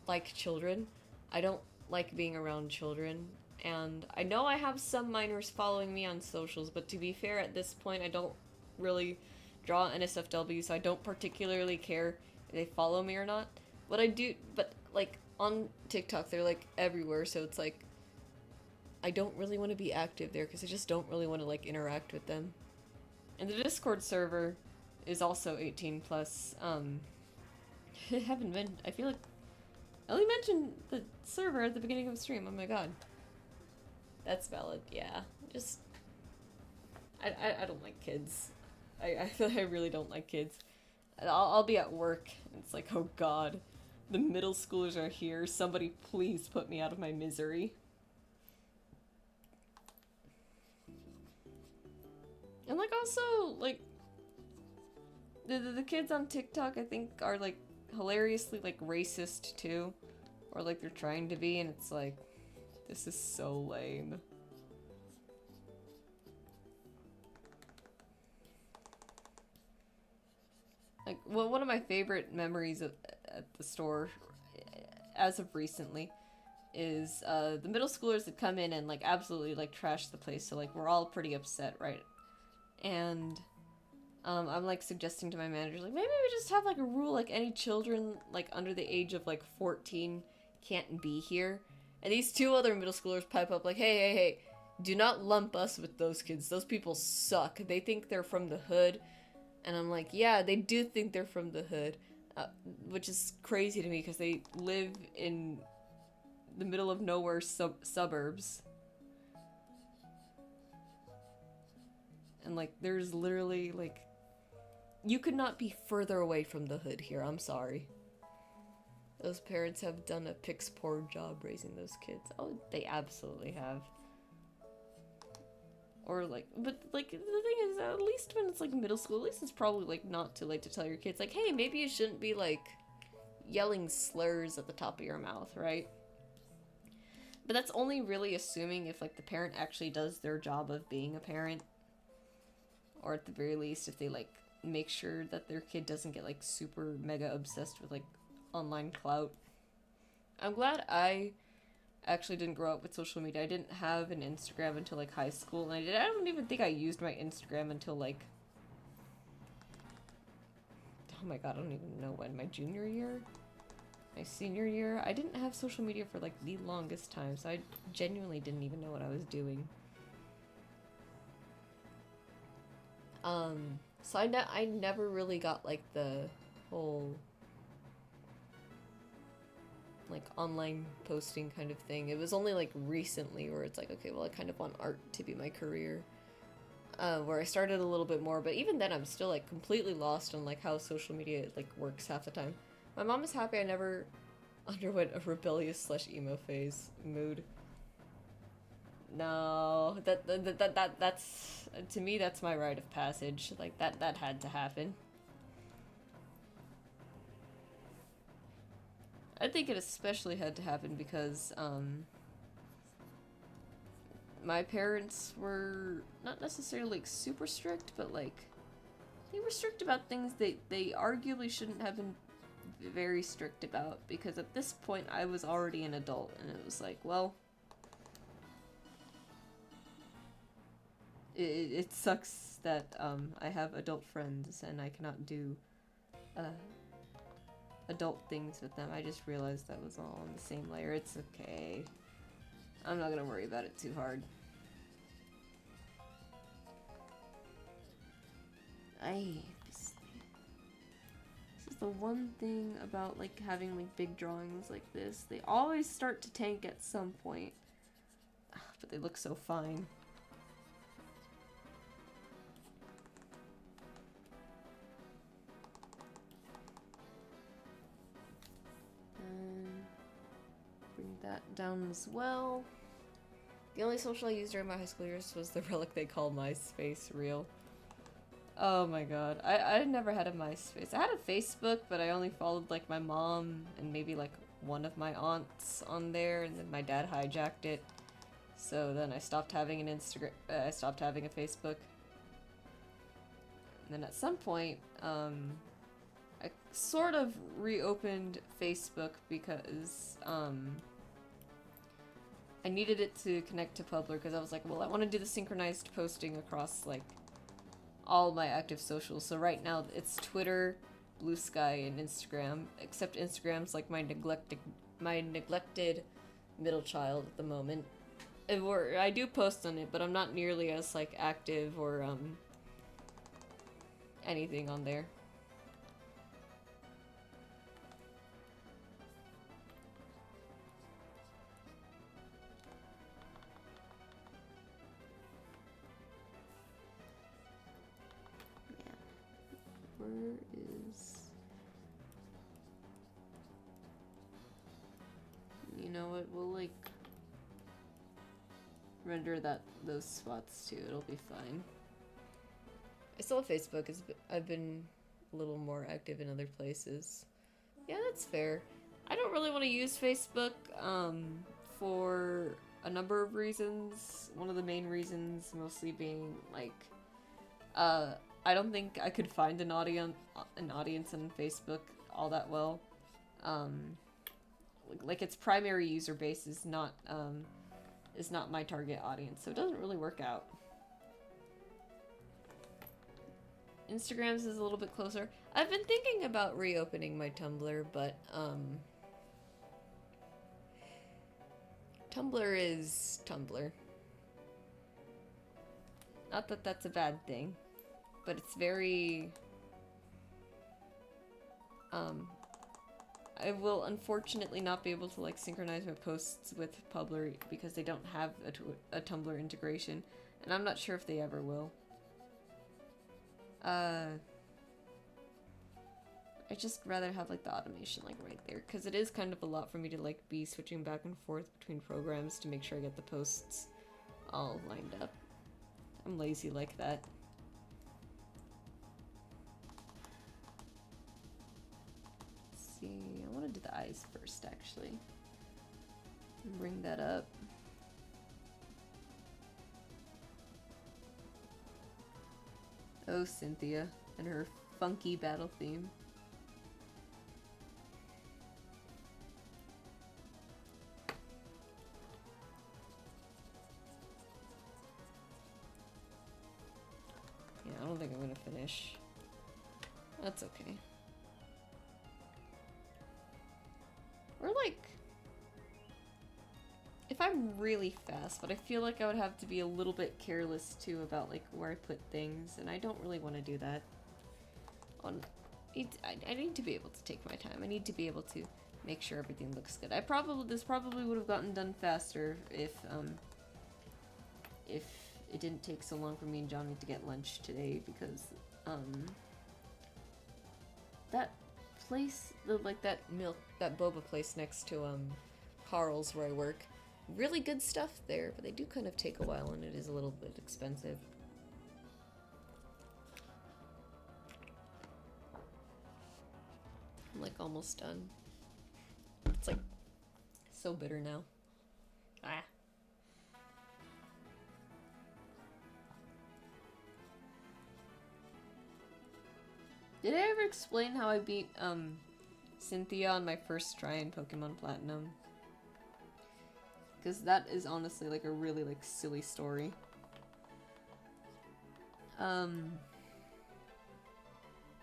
like children. I don't like being around children. And I know I have some minors following me on socials, but to be fair, at this point, I don't really draw NSFW, so I don't particularly care if they follow me or not. What I do, but like on TikTok, they're like everywhere, so it's like I don't really want to be active there because I just don't really want to like interact with them. And the Discord server is also 18 plus. I haven't been. I feel like I only mentioned the server at the beginning of the stream. Oh my god, that's valid. Yeah, just I don't like kids. I feel like I really don't like kids. I'll be at work, and it's like, oh god, the middle schoolers are here. Somebody please put me out of my misery. And like also like the kids on TikTok, I think, are like hilariously like racist too, or like they're trying to be, and it's like, this is so lame. Like, well, one of my favorite memories at the store, as of recently, is the middle schoolers that come in and like absolutely like trash the place. So like we're all pretty upset, right? And I'm like suggesting to my manager like maybe we just have like a rule like any children like under the age of like 14 can't be here. And these two other middle schoolers pipe up like, hey, do not lump us with those kids. Those people suck. They think they're from the hood. And I'm like, yeah, they do think they're from the hood, which is crazy to me because they live in the middle of nowhere suburbs. And like, there's literally like, you could not be further away from the hood here. I'm sorry. Those parents have done a piss poor job raising those kids. Oh, they absolutely have. Or like, but like the thing is, at least when it's like middle school, at least it's probably like not too late to tell your kids like, hey, maybe you shouldn't be like yelling slurs at the top of your mouth, right? But that's only really assuming if like the parent actually does their job of being a parent, or at the very least if they like make sure that their kid doesn't get like super mega obsessed with like online clout. I'm glad I actually didn't grow up with social media. I didn't have an Instagram until like high school, and I don't even think I used my Instagram until like, oh my god, I don't even know when, my junior year? My senior year? I didn't have social media for like the longest time, so I genuinely didn't even know what I was doing. So I never really got like the whole like online posting kind of thing. It was only like recently where it's like, okay, well I kind of want art to be my career. Where I started a little bit more, but even then I'm still like completely lost on like how social media like works half the time. My mom is happy I never underwent a rebellious / emo phase mood. No, that's to me that's my rite of passage. Like that had to happen. I think it especially had to happen because my parents were not necessarily like super strict, but like they were strict about things they arguably shouldn't have been very strict about, because at this point I was already an adult and it was like, well, it sucks that I have adult friends and I cannot do adult things with them. I just realized that was all on the same layer. It's okay. I'm not gonna worry about it too hard. This is the one thing about like having like big drawings like this. They always start to tank at some point. But they look so fine. Bring that down as well. The only social I used during my high school years was the relic they call MySpace reel. Oh my god. I never had a MySpace. I had a Facebook, but I only followed like my mom and maybe like one of my aunts on there, and then my dad hijacked it. So then I stopped having an Instagram. I stopped having a Facebook. And then at some point, I sort of reopened Facebook because I needed it to connect to Publer, because I was like, well, I want to do the synchronized posting across like all my active socials. So right now it's Twitter, Blue Sky, and Instagram, except Instagram's like my neglected middle child at the moment. I do post on it, but I'm not nearly as like active or anything on there. Where is... You know what, we'll like render those spots too, it'll be fine. I still have Facebook, I've been a little more active in other places. Yeah, that's fair. I don't really want to use Facebook for a number of reasons. One of the main reasons mostly being like I don't think I could find an audience on Facebook all that well. Like its primary user base is not my target audience, so it doesn't really work out. Instagram's is a little bit closer. I've been thinking about reopening my Tumblr, but Tumblr is Tumblr. Not that that's a bad thing, but it's very I will unfortunately not be able to like synchronize my posts with Publer because they don't have a Tumblr integration, and I'm not sure if they ever will. I'd just rather have like the automation like right there, because it is kind of a lot for me to like be switching back and forth between programs to make sure I get the posts all lined up. I'm lazy like that. Let's see, I want to do the eyes first actually. Bring that up. Oh, Cynthia and her funky battle theme. Yeah, I don't think I'm gonna finish. That's okay. Or like, if I'm really fast, but I feel like I would have to be a little bit careless too about like where I put things, and I don't really want to do that. I need to be able to take my time. I need to be able to make sure everything looks good. This probably would have gotten done faster if it didn't take so long for me and Johnny to get lunch today, because that place, that boba place next to Carl's where I work, really good stuff there, but they do kind of take a while and it is a little bit expensive. I'm like almost done. It's like so bitter now. Ah. Did I ever explain how I beat Cynthia on my first try in Pokemon Platinum? Because that is honestly like a really like silly story. I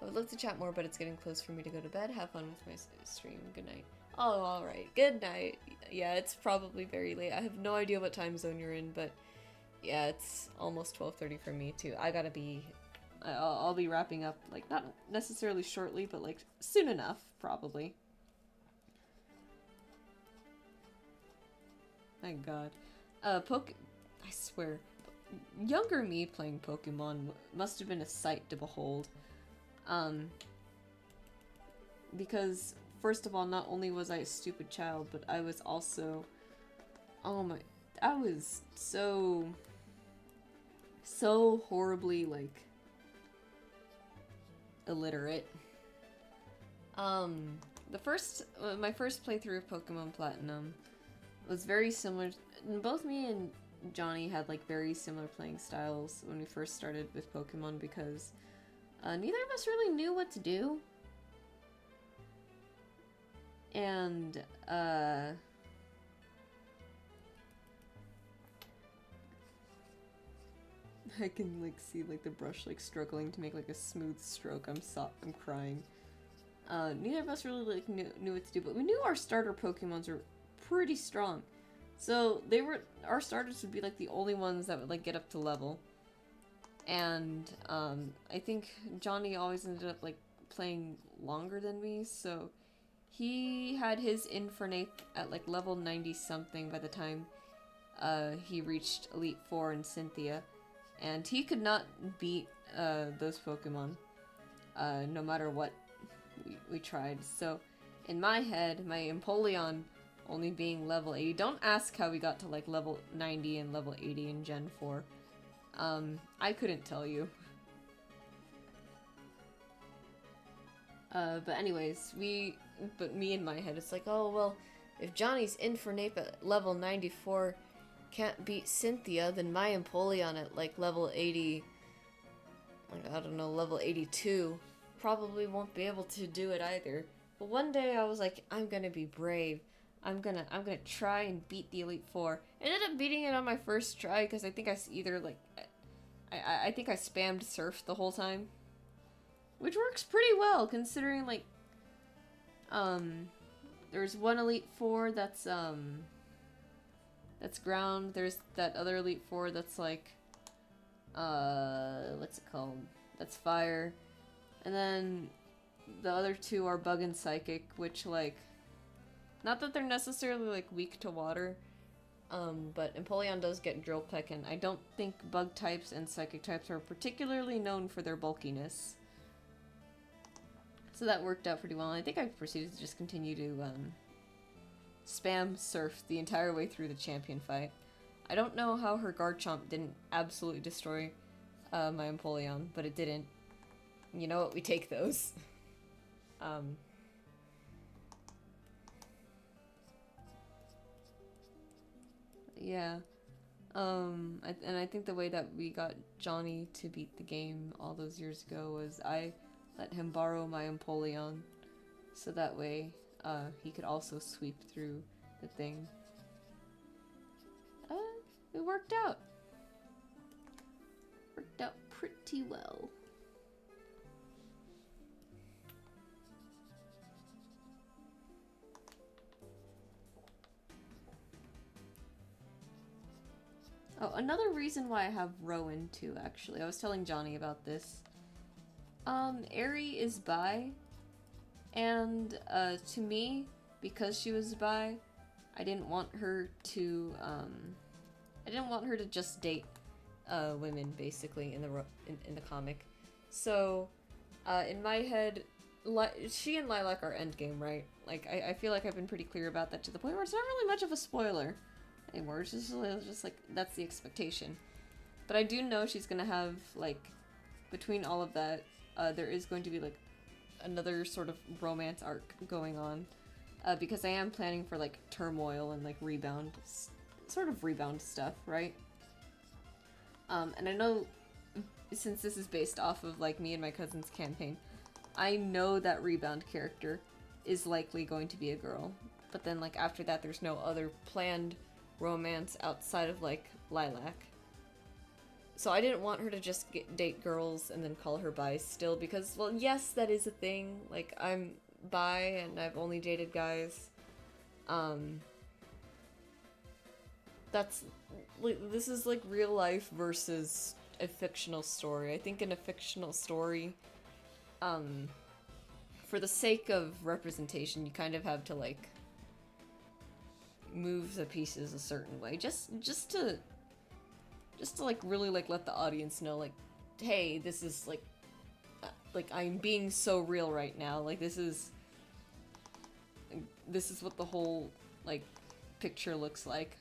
would love to chat more, but it's getting close for me to go to bed. Have fun with my stream. Good night. Oh, alright. Good night. Yeah, it's probably very late. I have no idea what time zone you're in, but yeah, it's almost 12:30 for me too. I gotta be... I'll be wrapping up, like, not necessarily shortly, but like soon enough, probably. Thank God. I swear, younger me playing Pokemon must have been a sight to behold. Because, first of all, not only was I a stupid child, but I was also... I was so horribly, like, illiterate. My first playthrough of Pokemon Platinum was very similar. Both me and Johnny had like very similar playing styles when we first started with Pokemon, because neither of us really knew what to do. And I can like see like the brush like struggling to make like a smooth stroke. I'm crying. Neither of us really like knew what to do, but we knew our starter Pokemons were pretty strong. So our starters would be like the only ones that would like get up to level. And I think Johnny always ended up like playing longer than me, so he had his Infernape at like level 90 something by the time he reached Elite Four in Cynthia. And he could not beat those Pokemon, no matter what we tried. So, in my head, my Empoleon only being level 80... Don't ask how we got to, like, level 90 and level 80 in Gen 4. I couldn't tell you. But anyways, but me in my head, it's like, oh, well, if Johnny's Infernape at level 94... can't beat Cynthia, then my Empoleon at like level 80 like, I don't know, level 82. Probably won't be able to do it either. But one day I was like, I'm gonna be brave. I'm gonna try and beat the Elite Four. I ended up beating it on my first try because I think I either like, I think I spammed Surf the whole time, which works pretty well considering like, there's one Elite Four that's ground. There's that other Elite Four that's like, what's it called? That's fire. And then the other two are Bug and Psychic, which, like, not that they're necessarily, like, weak to water, but Empoleon does get Drill Peck, and I don't think Bug types and Psychic types are particularly known for their bulkiness. So that worked out pretty well, and I think I proceeded to just continue to, spam Surf the entire way through the champion fight. I don't know how her Garchomp didn't absolutely destroy, my Empoleon, but it didn't. You know what? We take those. Yeah. And I think the way that we got Johnny to beat the game all those years ago was I let him borrow my Empoleon, so that way, he could also sweep through the thing. It worked out. Worked out pretty well. Oh, another reason why I have Rowan too, actually. I was telling Johnny about this. Aerie is bi, and, to me, because she was bi, I didn't want her to, just date, women, basically, in the comic. So, in my head, she and Lilac are endgame, right? Like, I feel like I've been pretty clear about that to the point where it's not really much of a spoiler anymore. It's just like, that's the expectation. But I do know she's gonna have, like, between all of that, there is going to be, like, another sort of romance arc going on. Because I am planning for, like, turmoil and, like, rebound stuff, right? And I know, since this is based off of, like, me and my cousin's campaign, I know that rebound character is likely going to be a girl. But then, like, after that, there's no other planned romance outside of, like, Lilac. So I didn't want her to just date girls and then call her bi still, because, well, yes, that is a thing. Like, I'm bi and I've only dated guys. This is, like, real life versus a fictional story. I think in a fictional story, for the sake of representation, you kind of have to, like, move the pieces a certain way, just to like really like let the audience know, like, hey, this is like I'm being so real right now, like this is what the whole like picture looks like.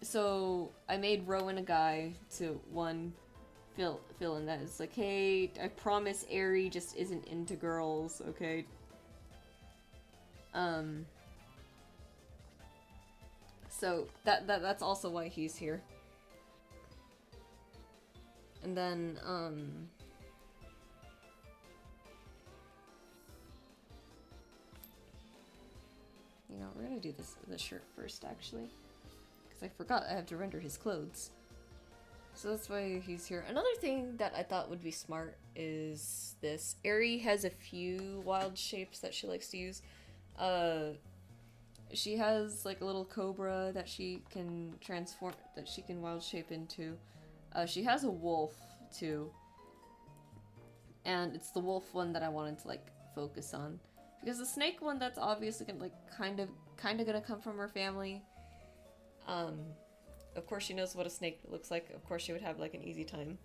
So I made Rowan a guy to fill in that. It's like, hey, I promise Aerie just isn't into girls, okay? So that's also why he's here. And then, you know, we're gonna do this shirt first, actually. Because I forgot I have to render his clothes. So that's why he's here. Another thing that I thought would be smart is this. Aerie has a few wild shapes that she likes to use. She has like a little cobra that she can transform, that she can wild shape into. She has a wolf too. And it's the wolf one that I wanted to like focus on. Because the snake one, that's obviously gonna like kind of gonna come from her family. Of course she knows what a snake looks like. Of course she would have like an easy time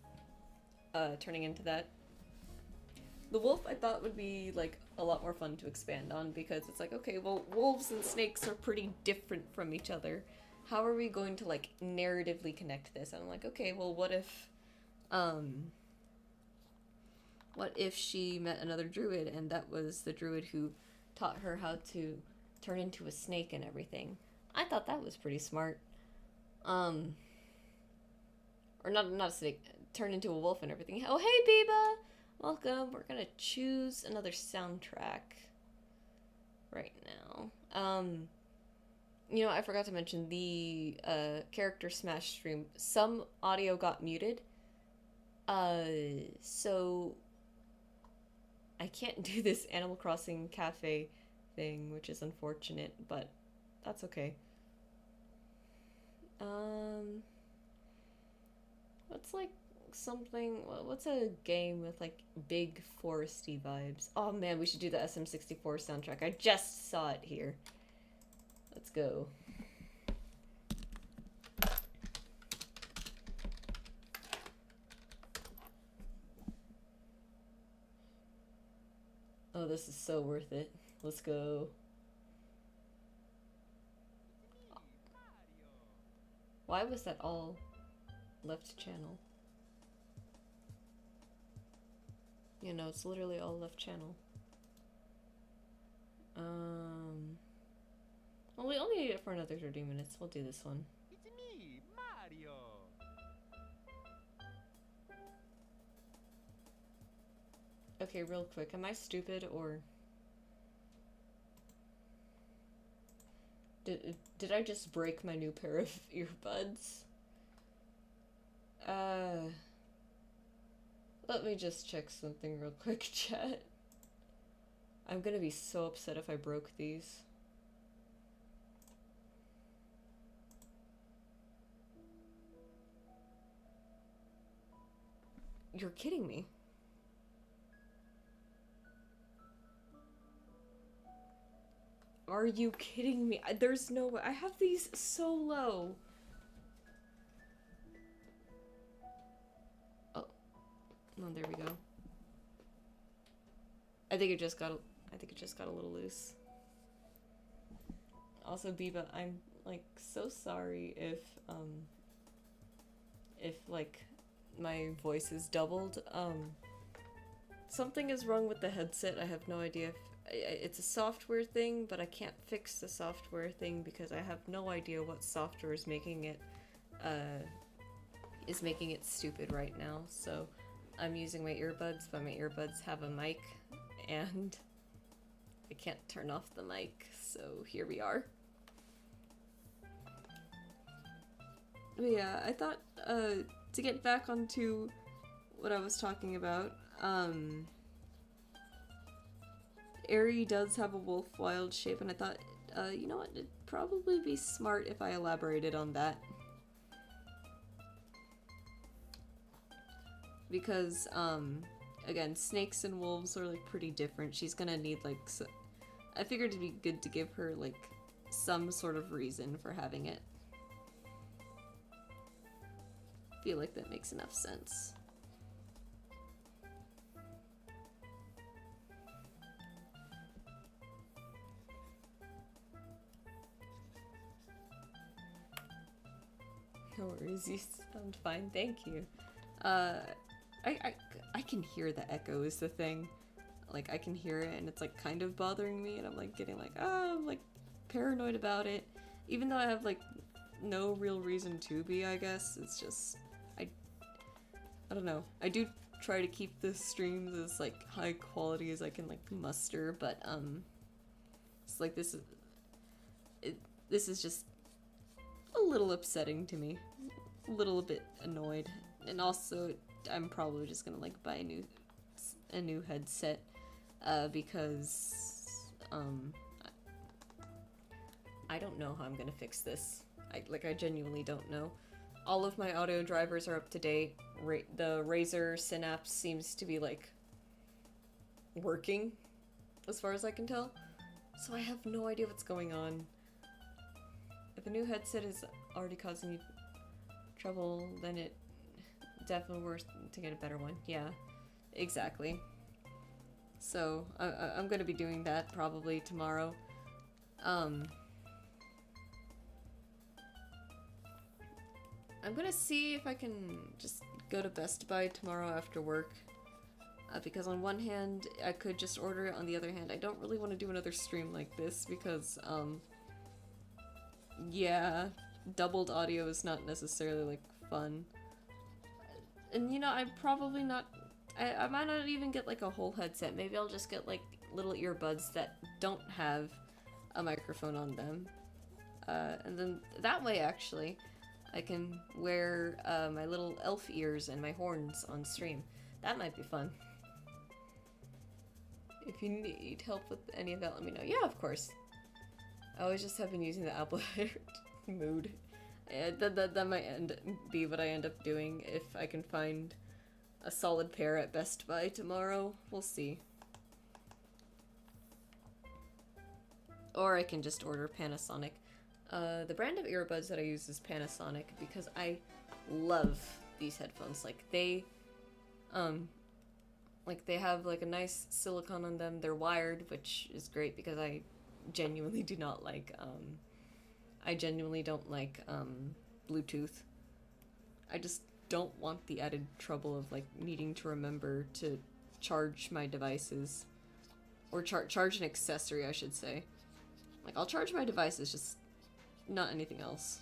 turning into that. The wolf I thought would be like a lot more fun to expand on, because it's like, okay, well, wolves and snakes are pretty different from each other. How are we going to like narratively connect this? And I'm like, okay, well, what if she met another druid and that was the druid who taught her how to turn into a snake and everything? I thought that was pretty smart. Or not a snake, turn into a wolf and everything. Oh, hey, Biba! Welcome. We're gonna choose another soundtrack right now. You know, I forgot to mention the character smash stream. Some audio got muted. So I can't do this Animal Crossing cafe thing, which is unfortunate, but that's okay. What's like something, what's a game with like big foresty vibes? Oh man, we should do the SM64 soundtrack. I just saw it here. Let's go. Oh, this is so worth it. Let's go. Why was that all left channel? You know, it's literally all left channel. Well, we only need it for another 30 minutes. We'll do this one. It's me, Mario. Okay, real quick. Am I stupid or... Did I just break my new pair of earbuds? Let me just check something real quick, chat. I'm gonna be so upset if I broke these. You're kidding me. Are you kidding me? There's no way. I have these so low. Oh, there we go. I think it just got a little loose. Also, Biba, I'm like so sorry if like my voice is doubled. Something is wrong with the headset. I have no idea if it's a software thing, but I can't fix the software thing because I have no idea what software is making it stupid right now. So I'm using my earbuds, but my earbuds have a mic and I can't turn off the mic, so here we are. But yeah, I thought to get back onto what I was talking about, Aerie does have a wolf wild shape, and I thought, you know what, it'd probably be smart if I elaborated on that. Because, again, snakes and wolves are, like, pretty different. She's gonna need, like, I figured it'd be good to give her, like, some sort of reason for having it. I feel like that makes enough sense. No worries, you sound fine, thank you. I can hear the echo is the thing. Like, I can hear it and it's like kind of bothering me and I'm like getting like, I'm like paranoid about it. Even though I have like no real reason to be, I guess. It's just, I don't know. I do try to keep the streams as like high quality as I can like muster, but it's like this is just a little upsetting to me. A little bit annoyed. And also I'm probably just gonna like buy a new headset because I don't know how I'm gonna fix this. I genuinely don't know. All of my audio drivers are up to date. The Razer Synapse seems to be like working as far as I can tell. So I have no idea what's going on. If a new headset is already causing you trouble, then it definitely worth to get a better one. Yeah, exactly. So I'm gonna be doing that probably tomorrow. I'm gonna see if I can just go to Best Buy tomorrow after work. Because on one hand, I could just order it. On the other hand, I don't really want to do another stream like this because, yeah, doubled audio is not necessarily, like, fun. And you know, I'm probably not. I might not even get like a whole headset. Maybe I'll just get like little earbuds that don't have a microphone on them. And then that way, actually, I can wear my little elf ears and my horns on stream. That might be fun. If you need help with any of that, let me know. Yeah, of course. I always just have been using the Apple mood. That might be what I end up doing if I can find a solid pair at Best Buy tomorrow. We'll see. Or I can just order Panasonic. The brand of earbuds that I use is Panasonic because I love these headphones. Like they have like a nice silicone on them. They're wired, which is great because I genuinely do not like I genuinely don't like Bluetooth. I just don't want the added trouble of like needing to remember to charge my devices or charge an accessory, I should say. Like I'll charge my devices, just not anything else.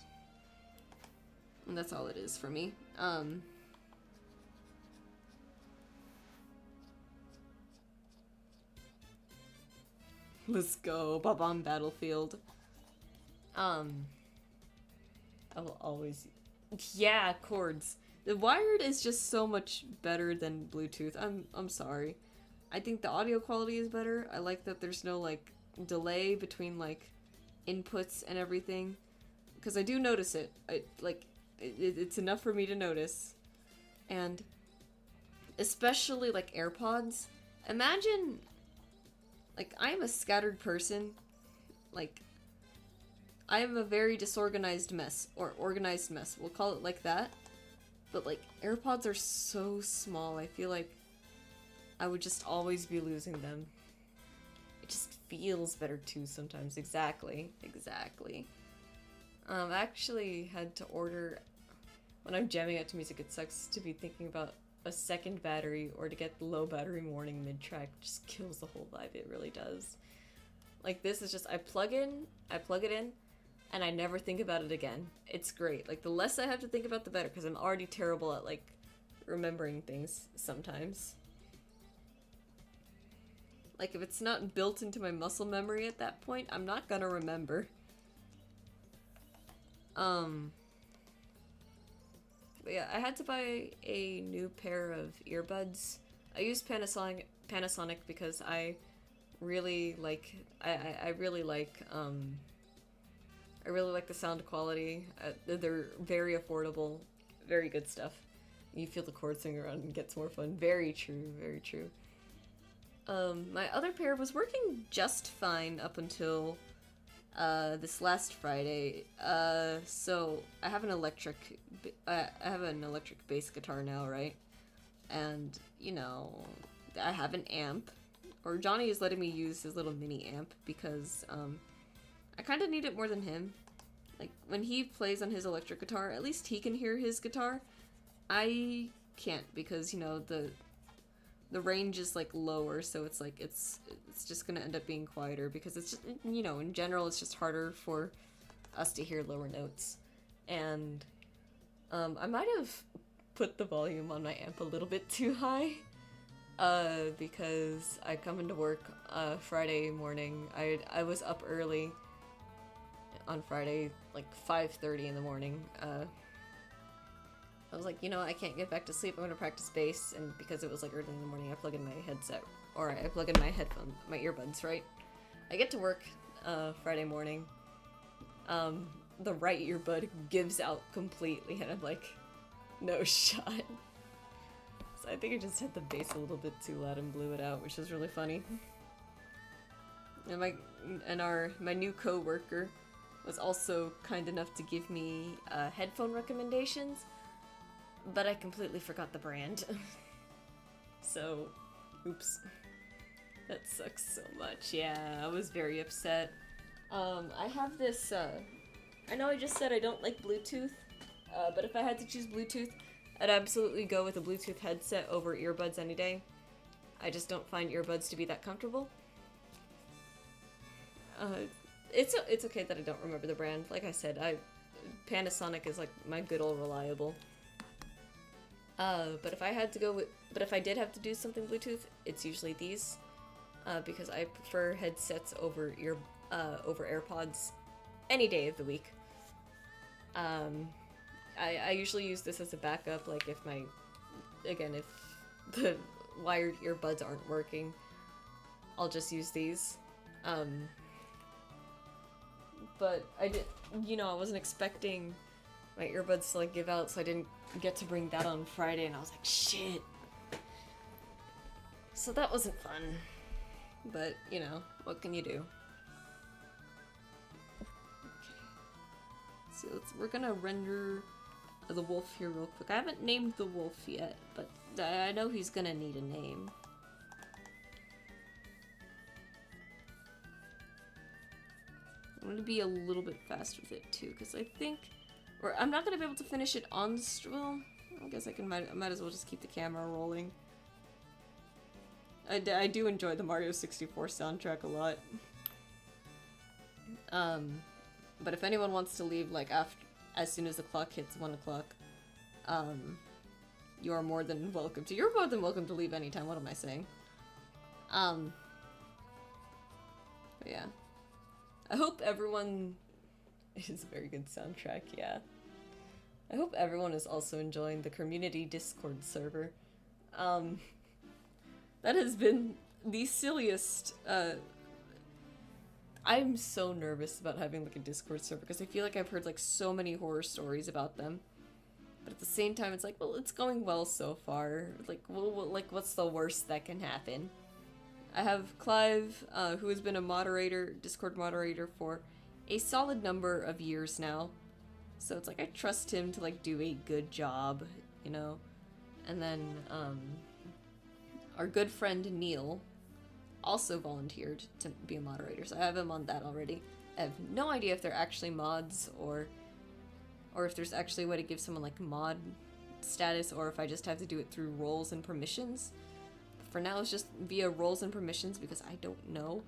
And that's all it is for me. Let's go, Bob-omb Battlefield. I will always... Yeah, cords. The wired is just so much better than Bluetooth. I'm sorry. I think the audio quality is better. I like that there's no, like, delay between, like, inputs and everything. Because I do notice it. It's enough for me to notice. And especially, like, AirPods. Imagine... Like, I'm a scattered person. Like, I am a very disorganized mess. Or organized mess. We'll call it like that. But, like, AirPods are so small. I feel like I would just always be losing them. It just feels better, too, sometimes. Exactly. I actually had to order... When I'm jamming out to music, it sucks to be thinking about a second battery or to get the low battery warning mid-track. Just kills the whole vibe. It really does. Like, this is just, I plug it in, and I never think about it again. It's great. Like, the less I have to think about, the better, because I'm already terrible at, like, remembering things sometimes. Like, if it's not built into my muscle memory at that point, I'm not gonna remember. But yeah, I had to buy a new pair of earbuds. I use Panasonic because I really like I really like the sound quality. They're very affordable, very good stuff. You feel the chords swing around and it gets more fun. Very true, very true. My other pair was working just fine up until this last Friday. So I have an electric bass guitar now, right? And, you know, I have an amp. Or Johnny is letting me use his little mini amp because, I kind of need it more than him. Like, when he plays on his electric guitar, at least he can hear his guitar. I can't because, you know, the range is like lower, so it's like it's just gonna end up being quieter because it's just, you know, in general it's just harder for us to hear lower notes. And I might have put the volume on my amp a little bit too high because I come into work Friday morning. I was up early on Friday, like 5:30 in the morning. I was like, you know, I can't get back to sleep. I'm gonna practice bass, and because it was like early in the morning, I plug in my headset, or I plug in my headphone, my earbuds, right? I get to work Friday morning. The right earbud gives out completely, and I'm like, no shot. So I think I just hit the bass a little bit too loud and blew it out, which is really funny. And my new coworker was also kind enough to give me headphone recommendations. But I completely forgot the brand. So, oops. That sucks so much. Yeah, I was very upset. I have this, I know I just said I don't like Bluetooth, but if I had to choose Bluetooth, I'd absolutely go with a Bluetooth headset over earbuds any day. I just don't find earbuds to be that comfortable. It's okay that I don't remember the brand. Like I said, Panasonic is like my good old reliable. But if I had to go with, but if I did have to do something Bluetooth, it's usually these, because I prefer headsets over AirPods any day of the week. I usually use this as a backup, like if if the wired earbuds aren't working, I'll just use these. But I wasn't expecting my earbuds to like give out, so I didn't get to bring that on Friday, and I was like, shit. So that wasn't fun. But, what can you do? So we're gonna render the wolf here real quick. I haven't named the wolf yet, but I know he's gonna need a name. I'm gonna be a little bit fast with it too, because I think, or I'm not gonna be able to finish it on well, I guess I might as well just keep the camera rolling. I do enjoy the Mario 64 soundtrack a lot. But if anyone wants to leave, like, as soon as the clock hits 1 o'clock, you are more than welcome to. You're more than welcome to leave anytime, what am I saying? But yeah. I hope everyone... It is a very good soundtrack, yeah. I hope everyone is also enjoying the community Discord server. That has been the silliest, I'm so nervous about having like a Discord server because I feel like I've heard like so many horror stories about them. But at the same time, it's like, well, it's going well so far. Like, what's the worst that can happen? I have Clive, who has been a Discord moderator for a solid number of years now. So it's like, I trust him to like do a good job, And then, our good friend Neil also volunteered to be a moderator, so I have him on that already. I have no idea if they're actually mods or if there's actually a way to give someone like mod status, or if I just have to do it through roles and permissions. But for now, it's just via roles and permissions because I don't know.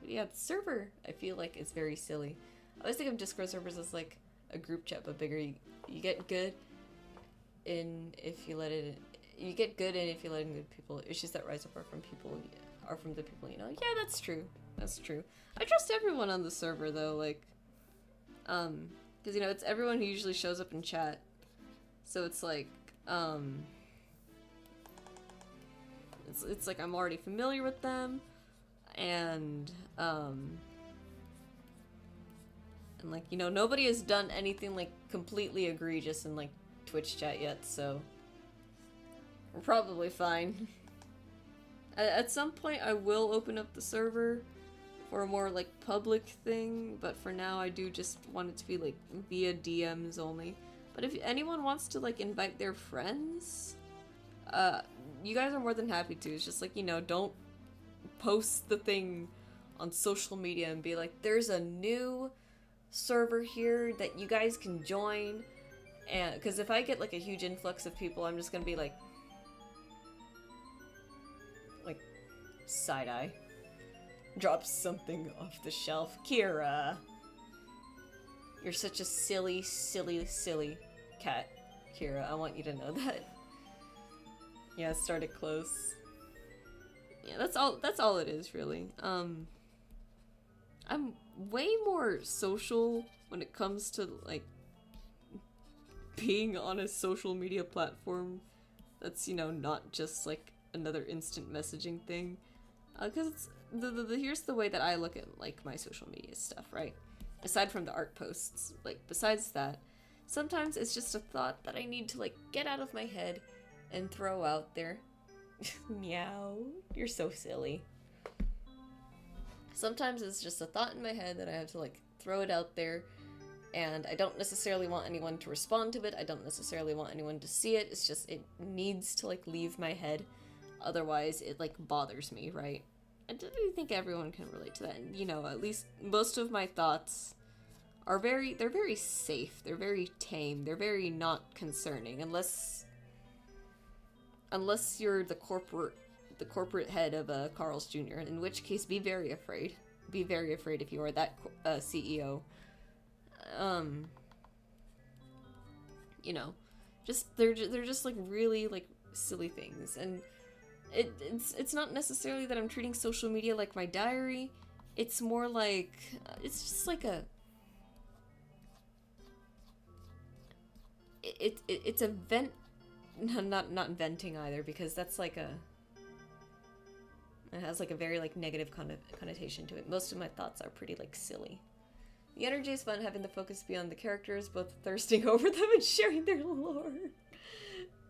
Yeah, the server I feel like is very silly. I always think of Discord servers as like a group chat, but bigger. You get good in if you let it. You get good in if you let in good people. Issues that rise up are from the people you know. Yeah, that's true. That's true. I trust everyone on the server though, like, because it's everyone who usually shows up in chat, so it's like, it's like I'm already familiar with them, and like nobody has done anything like completely egregious in like Twitch chat yet, so. We're probably fine. At some point, I will open up the server for a more, like, public thing, but for now, I do just want it to be, like, via DMs only. But if anyone wants to, like, invite their friends, you guys are more than happy to. It's just, like, don't post the thing on social media and be like, there's a new server here that you guys can join. And, because if I get, like, a huge influx of people, I'm just gonna be like, side-eye. Drops something off the shelf. Kira! You're such a silly, silly, silly cat, Kira. I want you to know that. Yeah, it started close. Yeah, that's all it is, really. I'm way more social when it comes to, like, being on a social media platform that's, not just, like, another instant messaging thing. Because it's here's the way that I look at like my social media stuff, right? Aside from the art posts, like besides that, sometimes it's just a thought that I need to like get out of my head and throw out there. Meow, you're so silly. Sometimes it's just a thought in my head that I have to like throw it out there, and I don't necessarily want anyone to respond to it. I don't necessarily want anyone to see it. It's just it needs to like leave my head. Otherwise, it, like, bothers me, right? I do think everyone can relate to that. And, at least most of my thoughts are they're very safe. They're very tame. They're very not concerning. Unless you're the corporate head of Carl's Jr., in which case, be very afraid. Be very afraid if you are that CEO. you know, they're just like really like silly things. And it's not necessarily that I'm treating social media like my diary. It's more like it's just like a it's a vent. Not venting either, because that's like a, it has like a very like negative connotation to it. Most of my thoughts are pretty like silly. The energy is fun, having the focus be on the characters, both thirsting over them and sharing their lore.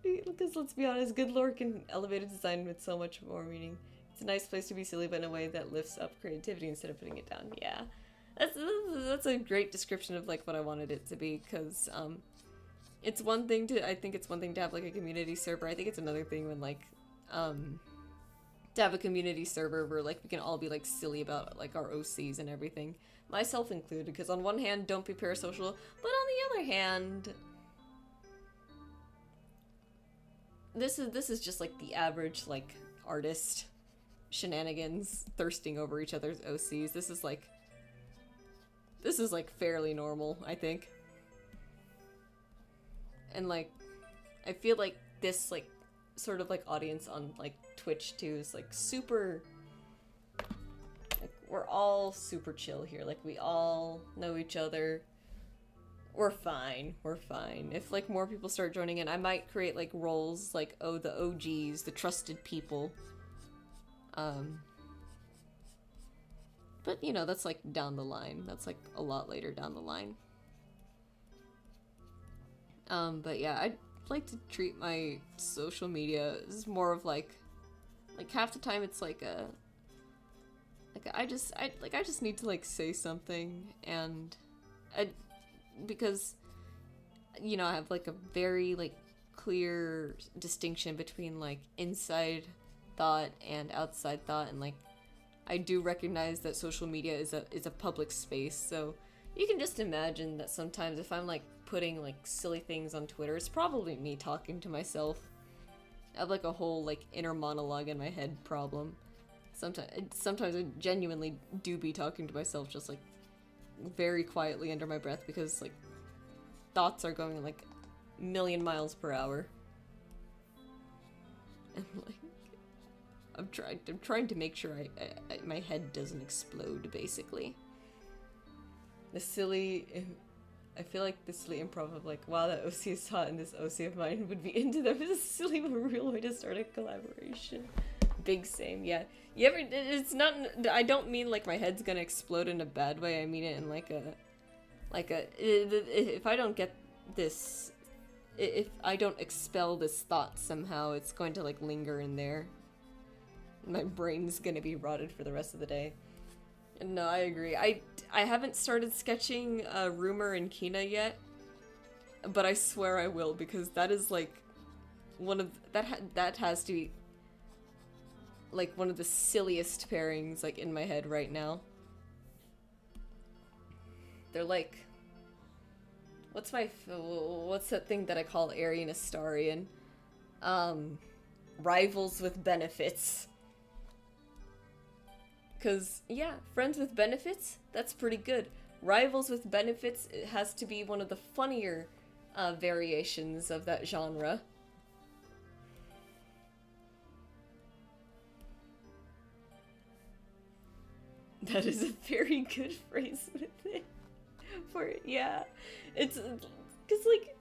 Because let's be honest, good lore can elevate a design with so much more meaning. It's a nice place to be silly, but in a way that lifts up creativity instead of putting it down. Yeah, that's a great description of like what I wanted it to be. Because it's one thing to, I think it's one thing to have like a community server. I think it's another thing when like to have a community server where like we can all be like silly about like our OCs and everything, myself included. Because on one hand, don't be parasocial, but on the other hand, this is just like the average like artist shenanigans, thirsting over each other's OCs. This is like fairly normal, I think. And like I feel like this like sort of like audience on like Twitch too is like super, like we're all super chill here. Like we all know each other. We're fine. We're fine. If like more people start joining in, I might create like roles like, oh, the OGs, the trusted people. But you know, that's like down the line. That's like a lot later down the line. But yeah, I'd like to treat my social media as more of like half the time it's like a, like I just need to like say something, and because you know, I have like a very like clear distinction between like inside thought and outside thought, and like I do recognize that social media is a public space, so you can just imagine that sometimes if I'm like putting like silly things on Twitter, it's probably me talking to myself. I have like a whole like inner monologue in my head problem. Sometimes I genuinely do be talking to myself just like very quietly under my breath, because like thoughts are going like a million miles per hour. And like I'm trying to make sure my head doesn't explode, basically. The silly, I feel like the silly improv of like, wow, that OC is hot and this OC of mine would be into them is a silly but real way to start a collaboration. Big same, yeah. You ever, it's not, I don't mean like my head's gonna explode in a bad way, I mean it in like a, if I don't get this, if I don't expel this thought somehow, it's going to like linger in there. My brain's gonna be rotted for the rest of the day. No, I agree. I haven't started sketching Rumor and Kina yet, but I swear I will, because that is like one of that has to be like one of the silliest pairings like in my head right now. They're like, what's that thing that I call Aryan Astarian? Rivals with benefits. Because, yeah, friends with benefits, that's pretty good. Rivals with benefits, it has to be one of the funnier variations of that genre. That is a very good phrase with it. For it, yeah. It's, because, like,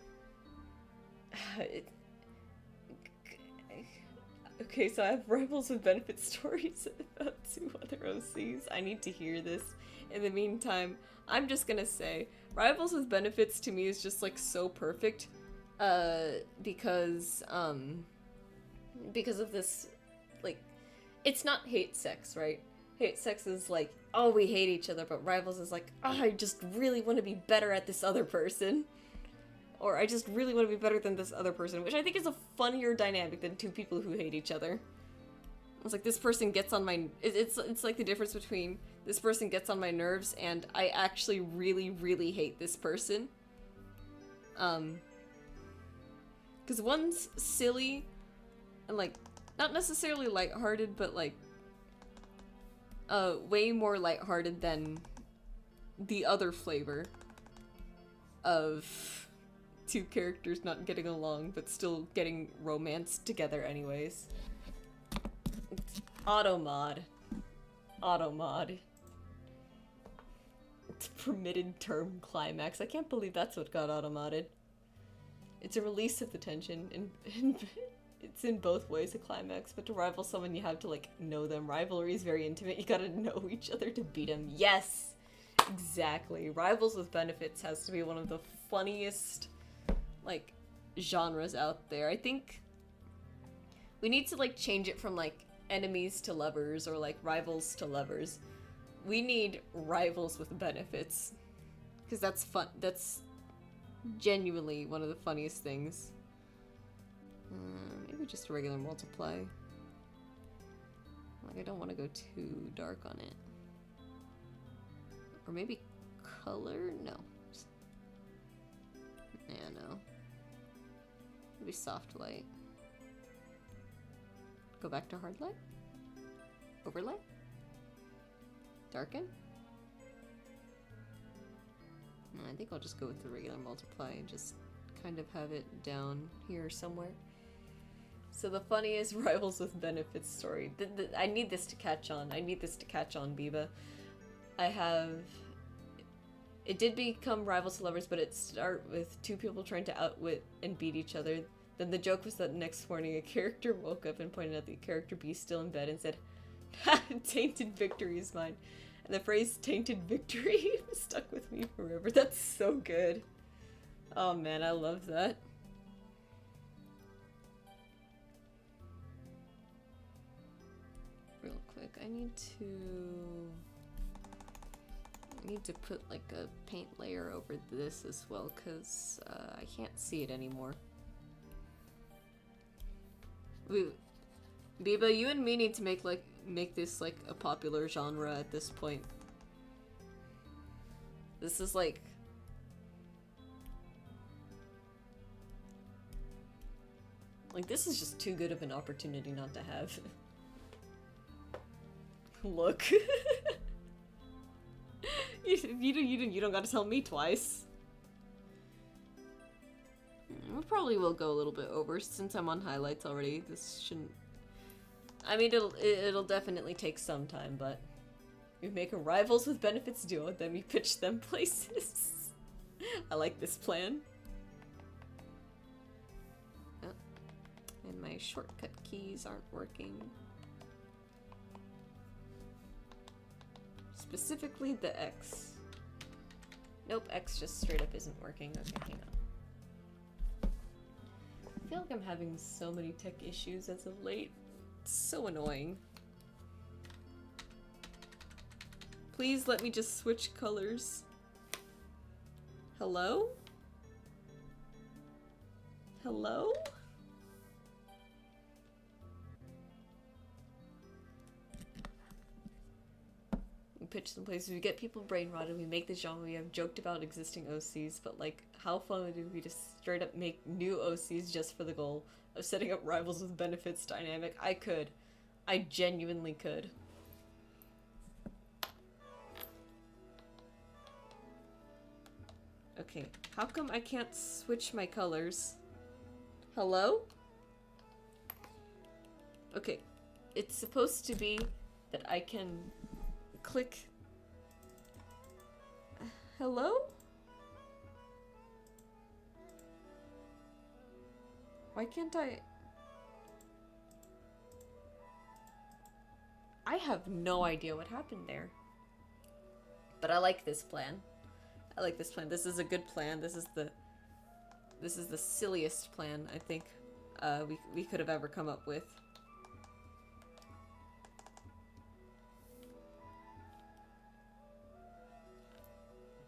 okay, so I have rivals with benefit stories about 2 other OCs. I need to hear this. In the meantime, I'm just gonna say, rivals with benefits to me is just like so perfect, because of this, like, it's not hate sex, right? Hate sex is like, oh, we hate each other, but rivals is like, oh, I just really want to be better at this other person. Or I just really want to be better than this other person, which I think is a funnier dynamic than 2 people who hate each other. It's like this person gets on my... It's like the difference between this person gets on my nerves and I actually really, really hate this person. Because one's silly and like, not necessarily lighthearted, but like, way more lighthearted than the other flavor of two characters not getting along, but still getting romanced together anyways. Automod. Automod. It's permitted term climax. I can't believe that's what got automodded. It's a release of the tension, and it's in both ways a climax, but to rival someone you have to, like, know them. Rivalry is very intimate. You gotta know each other to beat them. Yes! Exactly. Rivals with benefits has to be one of the funniest, like, genres out there. I think we need to, like, change it from, like, enemies to lovers or, like, rivals to lovers. We need rivals with benefits. Because that's fun. That's genuinely one of the funniest things. Maybe just a regular multiply. Like, I don't want to go too dark on it. Or maybe color? No. Yeah, no. Maybe soft light. Go back to hard light? Overlay? Darken? No, I think I'll just go with the regular multiply and just kind of have it down here somewhere. So the funniest rivals with benefits story. I need this to catch on. I need this to catch on, Biba. It did become rivals to lovers, but it started with two people trying to outwit and beat each other. Then the joke was that next morning a character woke up and pointed at the character B still in bed and said, "Tainted victory is mine." And the phrase "tainted victory" stuck with me forever. That's so good. Oh man, I love that. Real quick, I need to put like a paint layer over this as well, because I can't see it anymore. Biba, you and me need to make this like a popular genre at this point. This is like this is just too good of an opportunity not to have. Look. You don't gotta tell me twice. We probably will go a little bit over since I'm on highlights already. This shouldn't. I mean, it'll definitely take some time, but we make a rivals with benefits duo, then we pitch them places. I like this plan. Oh, and my shortcut keys aren't working. Specifically the X. Nope, X just straight up isn't working. Okay, hang on. I feel like I'm having so many tech issues as of late. It's so annoying. Please let me just switch colors. Hello? Hello? We pitch some places, we get people brain rotted, we make the genre, we have joked about existing OCs, but like, how fun would it be to straight up make new OCs just for the goal of setting up rivals with benefits dynamic? I could. I genuinely could. Okay, how come I can't switch my colors? Hello? Okay, it's supposed to be that I can click. Hello? Why can't I? I have no idea what happened there. But I like this plan. I like this plan. This is a good plan. This is the silliest plan I think we could have ever come up with.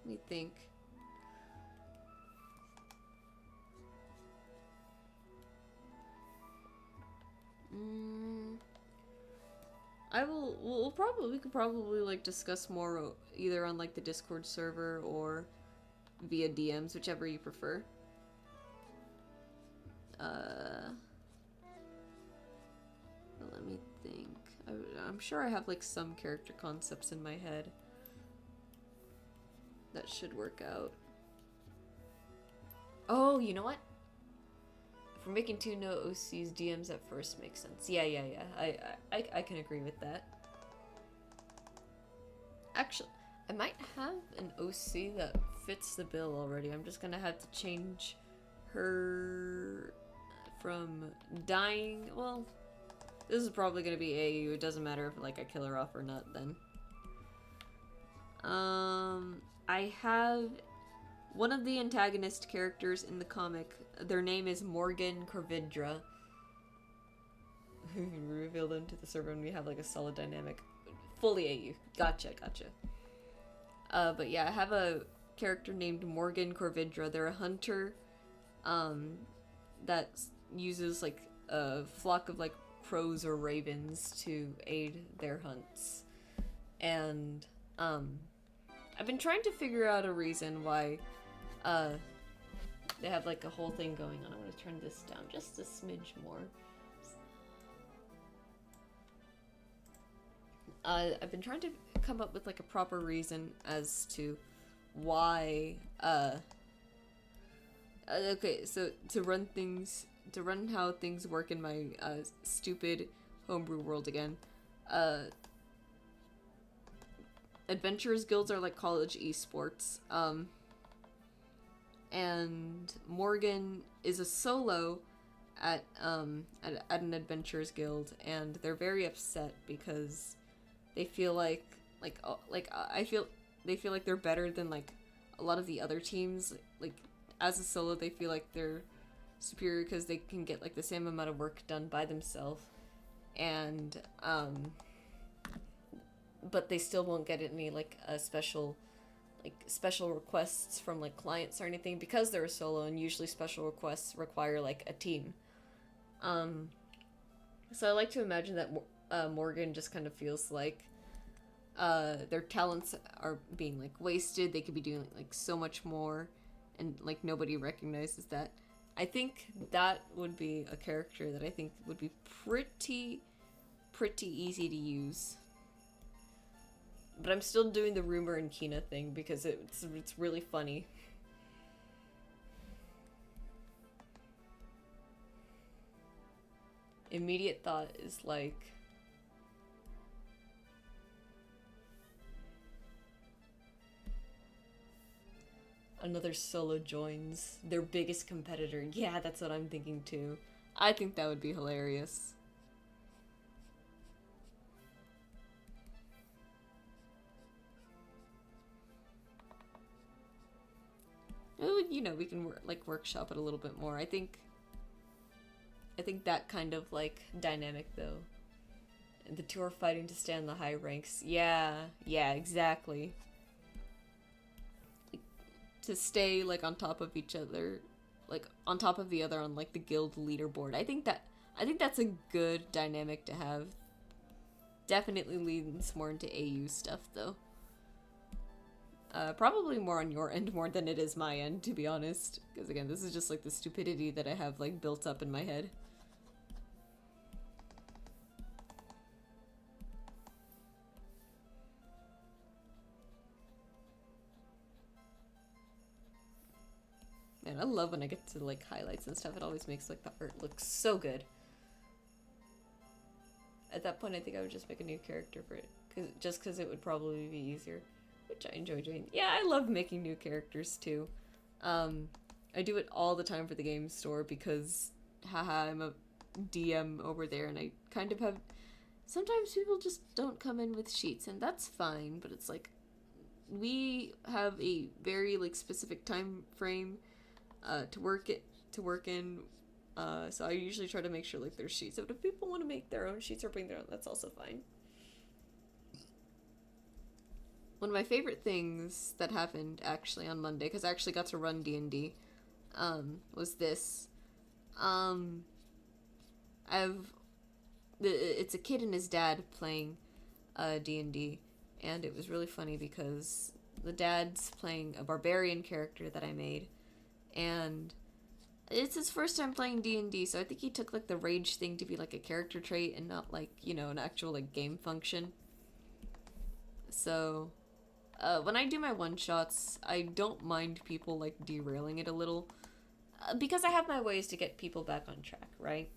Let me think. We could probably like discuss more either on like the Discord server or via DMs, whichever you prefer. Let me think. I'm sure I have like some character concepts in my head that should work out. Oh, you know what? If we're making two no OCs, DMs at first makes sense. Yeah. I can agree with that. Actually, I might have an OC that fits the bill already. I'm just gonna have to change her from dying. Well, this is probably gonna be AU. It doesn't matter if like I kill her off or not then. I have one of the antagonist characters in the comic. Their name is Morgan Corvidra. We reveal them to the server when we have like a solid dynamic. Fully AU. Gotcha. But yeah, I have a character named Morgan Corvidra. They're a hunter, that uses like a flock of like crows or ravens to aid their hunts. And, I've been trying to figure out a reason why, they have like a whole thing going on. I'm gonna turn this down just a smidge more. I've been trying to come up with like a proper reason as to why, okay, so to run how things work in my, stupid homebrew world again, Adventurers Guilds are like college esports, and Morgan is a solo at an Adventurers Guild, and they're very upset because they feel like they feel like they're better than like a lot of the other teams. Like as a solo, they feel like they're superior because they can get like the same amount of work done by themselves, and but they still won't get any like a special requests from like clients or anything because they're a solo, and usually special requests require like a team. So I like to imagine that Morgan just kind of feels like their talents are being like wasted. They could be doing like so much more, and like nobody recognizes that. I think that would be a character that I think would be pretty easy to use. But I'm still doing the Rumor and Kina thing because it's really funny. Immediate thought is like, another solo joins their biggest competitor. Yeah, that's what I'm thinking too. I think that would be hilarious. You know, we can workshop it a little bit more. I think that kind of like dynamic though. The two are fighting to stay in the high ranks. Yeah, exactly. Like, to stay like on top of each other, like on top of the other on like the guild leaderboard. I think that's a good dynamic to have. Definitely leans more into AU stuff though. Probably more on your end more than it is my end, to be honest. Because again, this is just like the stupidity that I have like built up in my head. Man, I love when I get to like highlights and stuff. It always makes like the art look so good. At that point, I think I would just make a new character for it, because it would probably be easier, which I enjoy doing. Yeah, I love making new characters too. I do it all the time for the game store because, haha, I'm a DM over there, and I kind of have. Sometimes people just don't come in with sheets, and that's fine. But it's like, we have a very like specific time frame, to work in. So I usually try to make sure like there's sheets. But if people want to make their own sheets or bring their own, that's also fine. One of my favorite things that happened actually on Monday, because I actually got to run D&D, was this. It's a kid and his dad playing D&D, and it was really funny because the dad's playing a barbarian character that I made, and it's his first time playing D&D, so I think he took like the rage thing to be like a character trait and not like, you know, an actual like game function. So when I do my one-shots, I don't mind people like derailing it a little, because I have my ways to get people back on track, right?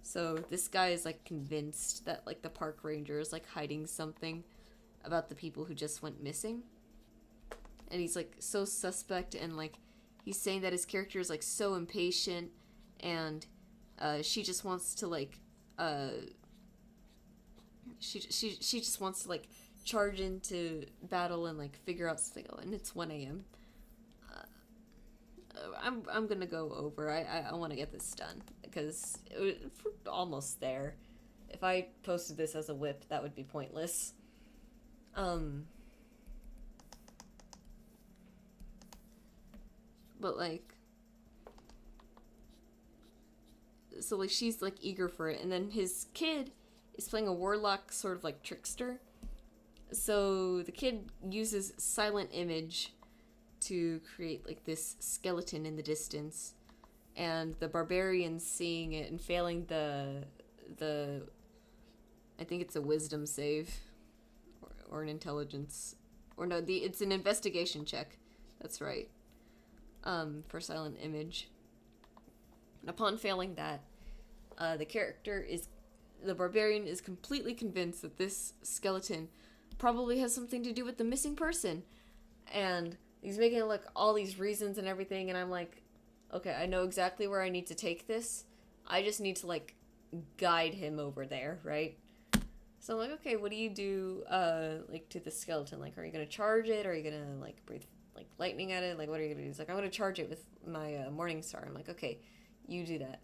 So this guy is like convinced that like the park ranger is like hiding something about the people who just went missing. And he's like so suspect, and like he's saying that his character is like so impatient, and she just wants to like she just wants to like charge into battle and like figure out something. Oh, and it's 1 a.m. I'm gonna go over. I want to get this done because we're almost there. If I posted this as a whip, that would be pointless. But like, so like she's like eager for it, and then his kid is playing a warlock, sort of like trickster. So the kid uses silent image to create like this skeleton in the distance, and the barbarian's seeing it and failing the I think it's a wisdom save or an intelligence, or no, it's an investigation check. That's right. For silent image. And upon failing that, the barbarian is completely convinced that this skeleton probably has something to do with the missing person, and he's making like all these reasons and everything, and I'm like, okay, I know exactly where I need to take this. I just need to like guide him over there, right? So I'm like, okay, what do you do like to the skeleton? Like, are you gonna charge it? Or are you gonna like breathe like lightning at it? Like, what are you gonna do? He's like, I'm gonna charge it with my morning star. I'm like, okay, you do that.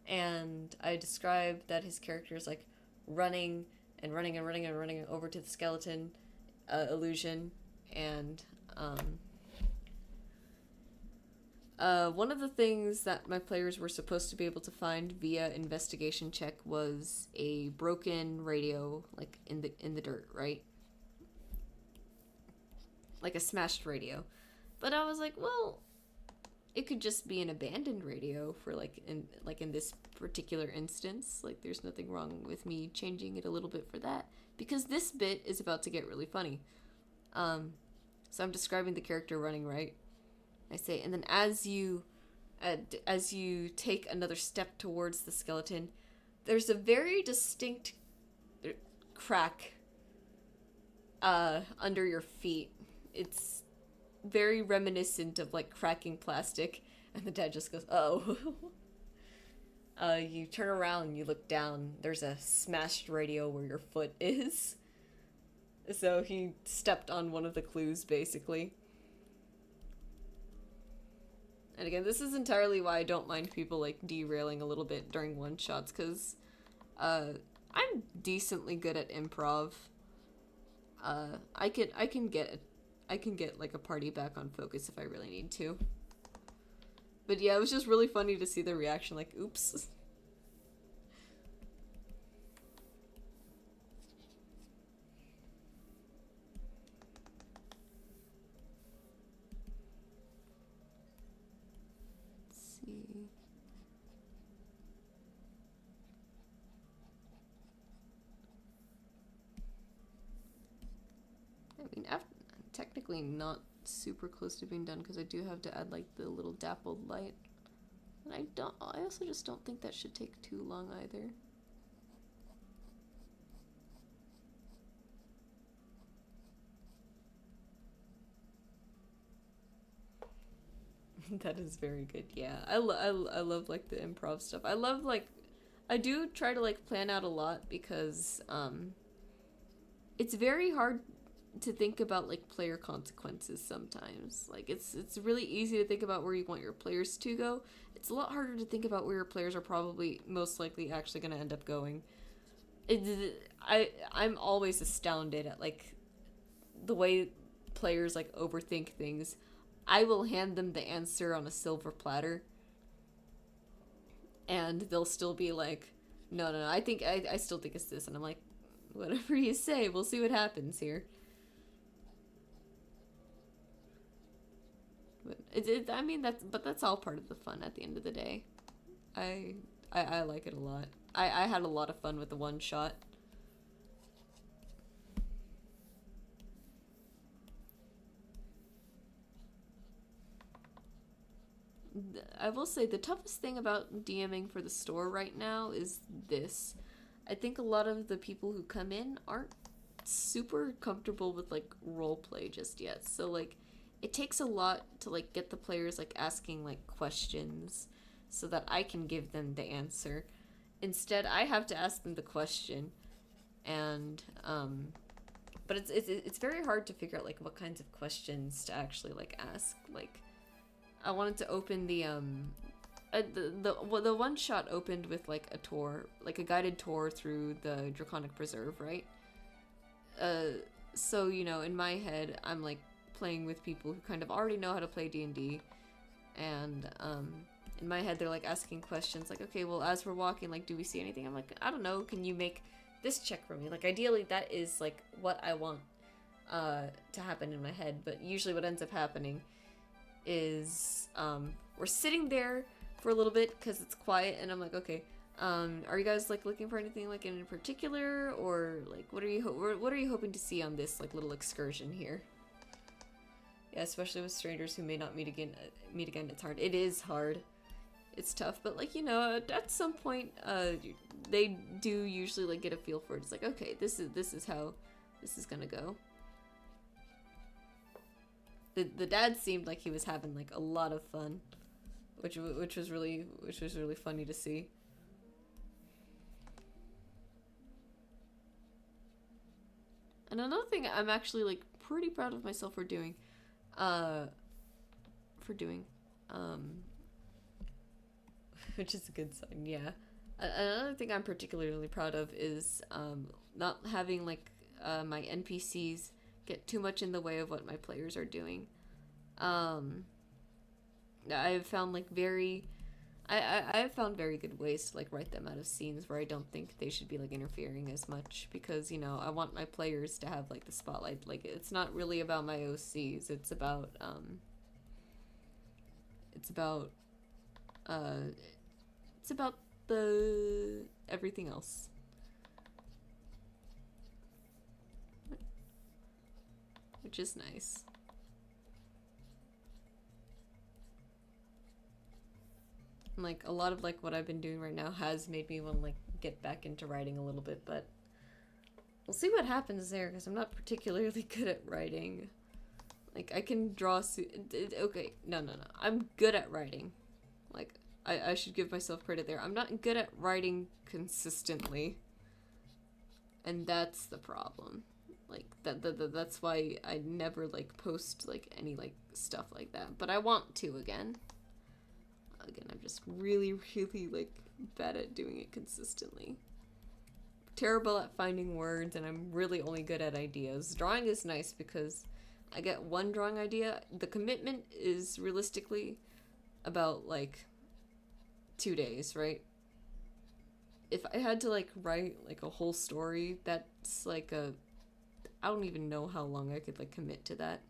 And I described that his character is like running and running and running and running over to the skeleton illusion, and one of the things that my players were supposed to be able to find via investigation check was a broken radio, like in the dirt, right? Like a smashed radio. But I was like, well, it could just be an abandoned radio for in this particular instance. Like, there's nothing wrong with me changing it a little bit for that, because this bit is about to get really funny. So I'm describing the character running, right? I say, and then as you take another step towards the skeleton, there's a very distinct crack under your feet. It's very reminiscent of like cracking plastic, and the dad just goes, "Oh." You turn around, you look down. There's a smashed radio where your foot is. So he stepped on one of the clues, basically. And again, this is entirely why I don't mind people like derailing a little bit during one shots, because I'm decently good at improv. I can get like a party back on focus if I really need to. But yeah, it was just really funny to see the reaction, like, oops. I mean, technically not super close to being done, because I do have to add like the little dappled light, and I also just don't think that should take too long either. That is very good. Yeah, I love like the improv stuff. I love like, I do try to like plan out a lot, because it's very hard to think about like player consequences sometimes. Like, it's really easy to think about where you want your players to go. It's a lot harder to think about where your players are probably most likely actually going to end up going. I'm always astounded at like the way players like overthink things. I will hand them the answer on a silver platter, and they'll still be like, no, I still think it's this. And I'm like, whatever you say, we'll see what happens here. But I mean, that's all part of the fun at the end of the day. I like it a lot. I had a lot of fun with the one shot. I will say the toughest thing about DMing for the store right now is this. I think a lot of the people who come in aren't super comfortable with like role play just yet. So like it takes a lot to like get the players like asking like questions so that I can give them the answer. Instead, I have to ask them the question, and but it's very hard to figure out like what kinds of questions to actually like ask. Like I wanted to open the one shot opened with like a tour, like a guided tour through the Draconic Preserve, right? So you know, in my head, I'm like playing with people who kind of already know how to play D&D, and in my head, they're like asking questions like, okay, well, as we're walking, like, do we see anything? I'm like, I don't know. Can you make this check for me? Like, ideally, that is like what I want to happen in my head. But usually, what ends up happening is we're sitting there for a little bit because it's quiet, and I'm like, okay, are you guys like looking for anything like in particular, or like what are you hoping to see on this like little excursion here? Yeah, especially with strangers who may not meet again. It's hard. It is hard. It's tough, but like, you know, at some point, they do usually like get a feel for it. It's like, okay, this is how this is gonna go. The dad seemed like he was having like a lot of fun, which was really funny to see. And another thing I'm actually like pretty proud of myself for doing, which is a good sign, yeah. Another thing I'm particularly proud of is not having like my NPCs get too much in the way of what my players are doing. I've found like I've found very good ways to like write them out of scenes where I don't think they should be like interfering as much, because you know I want my players to have like the spotlight. Like it's not really about my OCs. It's about the everything else. Which is nice. And, like a lot of like what I've been doing right now has made me want to like get back into writing a little bit, but we'll see what happens there, because I'm not particularly good at writing. Like I can draw okay, no. I'm good at writing. Like I should give myself credit there. I'm not good at writing consistently. And that's the problem. Like that's why I never like post like any like stuff like that. But I want to again. I'm just really like bad at doing it consistently. Terrible at finding words, and I'm really only good at ideas. Drawing is nice because I get one drawing idea. The commitment is realistically about like 2 days, right? If I had to like write like a whole story, that's like I don't even know how long I could like commit to that.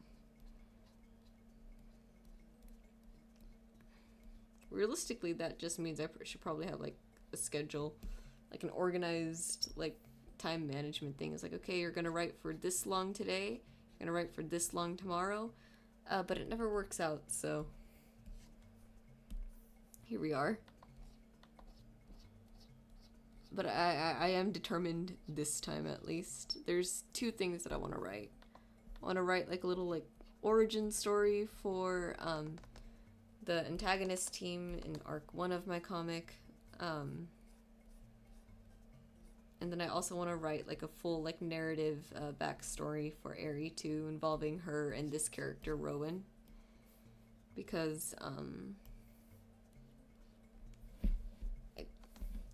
Realistically, that just means I should probably have like a schedule, like an organized like time management thing. It's like, okay, you're gonna write for this long today, you're gonna write for this long tomorrow, but it never works out, so here we are. But I am determined this time, at least. There's 2 things that I want to write. I want to write like a little like origin story for the antagonist team in arc 1 of my comic, and then I also want to write like a full like narrative backstory for Aerie too, involving her and this character Rowan, because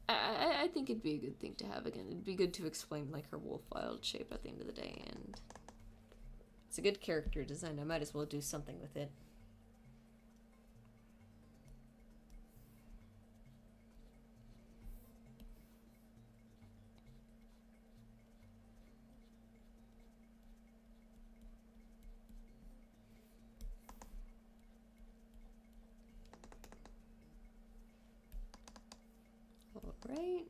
I think it'd be a good thing to have again. It'd be good to explain like her wolf-wild shape at the end of the day, and it's a good character design. I might as well do something with it. Right.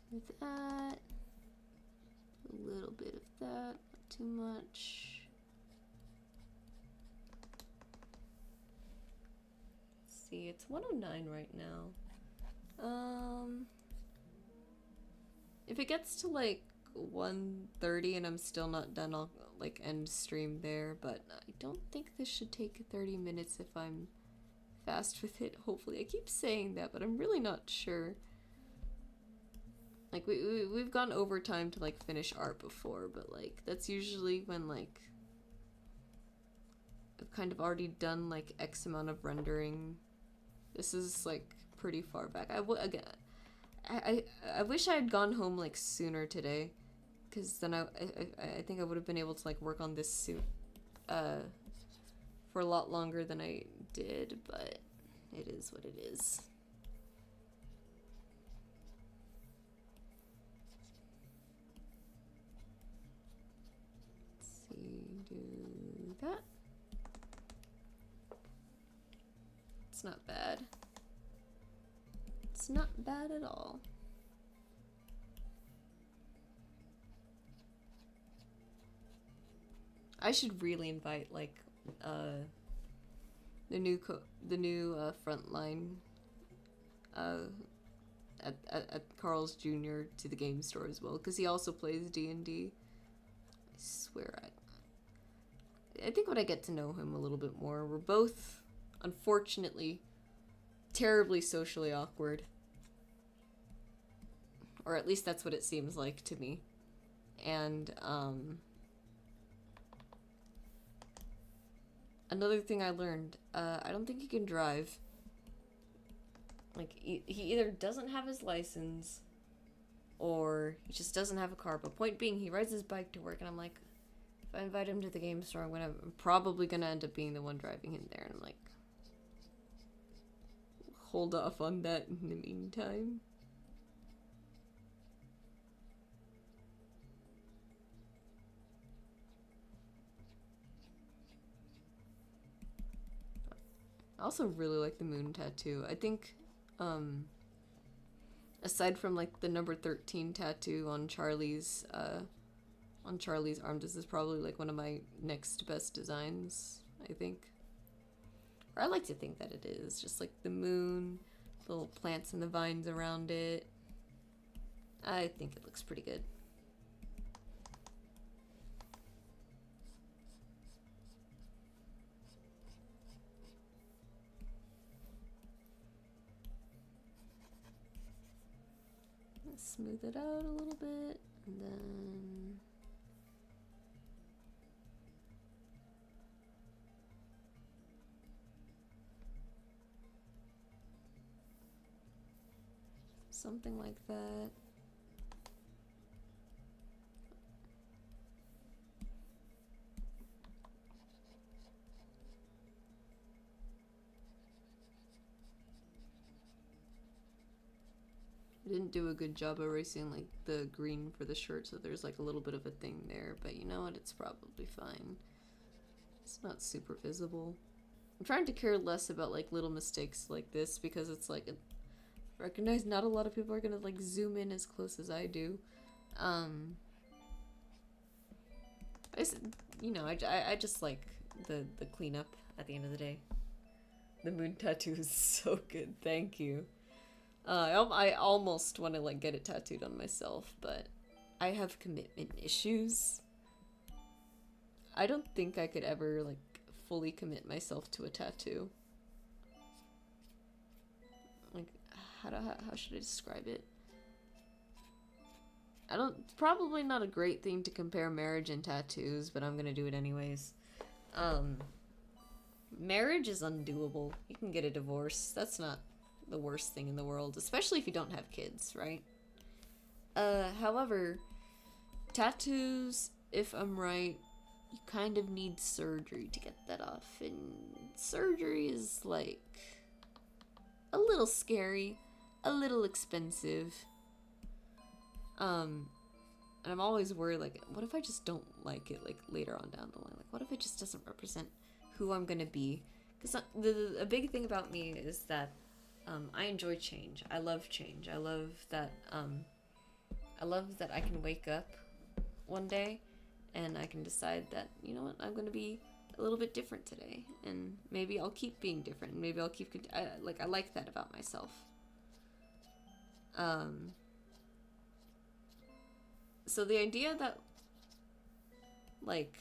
Do that. A little bit of that, not too much. see. It's 109 right now. If it gets to like 1:30 and I'm still not done, I'll like end stream there, but I don't think this should take 30 minutes if I'm fast with it. Hopefully. I keep saying that, but I'm really not sure. Like we've gone overtime to like finish art before, but like that's usually when like I've kind of already done like X amount of rendering. This is like pretty far back. I wish I had gone home like sooner today, because then I think I would have been able to like work on this suit for a lot longer than I did, but it is what it is. Let's see, do that. It's not bad. It's not bad at all. I should really invite like the new frontline at Carl's Jr. to the game store as well, because he also plays D&D. I swear I think when I get to know him a little bit more, we're both unfortunately terribly socially awkward. Or at least that's what it seems like to me. And another thing I learned, I don't think he can drive. Like, he either doesn't have his license, or he just doesn't have a car. But point being, he rides his bike to work, and I'm like, if I invite him to the game store, I'm probably gonna end up being the one driving him there. And I'm like, hold off on that in the meantime. I also really like the moon tattoo. I think, aside from like the number 13 tattoo on Charlie's arm, this is probably like one of my next best designs, I think. Or I like to think that it is. Just like the moon, the little plants and the vines around it. I think it looks pretty good. Smooth it out a little bit, and then something like that. I didn't do a good job erasing like the green for the shirt, so there's like a little bit of a thing there, but you know what, it's probably fine. It's not super visible. I'm trying to care less about like little mistakes like this, because it's like, I recognize not a lot of people are gonna like zoom in as close as I do. I just like the cleanup at the end of the day. The moon tattoo is so good, thank you. I almost want to like get it tattooed on myself, but I have commitment issues. I don't think I could ever like fully commit myself to a tattoo. Like, how should I describe it? Probably not a great thing to compare marriage and tattoos, but I'm gonna do it anyways. Marriage is undoable. You can get a divorce. That's not the worst thing in the world, especially if you don't have kids, right? However, tattoos, if I'm right, you kind of need surgery to get that off, and surgery is like a little scary, a little expensive. And I'm always worried, like, what if I just don't like it, like, later on down the line? Like, what if it just doesn't represent who I'm gonna be? Because a big thing about me is that I enjoy change. I love change. I love that I can wake up one day and I can decide that, you know what, I'm gonna be a little bit different today, and maybe I'll keep being different, and maybe I'll keep I like that about myself. So the idea that, like,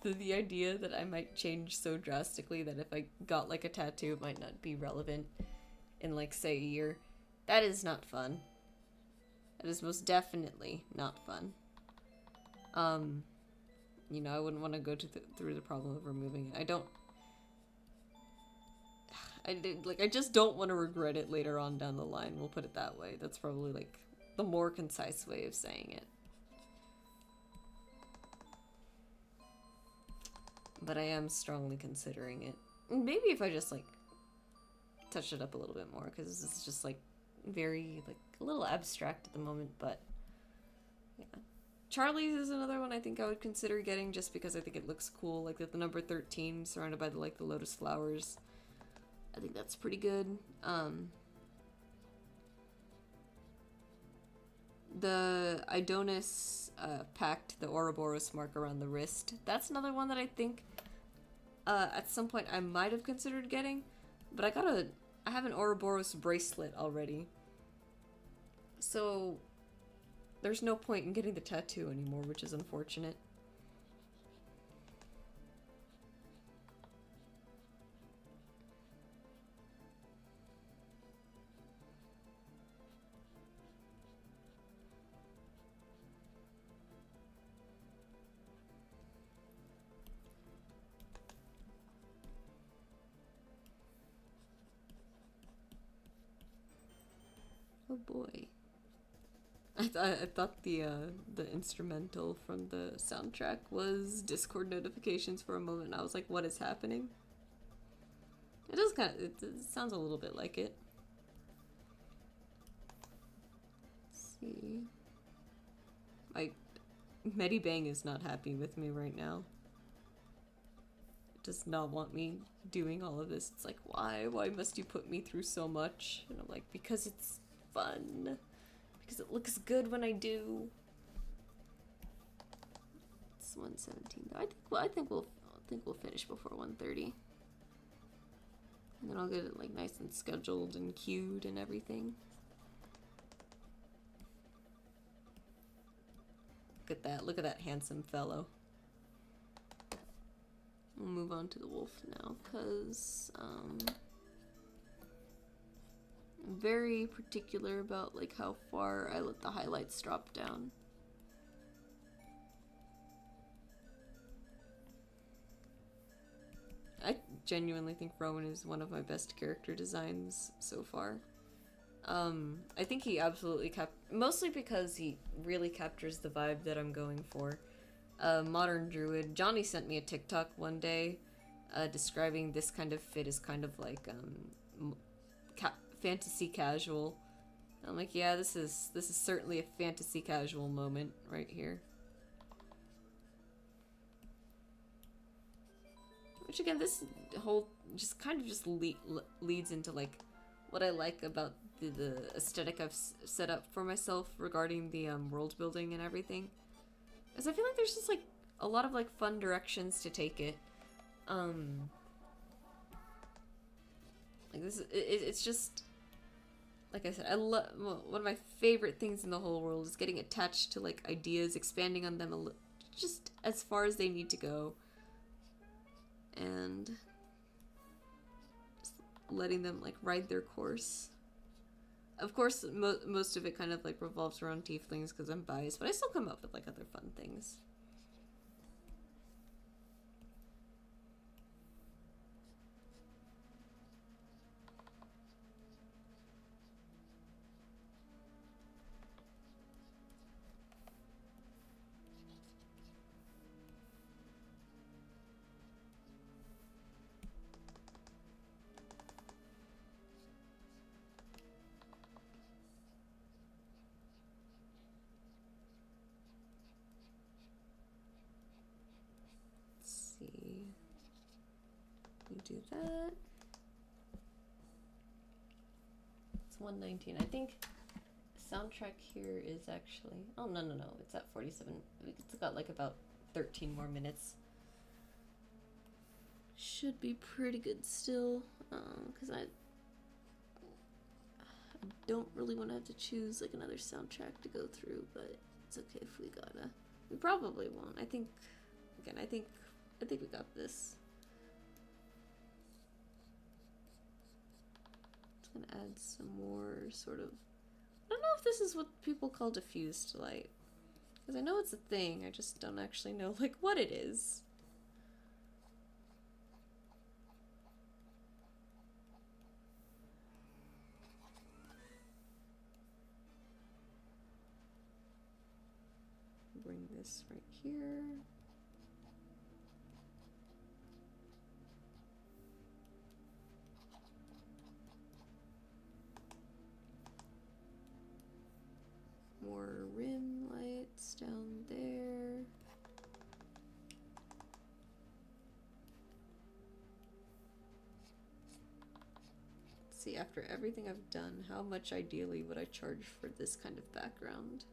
the idea that I might change so drastically that if I got, like, a tattoo, it might not be relevant in, like, say, a year, that is not fun. That is most definitely not fun. You know, I wouldn't want to go through the problem of removing it. I just don't want to regret it later on down the line, we'll put it that way. That's probably, like, the more concise way of saying it. But I am strongly considering it. Maybe if I just, like, touch it up a little bit more, because this is just, like, very, like, a little abstract at the moment, but yeah. Charlie's is another one I think I would consider getting, just because I think it looks cool, like the number 13 surrounded by the, like, the lotus flowers. I think that's pretty good. The Idonis pact, the Ouroboros mark around the wrist, that's another one that I think at some point I might have considered getting, but I have an Ouroboros bracelet already, so there's no point in getting the tattoo anymore, which is unfortunate. Oh boy. I thought the instrumental from the soundtrack was Discord notifications for a moment, and I was like, what is happening? It does it sounds a little bit like it. Let's see. Medibang is not happy with me right now. It does not want me doing all of this. It's like, why? Why must you put me through so much? And I'm like, because it's fun. Because it looks good when I do. It's 117 though. I think we'll finish before 1:30. And then I'll get it, like, nice and scheduled and queued and everything. Look at that. Look at that handsome fellow. We'll move on to the wolf now, because I'm very particular about, like, how far I let the highlights drop down. I genuinely think Rowan is one of my best character designs so far. I think he absolutely mostly because he really captures the vibe that I'm going for. Modern druid. Johnny sent me a TikTok one day, describing this kind of fit as kind of like, fantasy casual. I'm like, yeah, this is certainly a fantasy casual moment right here. Which again, this whole just kind of just leads into, like, what I like about the aesthetic I've set up for myself regarding the world building and everything. Is I feel like there's just, like, a lot of, like, fun directions to take it. Like, it's just, like I said, one of my favorite things in the whole world is getting attached to, like, ideas, expanding on them just as far as they need to go, and just letting them, like, ride their course. Of course, most of it kind of, like, revolves around tieflings because I'm biased, but I still come up with, like, other fun things. Do that. It's 119. I think soundtrack here is actually, oh no, it's at 47. It's got, like, about 13 more minutes. Should be pretty good still, because I don't really want to have to choose like another soundtrack to go through, but it's okay if we gotta. We probably won't. I think, again, I think we got this. Just gonna add some more sort of. I don't know if this is what people call diffused light, because I know it's a thing. I just don't actually know like what it is. Bring this right here. More rim lights down there. Let's see, after everything I've done, how much ideally would I charge for this kind of background?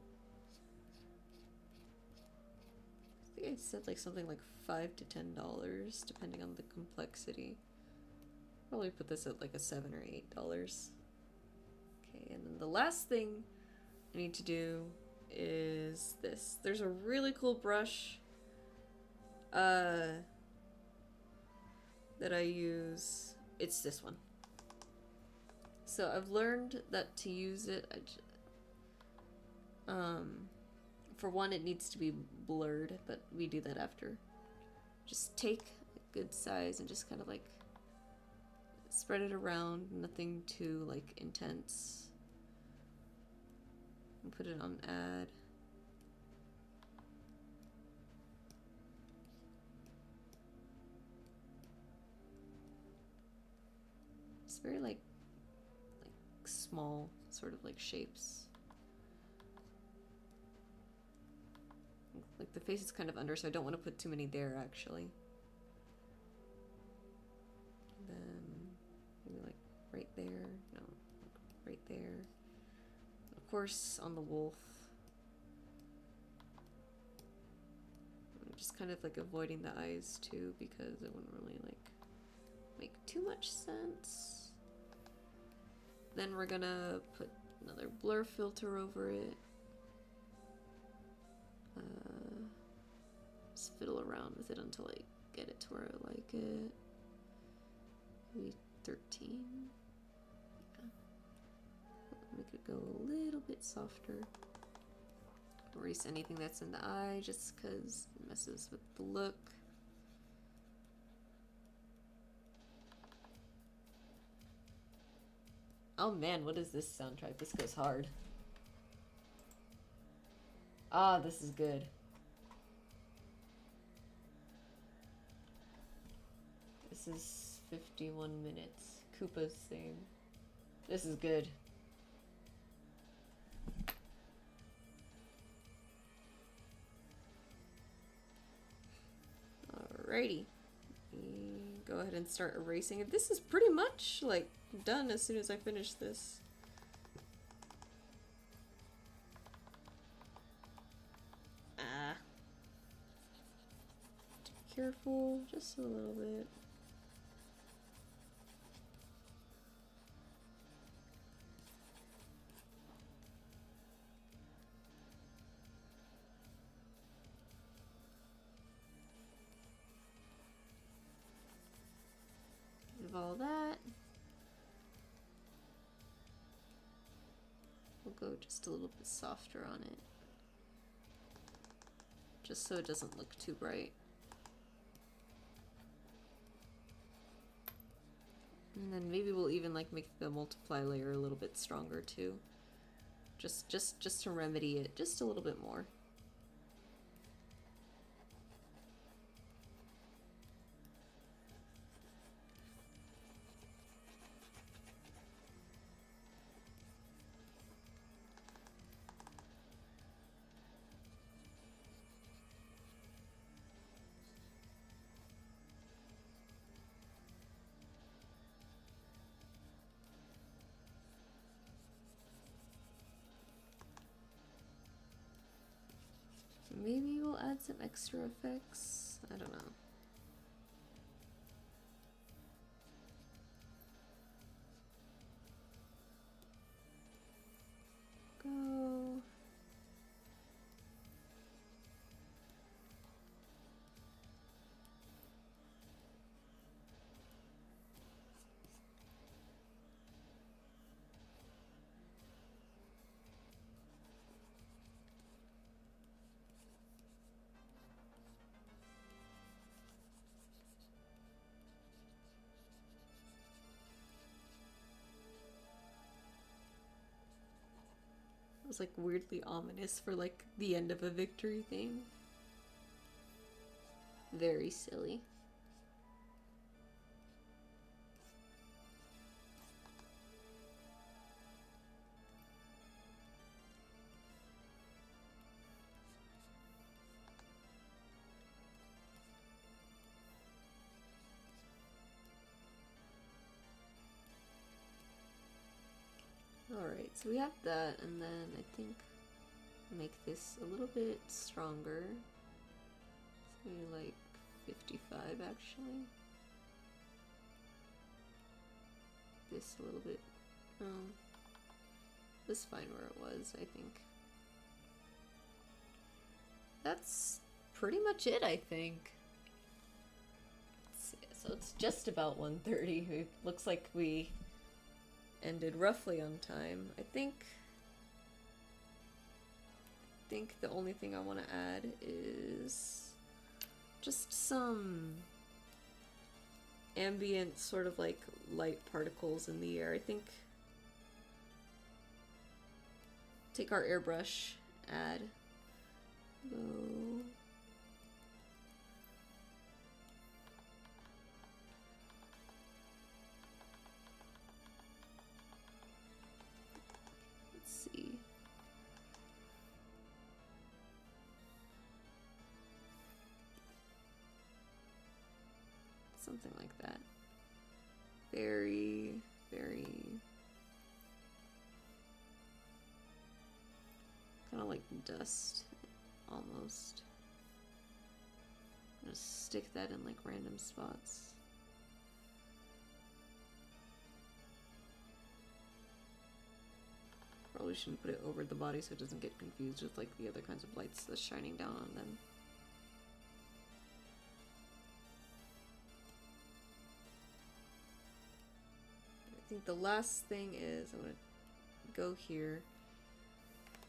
I think I said like something like $5 to $10, depending on the complexity. Probably put this at like a $7 or $8. Okay, and then the last thing I need to do is this. There's a really cool brush that I use. It's this one. So I've learned that to use it, for one, it needs to be blurred, but we do that after. Just take a good size and just kind of like spread it around, nothing too like intense. And put it on add. It's very like small sort of like shapes. Like the face is kind of under, so I don't want to put too many there actually. And then maybe like right there. No, like right there. Of course on the wolf. I'm just kind of like avoiding the eyes too because it wouldn't really like make too much sense. Then we're gonna put another blur filter over it. Just fiddle around with it until I get it to where I like it. Maybe 13. Yeah. Make it go a little bit softer. Erase anything that's in the eye just because it messes with the look. Oh man, what is this soundtrack? This goes hard. Ah, this is good. This is 51 minutes. Koopa's theme. This is good. Alrighty. Go ahead and start erasing it. This is pretty much like done as soon as I finish this. Careful, just a little bit. Of all that, we'll go just a little bit softer on it, just so it doesn't look too bright. And then maybe we'll even like make the multiply layer a little bit stronger too. Just to remedy it just a little bit more. Maybe we'll add some extra effects. I don't know. Go. It was like weirdly ominous for like the end of a victory thing. Very silly. Alright, so we have that, and then I think make this a little bit stronger. So maybe like 55 actually. This a little bit. This is fine where it was, I think. That's pretty much it, I think. So it's just about 1:30. It looks like we ended roughly on time. I think the only thing I want to add is just some ambient sort of like light particles in the air. I think take our airbrush, add low. Something like that. Very, very kind of like dust, almost. Just stick that in like random spots. Probably shouldn't put it over the body so it doesn't get confused with like the other kinds of lights that's shining down on them. I think the last thing is I'm gonna go here,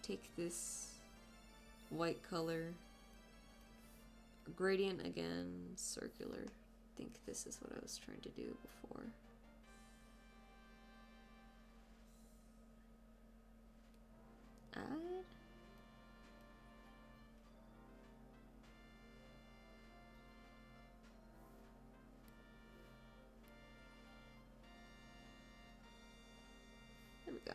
take this white color, gradient again, circular. I think this is what I was trying to do before. Add. There we go.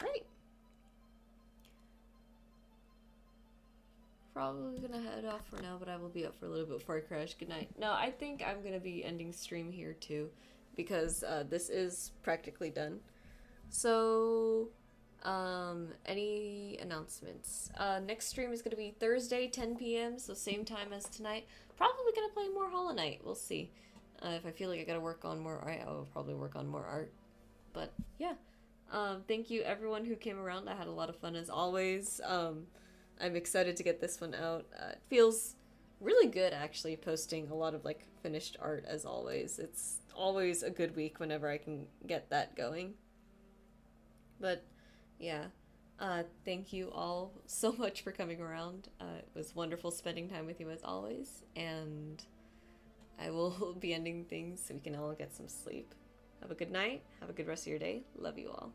All right. Probably gonna head off for now, but I will be up for a little bit before I crash. Good night. No, I think I'm gonna be ending stream here too, because this is practically done. So, any announcements? Next stream is gonna be Thursday, 10 p.m. So same time as tonight. Probably gonna play more Hollow Knight. We'll see. If I feel like I gotta work on more art, I'll probably work on more art. But yeah. Thank you everyone who came around. I had a lot of fun as always. I'm excited to get this one out. It feels really good actually posting a lot of like finished art as always. It's always a good week whenever I can get that going. But yeah, thank you all so much for coming around. It was wonderful spending time with you as always, and I will be ending things so we can all get some sleep. Have a good night. Have a good rest of your day. Love you all.